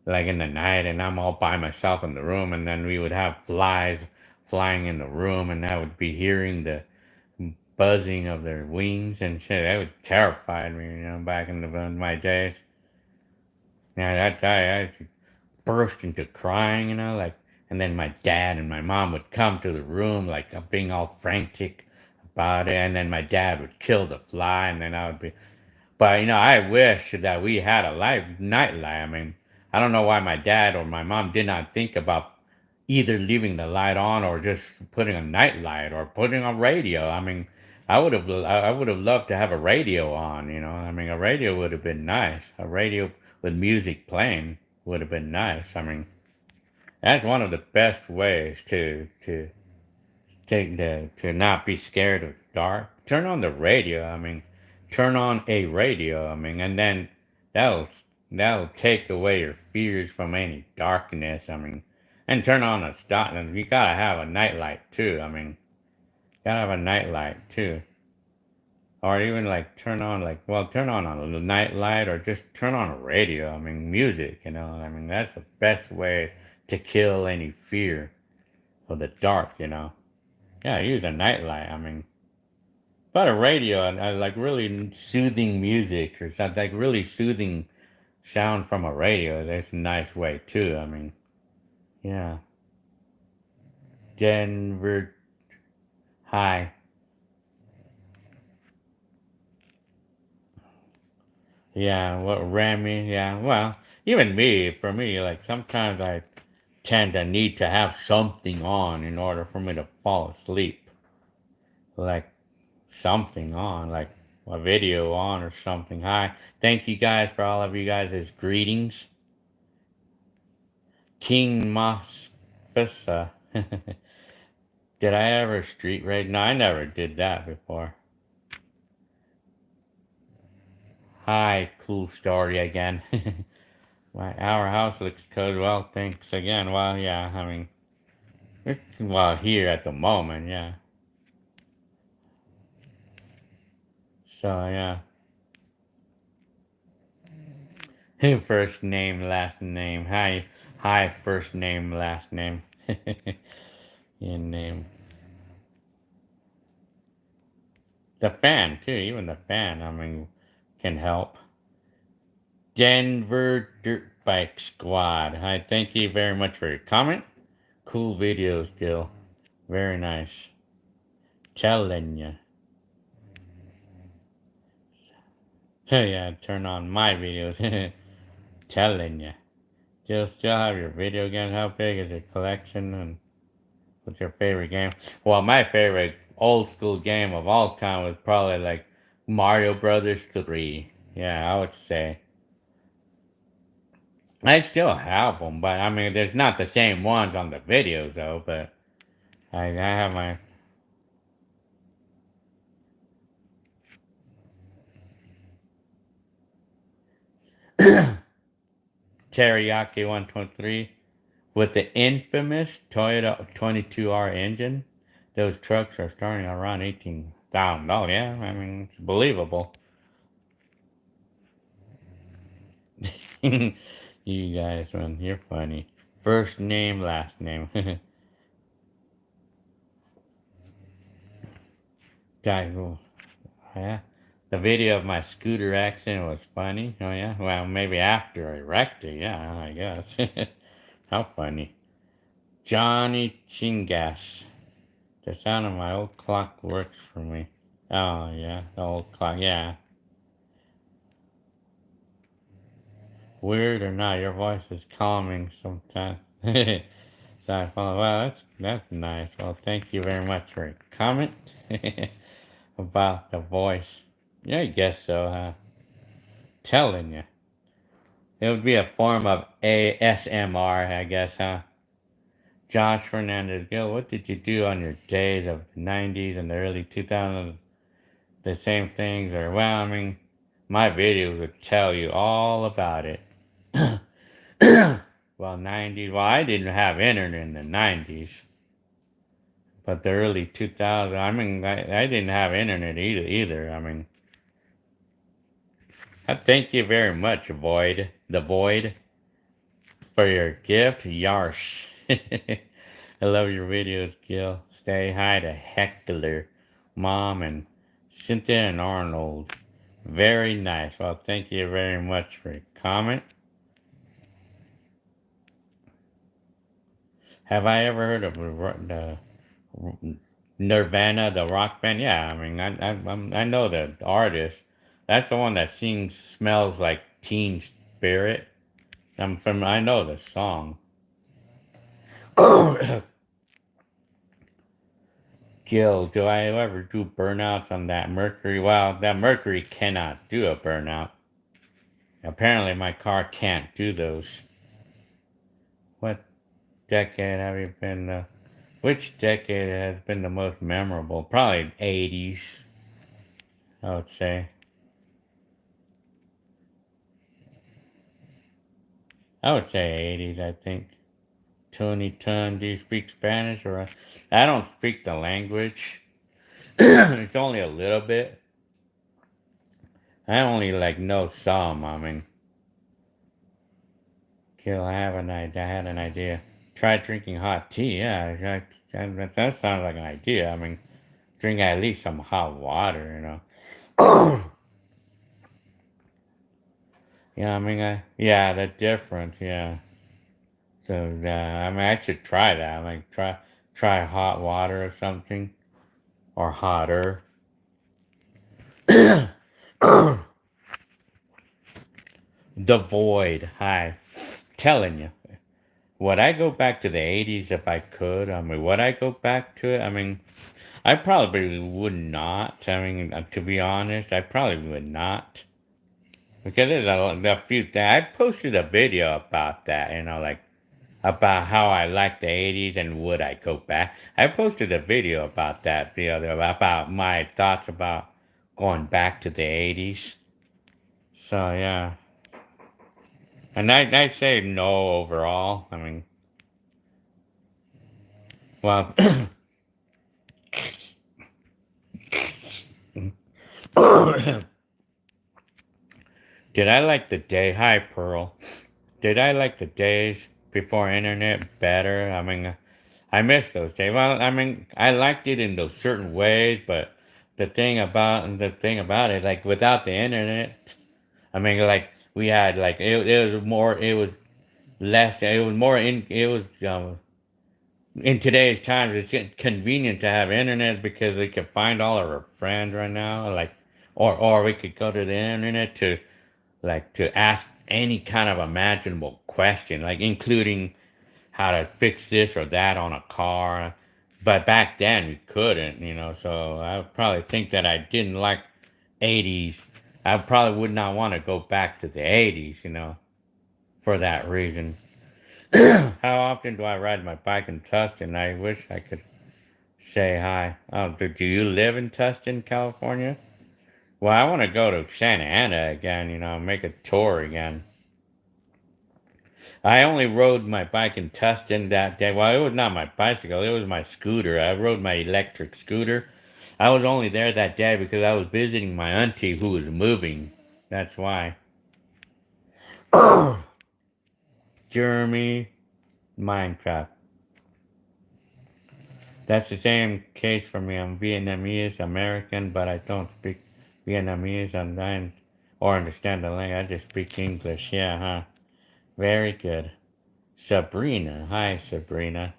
like in the night, and I'm all by myself in the room, and then we would have flies flying in the room, and I would be hearing the buzzing of their wings and shit. That would terrified me, back in my days. Yeah, I burst into crying, like, and then my dad and my mom would come to the room, like, being all frantic about it, and then my dad would kill the fly, and then I would be, but, I wish that we had a night light. I mean, I don't know why my dad or my mom did not think about either leaving the light on or just putting a night light or putting a radio. I mean, I would have loved to have a radio on, I mean, a radio would have been nice. A radio with music playing would have been nice. I mean, that's one of the best ways to not be scared of the dark. Turn on the radio. I mean, turn on a radio. I mean, and then that'll that'll take away your fears from any darkness. I mean, and turn on a stop. And you gotta have a nightlight too. I mean, gotta have a nightlight too, or even like turn on a nightlight, or just turn on a radio. I mean, music. I mean, that's the best way to kill any fear of the dark. Yeah, use a nightlight. I mean, but a radio and like really soothing music or something, like really soothing sound from a radio. That's a nice way too. I mean, yeah. Denver, hi. Yeah, what Remy? Yeah, well, even me, for me, like sometimes I tend to need to have something on in order for me to fall asleep. Like something on, like a video on or something. Hi, thank you guys for all of you guys' greetings. King Mospissa. Did I ever street raid? No, I never did that before. Hi, cool story again. Our house looks good. Well, thanks again. Well, yeah, I mean, Well, here at the moment, yeah. So, yeah. First name, last name. Hi, first name, last name. Your name. The fan, too. Even the fan, I mean, can help. Denver Dirt Bike Squad. Hi, thank you very much for your comment. Cool videos, Gil. Very nice. Telling ya. So yeah, turn on my videos. Telling ya. Do you still have your video games? How big is your collection? And what's your favorite game? Well, my favorite old school game of all time was probably like Mario Brothers 3. Yeah, I would say. I still have them, but I mean, there's not the same ones on the videos though, but I have my. Teriyaki 123 with the infamous Toyota 22R engine. Those trucks are starting around $18,000. Yeah, I mean, it's believable. You guys, man, you're funny. First name, last name. Daigo. Yeah. The video of my scooter accident was funny. Oh, yeah. Well, maybe after I wrecked it. Yeah, I guess. How funny. Johnny Chingas. The sound of my old clock works for me. Oh, yeah. The old clock. Yeah. Weird or not, your voice is calming sometimes. So I follow. Well, that's nice. Well, thank you very much for your comment about the voice. Yeah, I guess so, huh? Telling you. It would be a form of ASMR, I guess, huh? Josh Fernandez Gill, what did you do on your days of the 90s and the early 2000s? The same things, or, well, I mean, my videos would tell you all about it. Well, 90s, well, I didn't have internet in the 90s. But the early 2000s, I mean, I didn't have internet either. I mean, I thank you very much, the Void, for your gift. Yarsh. I love your videos, Gil. Stay hi to Heckler, Mom, and Cynthia and Arnold. Very nice. Well, thank you very much for your comment. Have I ever heard of the Nirvana, the rock band? Yeah, I mean, I know the artist. That's the one that sings "Smells Like Teen Spirit." I know the song. Gil, do I ever do burnouts on that Mercury? Well, that Mercury cannot do a burnout. Apparently, my car can't do those. What decade have you been? Which decade has been the most memorable? Probably 80s, I would say. I would say 80s, I think. Tony Tun, do you speak Spanish? Or I don't speak the language. It's only a little bit. I only like know some. I mean, Kill, I have an idea. I had an idea. Try drinking hot tea. Yeah, that sounds like an idea. I mean, drink at least some hot water, you know. Yeah, I mean, yeah, the difference, yeah. So, I mean, I should try that. Like, try hot water or something, or hotter. The Void. Hi. Telling you. Would I go back to the 80s if I could? I mean, would I go back to it? I mean, I probably would not. I mean, to be honest, I probably would not. Because there's a few things. I posted a video about that, you know, like about how I like the 80s and would I go back. I posted a video about that the other, about my thoughts about going back to the 80s. So, yeah. And I say no overall. I mean, Well, did I like the day? Hi, Pearl. Did I like the days before internet better? I mean, I miss those days. Well, I mean, I liked it in those certain ways, but the thing about it, like without the internet, I mean, like we had like it was more, it was less, it was more in, it was in today's times. It's convenient to have internet because we can find all of our friends right now, like, or we could go to the internet to like to ask any kind of imaginable question, like including how to fix this or that on a car. But back then we couldn't, so I would probably think that I didn't like 80s. I probably would not want to go back to the 80s, for that reason. How often do I ride my bike in Tustin? I wish I could say hi. Oh, do you live in Tustin, California? Well, I want to go to Santa Ana again, make a tour again. I only rode my bike in Tustin that day. Well, it was not my bicycle, it was my scooter. I rode my electric scooter. I was only there that day because I was visiting my auntie who was moving. That's why. Jeremy, Minecraft. That's the same case for me. I'm Vietnamese American, but I don't speak Vietnamese or understand the language. I just speak English. Yeah, huh? Very good. Sabrina. Hi, Sabrina.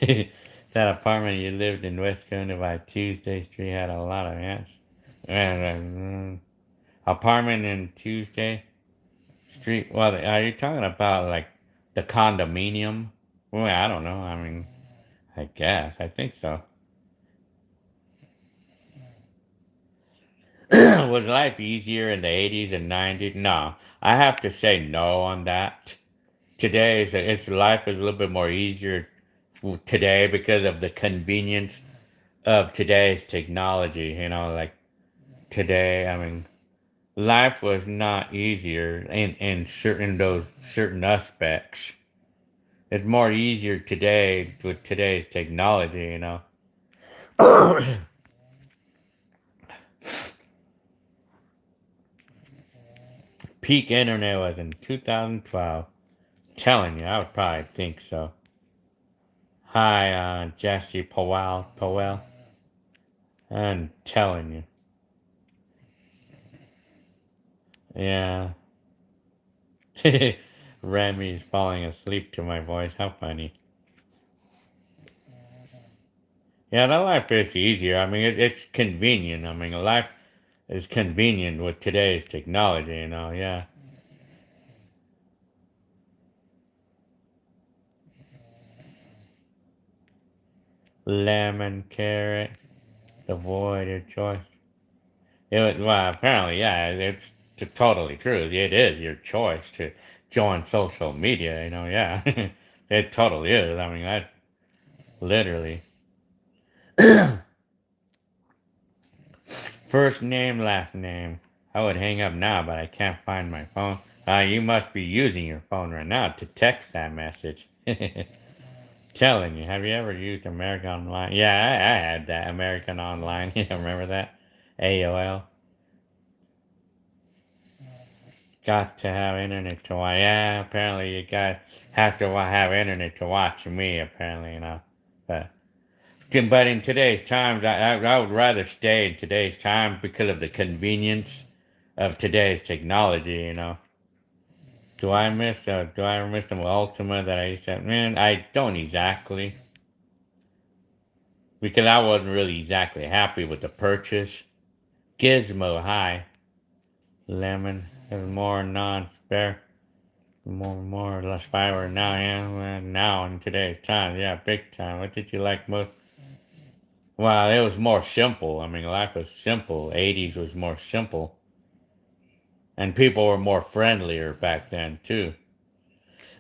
That apartment you lived in West Covina by Tuesday Street had a lot of ants. Apartment in Tuesday Street. Well, are you talking about like the condominium? Well, I don't know. I mean, I guess. I think so. Was life easier in the 80s and 90s? No. I have to say no on that. Today, it's life is a little bit more easier today because of the convenience of today's technology. Like today, I mean, life was not easier in certain aspects. It's more easier today with today's technology. Peak internet was in 2012. Telling you, I would probably think so. Hi, Jesse Powell. I'm telling you. Yeah. Remy's falling asleep to my voice. How funny. Yeah, that life is easier. I mean, it's convenient. I mean, life is convenient with today's technology. Yeah. Lemon, carrot, avoid your choice. Well, apparently, yeah, it's totally true. It is your choice to join social media. Yeah. It totally is. I mean, that's literally. First name, last name. I would hang up now, but I can't find my phone. You must be using your phone right now to text that message. Telling you, have you ever used American Online? Yeah, I had that American Online. You remember that? AOL. Got to have internet to watch. Yeah, apparently you guys have to have internet to watch me, apparently. But, but in today's times, I would rather stay in today's time because of the convenience of today's technology. Do I miss the Ultima that I used to have? Man, I don't exactly. Because I wasn't really exactly happy with the purchase. Gizmo, hi. Lemon is more non-spare. More or less fiber now, yeah. Well, now in today's time, yeah, big time. What did you like most? Well, it was more simple. I mean, life was simple. 80s was more simple. And people were more friendlier back then, too.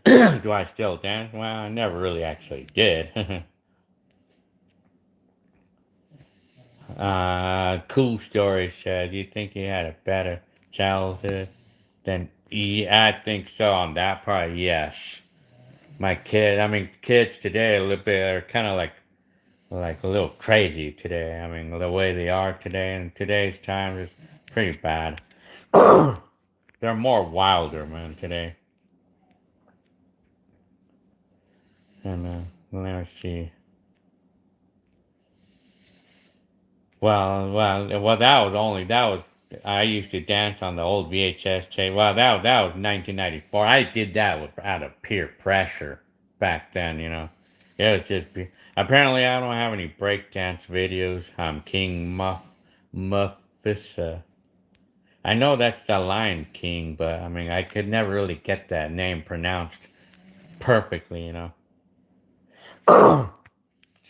Do I still dance? Well, I never really actually did. Cool Story said, you think he had a better childhood than... Yeah, I think so on that part, yes. my kid. I mean, kids today a little bit are kind of like a little crazy today. I mean, the way they are today in today's time is pretty bad. They're more wilder, man, today. And let's see. Well. That was. I used to dance on the old VHS tape. Well, that was 1994. I did that out of peer pressure back then. It was just. Apparently, I don't have any breakdance videos. I'm King Mufasa. I know that's the Lion King, but I mean, I could never really get that name pronounced perfectly.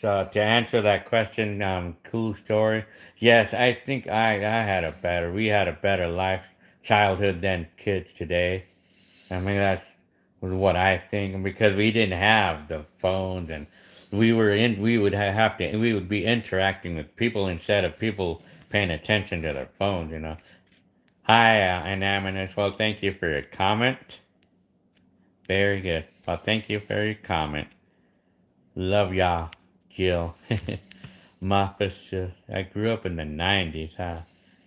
So to answer that question, cool story. Yes, I think we had a better life childhood than kids today. I mean that's what I think because we didn't have the phones and we would we would be interacting with people instead of people paying attention to their phones. Hi, Anonymous. Well, thank you for your comment. Very good. Well, thank you for your comment. Love y'all, Jill. Mufasa. I grew up in the 90s, huh?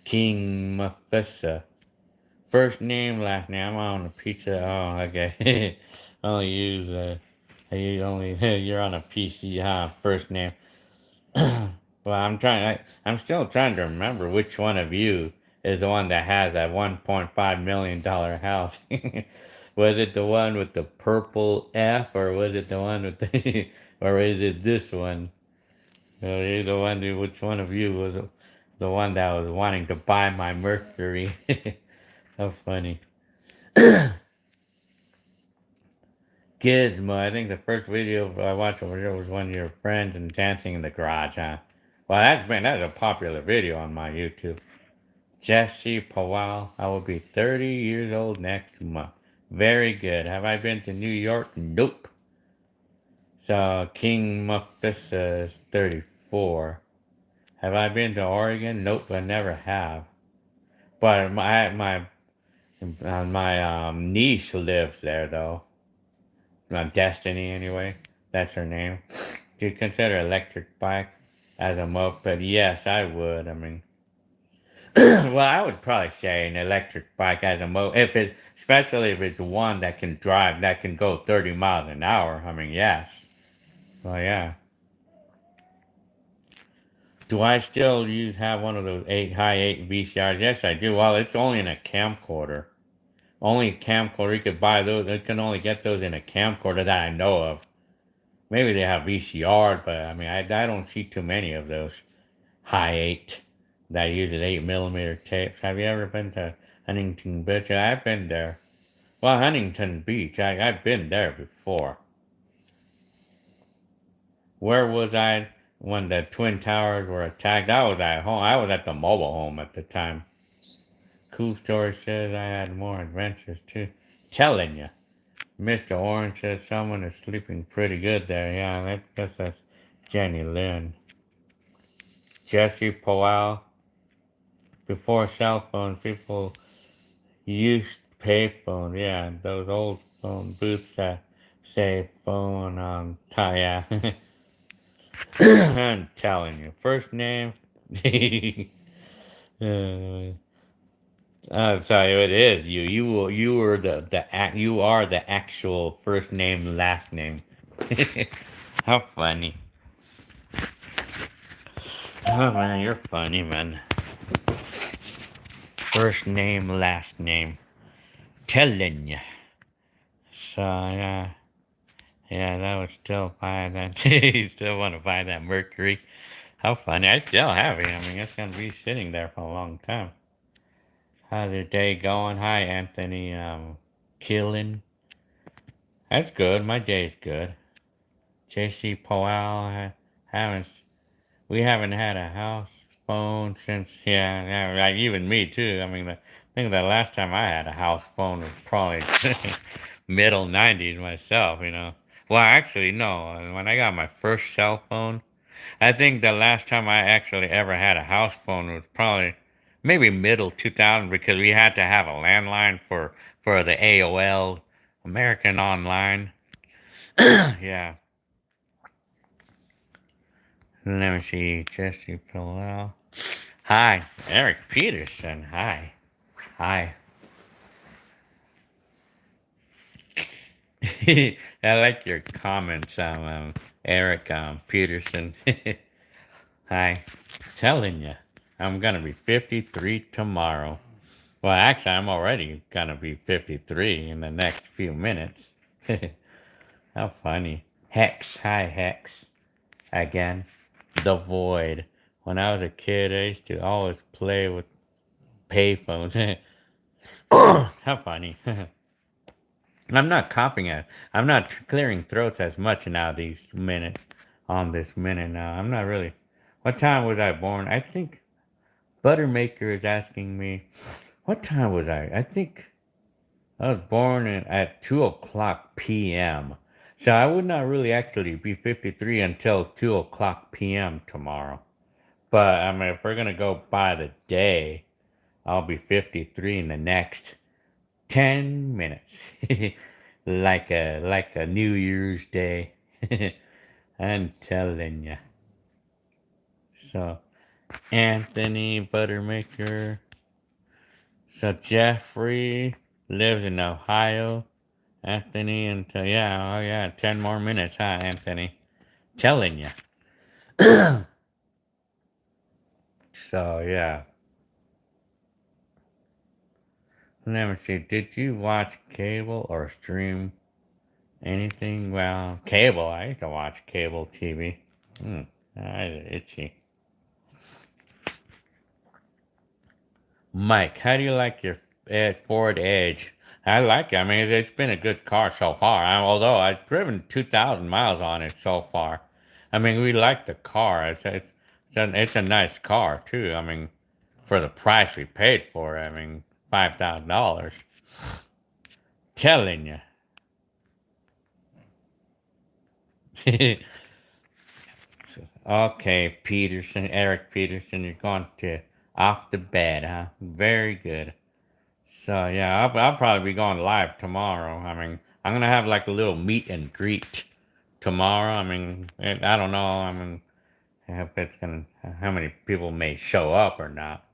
King Mufasa. First name, last name. I'm on a pizza. Oh, okay. only use, you're on a PC, huh? First name. Well, I'm still trying to remember which one of you is the one that has that $1.5 million house. Was it the one with the purple F, or was it the one with the, or is it this one? Either one, which one of you was the one that was wanting to buy my Mercury? How funny. Gizmo, I think the first video I watched over here was one of your friends and dancing in the garage, huh? Well, that's a popular video on my YouTube. Jesse Powell, I will be 30 years old next month. Very good. Have I been to New York? Nope. So King Mufasa is 34. Have I been to Oregon? Nope, I never have. But my niece lives there though. Destiny anyway. That's her name. Do you consider electric bike as a moped? Yes, I would. I mean, well, I would probably say an electric bike as a moped, especially if it's one that can drive, that can go 30 miles an hour. I mean, yes. Well, yeah. Do I still have one of those high eight VCRs? Yes, I do. Well, it's only in a camcorder. Only camcorder. You could buy those. You can only get those in a camcorder that I know of. Maybe they have VCR, but I mean, I don't see too many of those high eight that uses 8 millimeter tapes. Have you ever been to Huntington Beach? I've been there. Well, Huntington Beach. I've been there before. Where was I when the Twin Towers were attacked? I was at home. I was at the mobile home at the time. Cool Story says I had more adventures too. Telling you. Mr. Orange says someone is sleeping pretty good there. Yeah, that's Jenny Lynn. Jesse Powell. Before cell phones, people used payphone. Yeah, those old phone booths that say phone yeah. I'm telling you. First name. uh, I'm sorry, it is you. You were you are the actual first name, last name. How funny. Oh man, you're funny, man. First name, last name. Telling you. So yeah, that would still buy that. You still want to buy that Mercury? How funny. I still have it. I mean, it's gonna be sitting there for a long time. How's your day going? Hi, Anthony. Killing. That's good. My day's good. JC Powell, haven't we haven't had a house phone since yeah, like even me too. I mean, I think the last time I had a house phone was probably middle '90s myself. Well, actually, no. When I got my first cell phone, I think the last time I actually ever had a house phone was probably maybe middle 2000 because we had to have a landline for the AOL American Online. Yeah. Let me see. Jesse Pillow. Hi. Eric Peterson. Hi. Hi. I like your comments, Eric Peterson. Hi. Telling you, I'm gonna be 53 tomorrow. Well, actually, I'm already gonna be 53 in the next few minutes. How funny. Hex. Hi, Hex. Again. The Void. When I was a kid, I used to always play with payphones. How funny. I'm not coughing it. I'm not clearing throats as much now these minutes. On this minute now. I'm not really. What time was I born? I think Buttermaker is asking me. What time was I? I think I was born at 2 o'clock p.m. So I would not really actually be 53 until 2 o'clock p.m. tomorrow. But I mean, if we're going to go by the day, I'll be 53 in the next 10 minutes. like a New Year's Day. I'm telling you. So, Anthony Buttermaker. So, Jeffrey lives in Ohio. Anthony, until, yeah, oh yeah, 10 more minutes, huh, Anthony? Telling you. So, yeah. Let me see. Did you watch cable or stream anything? Well, cable. I used to watch cable TV. Itchy. Mike, how do you like your Ford Edge? I like it. I mean, it's been a good car so far. Although I've driven 2,000 miles on it so far. I mean, we like the car. It's a nice car, too. I mean, for the price we paid for it. I mean, $5,000. Telling you. Okay, Peterson, Eric Peterson, you're going to off the bed, huh? Very good. So yeah, I'll probably be going live tomorrow. I mean, I'm gonna have like a little meet and greet tomorrow. I mean, I don't know. I mean, if it's gonna, how many people may show up or not.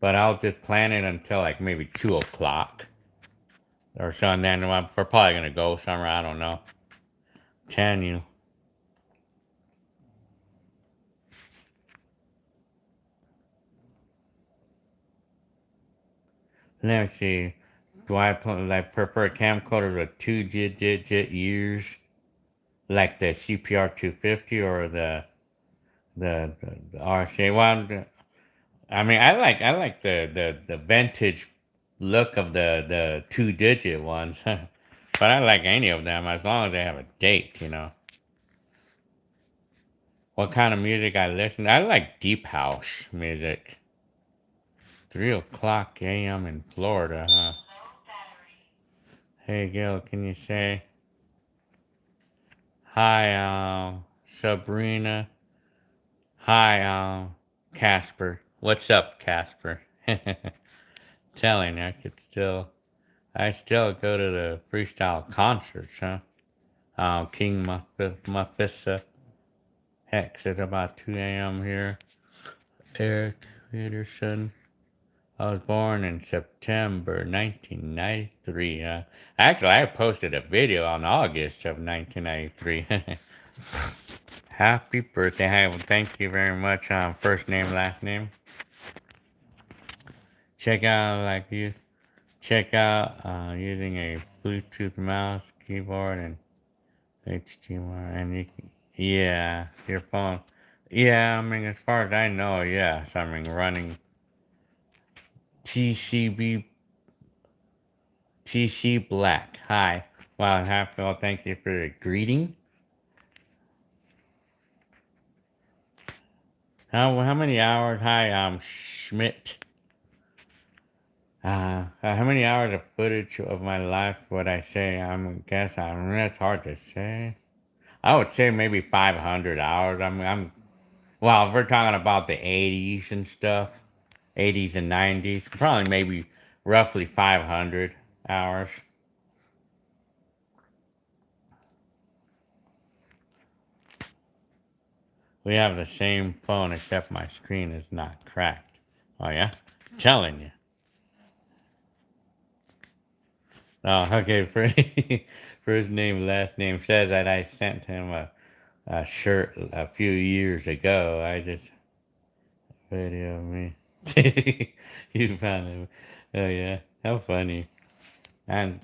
But I'll just plan it until like maybe 2 o'clock or so, and then we're probably gonna go somewhere. I don't know. Telling you. Let me see. Do I prefer camcorder with two digit years, like the CPR 250 or the RCA? Well, I mean, I like the vintage look of the 2 digit ones, but I like any of them as long as they have a date. What kind of music I listen? I like deep house music. 3 o'clock a.m. in Florida, huh? Hey, Gil, can you say hi, Sabrina? Hi, Casper. What's up, Casper? Telling I still go to the freestyle concerts, huh? King Mufissa. Hex, it's about 2 a.m. here. Eric Peterson. I was born in September 1993. Actually, I posted a video on August of 1993. Happy birthday. Hey, well, thank you very much. First name, last name. Check out, check out using a Bluetooth mouse, keyboard, and HDMI. And yeah, your phone. Yeah, I mean, as far as I know, yes. I mean, running TCB TC Black. Hi. Wow, well, thank you for the greeting. How many hours? Hi, Schmidt. How many hours of footage of my life would I say? That's hard to say. I would say maybe 500 hours. Well, if we're talking about the 80s and stuff, 80s and 90s, probably maybe roughly 500 hours. We have the same phone except my screen is not cracked. Oh yeah? Telling you. Oh, okay. First name, last name says that I sent him a shirt a few years ago. I just video of me. You found it. Oh yeah, how funny. And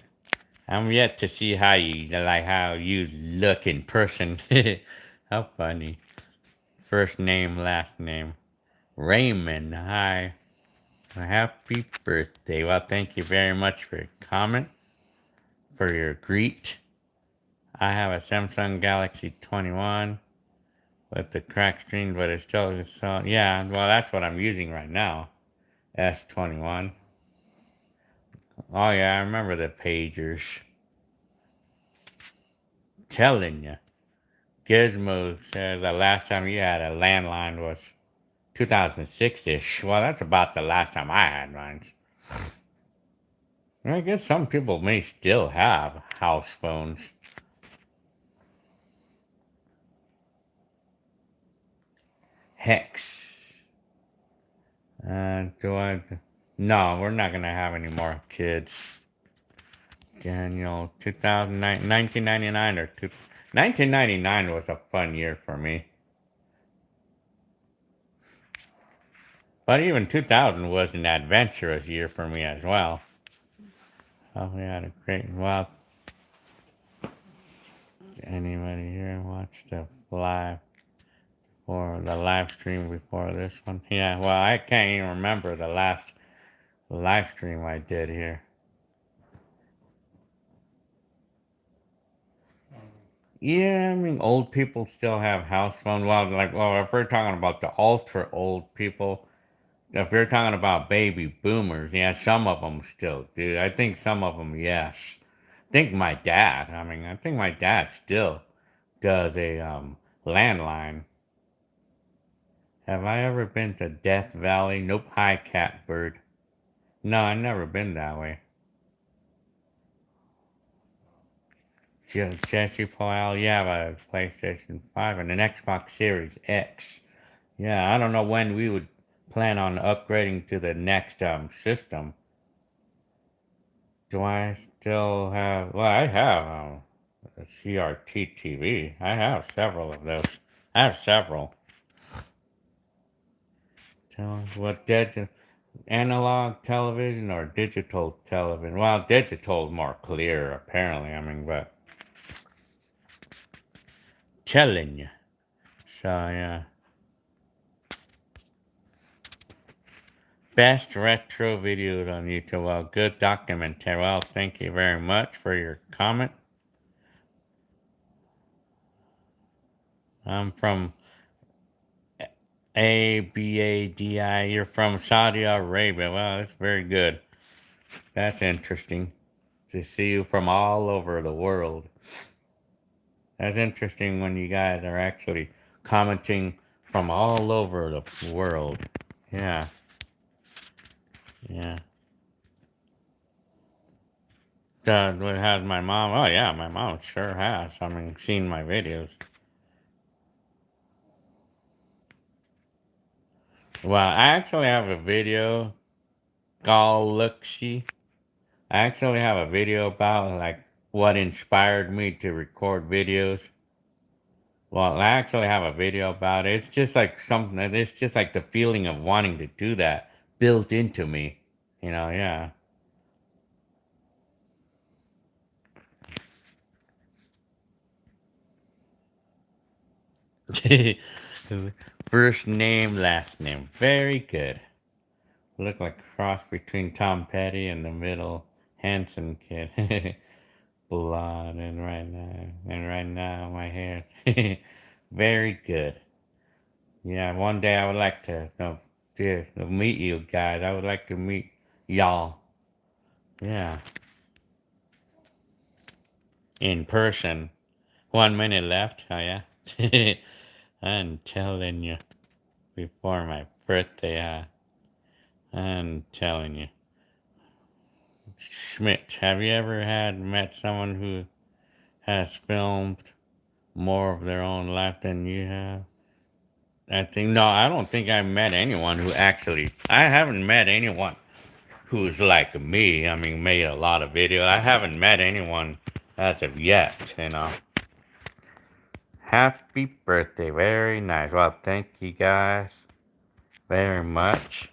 I'm yet to see how you look in person. How funny. First name, last name. Raymond, hi. Happy birthday. Well, thank you very much for your comment, for your greet. I have a Samsung Galaxy 21 with the cracked screen, but it's still, yeah, well, that's what I'm using right now. S21. Oh, yeah, I remember the pagers. Telling you. Gizmo said the last time you had a landline was 2006-ish. Well, that's about the last time I had mine. I guess some people may still have house phones. Hex. Do I? No, we're not gonna have any more kids. Daniel, 2009, 1999 or 1999 was a fun year for me. But even 2000 was an adventurous year for me as well. Oh, we had a great, well, anybody here watch the live stream before this one? Yeah, well, I can't even remember the last live stream I did here. Yeah, I mean, old people still have house phones. Well, if we're talking about the ultra old people, if you're talking about baby boomers, yeah, some of them still do. I think some of them, yes. I think my dad still does a landline. Have I ever been to Death Valley? Nope. Hi, Catbird. No, I've never been that way. Jesse Powell, you have a PlayStation 5 and an Xbox Series X. Yeah, I don't know when we would plan on upgrading to the next system. Do I still have? Well, I have a CRT TV. I have several of those. I have several. Tell us what analog television or digital television? Well, digital more clear apparently. I mean, but telling you. So yeah. Best retro videos on YouTube. Well, good documentary. Well, thank you very much for your comment. I'm from Abadi. You're from Saudi Arabia. Well, that's very good. That's interesting to see you from all over the world. That's interesting when you guys are actually commenting from all over the world. Yeah. Yeah. What has my mom? Oh, yeah, my mom sure has. I mean, seen my videos. Well, I actually have a video Galaxy. I actually have a video about like what inspired me to record videos. Well, I actually have a video about it. It's just like something. It's just like the feeling of wanting to do that built into me. Yeah. First name, last name. Very good. Look like a cross between Tom Petty and the middle handsome kid. Blonde and right now my hair. Very good. Yeah, one day I would like to meet you guys. I would like to meet y'all. Yeah, in person. 1 minute left. Oh yeah. I'm telling you, before my birthday. I'm telling you. Schmidt, have you ever met someone who has filmed more of their own life than you have? I think no, I don't think I met anyone who actually. I haven't met anyone who's like me. I mean, made a lot of videos. I haven't met anyone as of yet. You know. Happy birthday! Very nice. Well, thank you guys very much.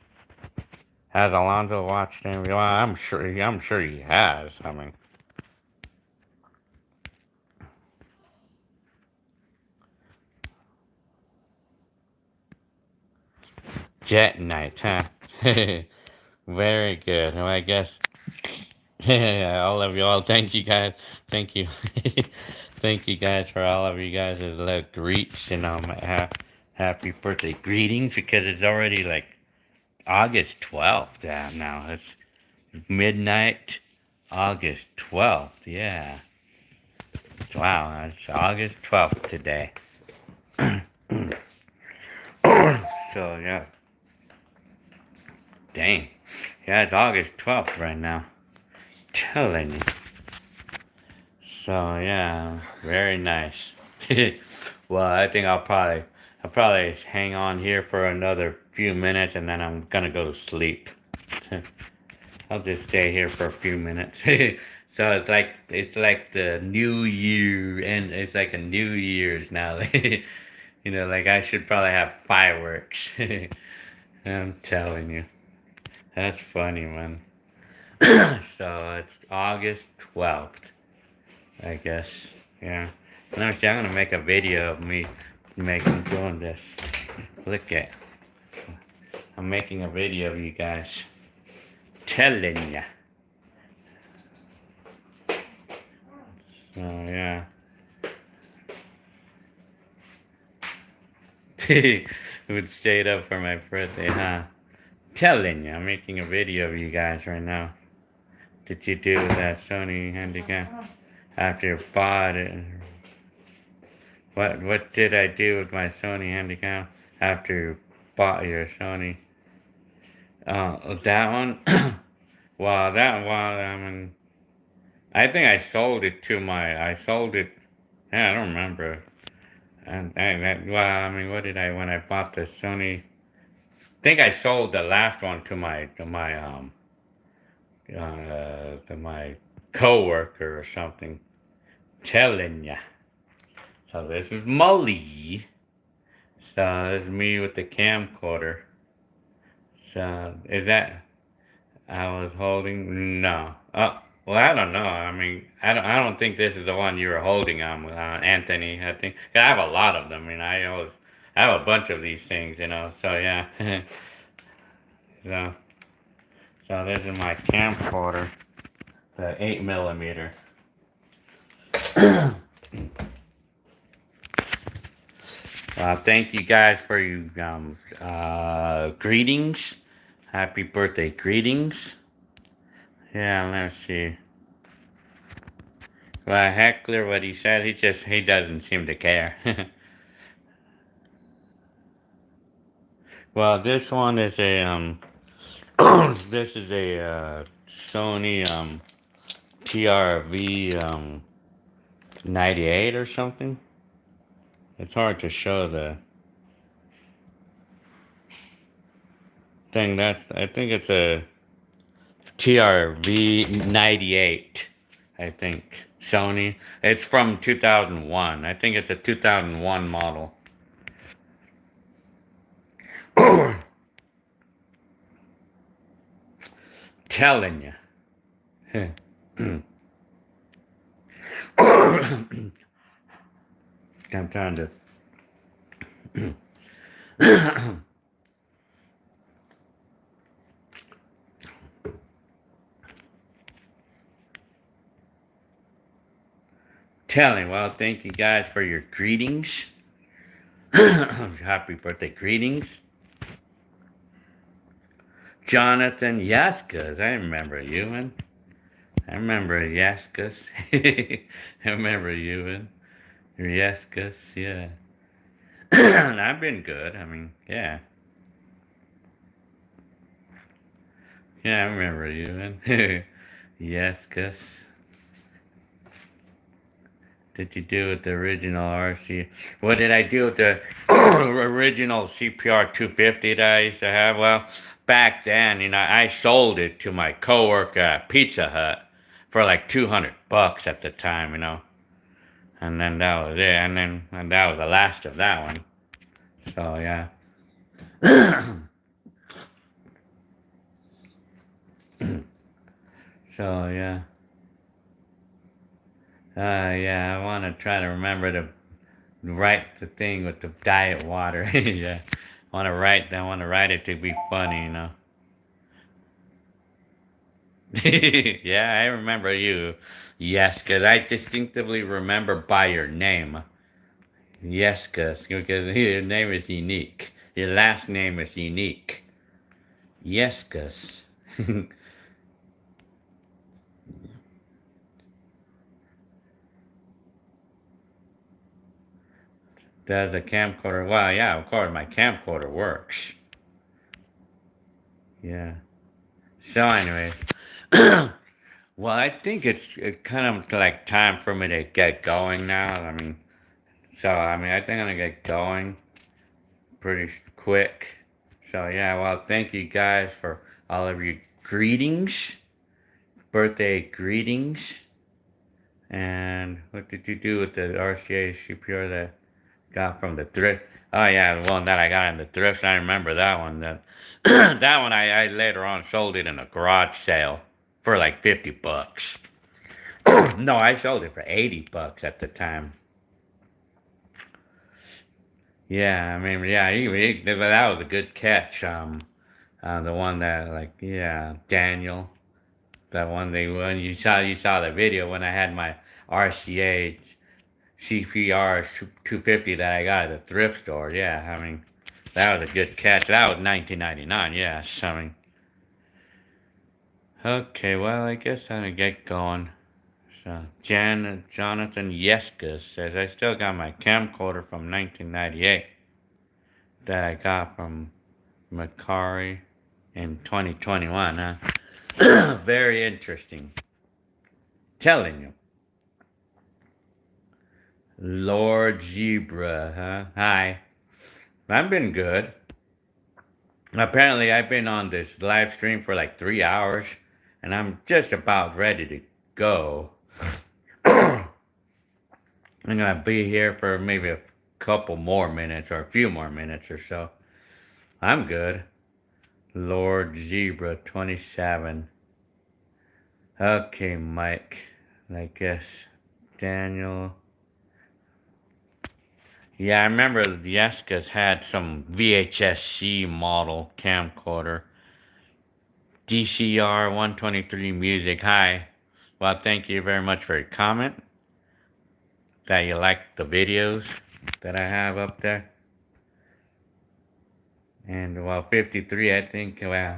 Has Alonzo watched any? Well, I'm sure. I'm sure he has. I mean. Jet night, huh? Very good. Well, I guess all of you all. Thank you guys. Thank you. Thank you guys for all of you guys' greets and happy birthday greetings because it's already like August 12th. Yeah, now it's midnight, August 12th. Yeah. Wow, it's August 12th today. So yeah. Dang. Yeah, it's August 12th right now. Telling you. So yeah, very nice. Well, I think I'll probably hang on here for another few minutes and then I'm gonna go to sleep. I'll just stay here for a few minutes. So it's like the New Year and it's like a New Year's now. Like I should probably have fireworks. I'm telling you. That's funny, man. So it's August 12th. I guess. Yeah. And actually, I'm gonna make a video of me doing this. Look at. I'm making a video of you guys. Telling ya. So yeah. Would stayed up for my birthday, huh? Telling ya, I'm making a video of you guys right now. Did you do that Sony Handycam after you bought it? What did I do with my Sony Handycam after you bought your Sony? That one. I mean, I think I sold it to I sold it. Yeah, I don't remember. I mean, what did when I bought the Sony? I think I sold the last one to my coworker or something. Telling ya. So this is Molly. So this is me with the camcorder. So is that? I was holding no. Well, I don't know. I mean, I don't think this is the one you were holding on with Anthony. I think 'cause I have a lot of them. I have a bunch of these things. So yeah. so so this is my camcorder, the 8 millimeter. Thank you guys for your greetings. Happy birthday greetings. Yeah, let's see. Well, Heckler, what he said, he doesn't seem to care. Well, this one is a this is a Sony TRV 98 or something. It's hard to show the thing. I think it's a TRV 98. I think Sony. It's from 2001. I think it's a 2001 model. Telling you. I'm trying to. Telling. Well, thank you guys for your greetings. Happy birthday greetings. Jonathan Yaskas. I remember you, man. I remember Yaskas. I remember you, man. Yaskas, yeah. I've been good. I mean, yeah. Yeah, I remember you, man. Yaskas. did you do with the original RC? What did I do with the original CPR 250 that I used to have? Well, back then, I sold it to my coworker at Pizza Hut for like $200 at the time. And then that was it. And that was the last of that one. So, yeah. So, yeah. Yeah, I want to try to remember to write the thing with the diet water. Yeah. I want to write it to be funny. Yeah, I remember you. Yes, because I distinctively remember by your name. Yes, because your name is unique. Your last name is unique. Yes, Gus. Does the camcorder? Well, yeah, of course, my camcorder works. Yeah. So, anyway. Well, I think it's kind of like time for me to get going now. I think I'm gonna get going pretty quick. So yeah, well, thank you guys for all of your greetings, birthday greetings, and what did you do with the RCA CPR that got from the thrift? Oh yeah, the one that I got in the thrift. I remember that one. That that one I later on sold it in a garage sale for like $50. No, I sold it for $80 at the time. Yeah, yeah, that was a good catch. The one that yeah, Daniel, that one when you saw the video when I had my RCA CPR 250 that I got at the thrift store. Yeah, that was a good catch. That was 1999. Yes, okay, well, I guess I'm gonna get going. So, Jonathan Yeska says, I still got my camcorder from 1998 that I got from Macari in 2021, huh? Very interesting. Telling you. Lord Zebra, huh? Hi. I've been good. Apparently, I've been on this live stream for like 3 hours, and I'm just about ready to go. I'm gonna be here for maybe a couple more minutes or a few more minutes or so. I'm good. Lord Zebra 27. Okay, Mike. I guess Daniel. Yeah, I remember the Yeskas had some VHS-C model camcorder. DCR 123 Music. Hi. Well, thank you very much for your comment. That you like the videos that I have up there. And well, 53, I think. Well,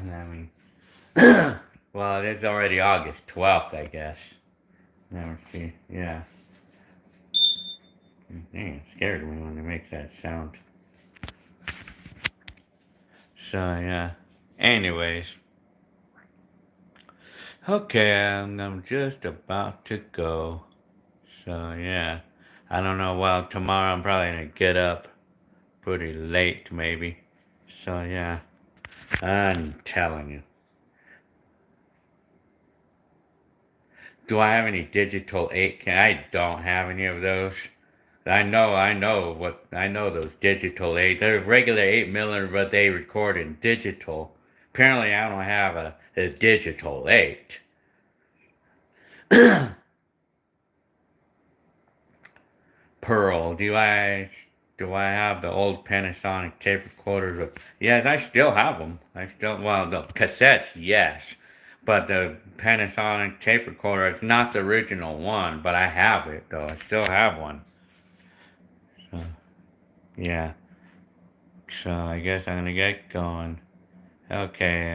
well, it's already August 12th, I guess. Let me see. Yeah. Dang, it scared me when it makes that sound. So, yeah. Anyways. Okay, I'm just about to go. So, yeah. I don't know. Well, tomorrow I'm probably going to get up pretty late, maybe. So, yeah. I'm telling you. Do I have any digital 8K? I don't have any of those. I know those digital 8. They're regular 8mm, but they record in digital. Apparently, I don't have a digital 8. Pearl, do I have the old Panasonic tape recorders? Yes, I still have them. Well, the cassettes, yes. But the Panasonic tape recorder, it's not the original one, but I have it, though. I still have one. So, yeah. So, I guess I'm gonna get going. Okay,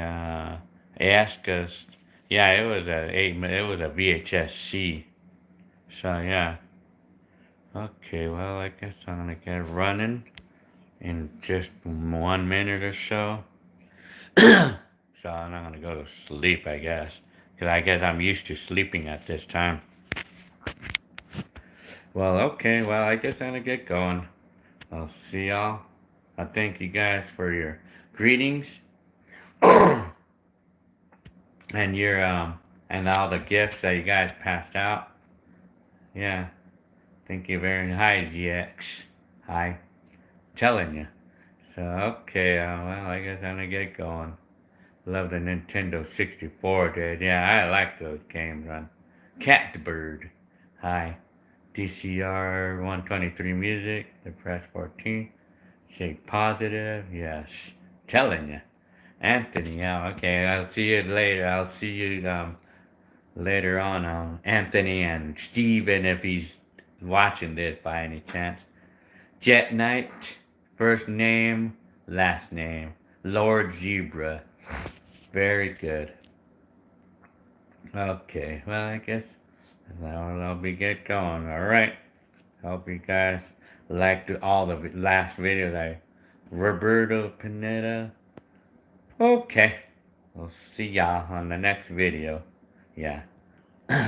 ask us. Yeah, it was a VHS-C. So, yeah. Okay, well, I guess I'm gonna get running in just 1 minute or so. So I'm not gonna go to sleep, I guess. Because I guess I'm used to sleeping at this time. Well, okay. Well, I guess I'm gonna get going. I'll see y'all. I thank you guys for your greetings and your and all the gifts that you guys passed out. Yeah. Thank you very much. Hi, GX. Hi. Telling you. So, okay, well, I guess I'm gonna get going. Love the Nintendo 64, dude. Yeah, I like those games, man. Catbird. Hi. DCR 123 Music, the press 14. Say positive, yes. Telling you. Anthony, yeah, okay, I'll see you later. I'll see you later on, Anthony and Steven if he's watching this by any chance. Jet Knight, first name, last name. Lord Zebra. Very good. Okay, well, I guess I'll be get going. All right. Hope you guys liked all the last videos. Roberto Pineda. Okay. We'll see y'all on the next video. Yeah.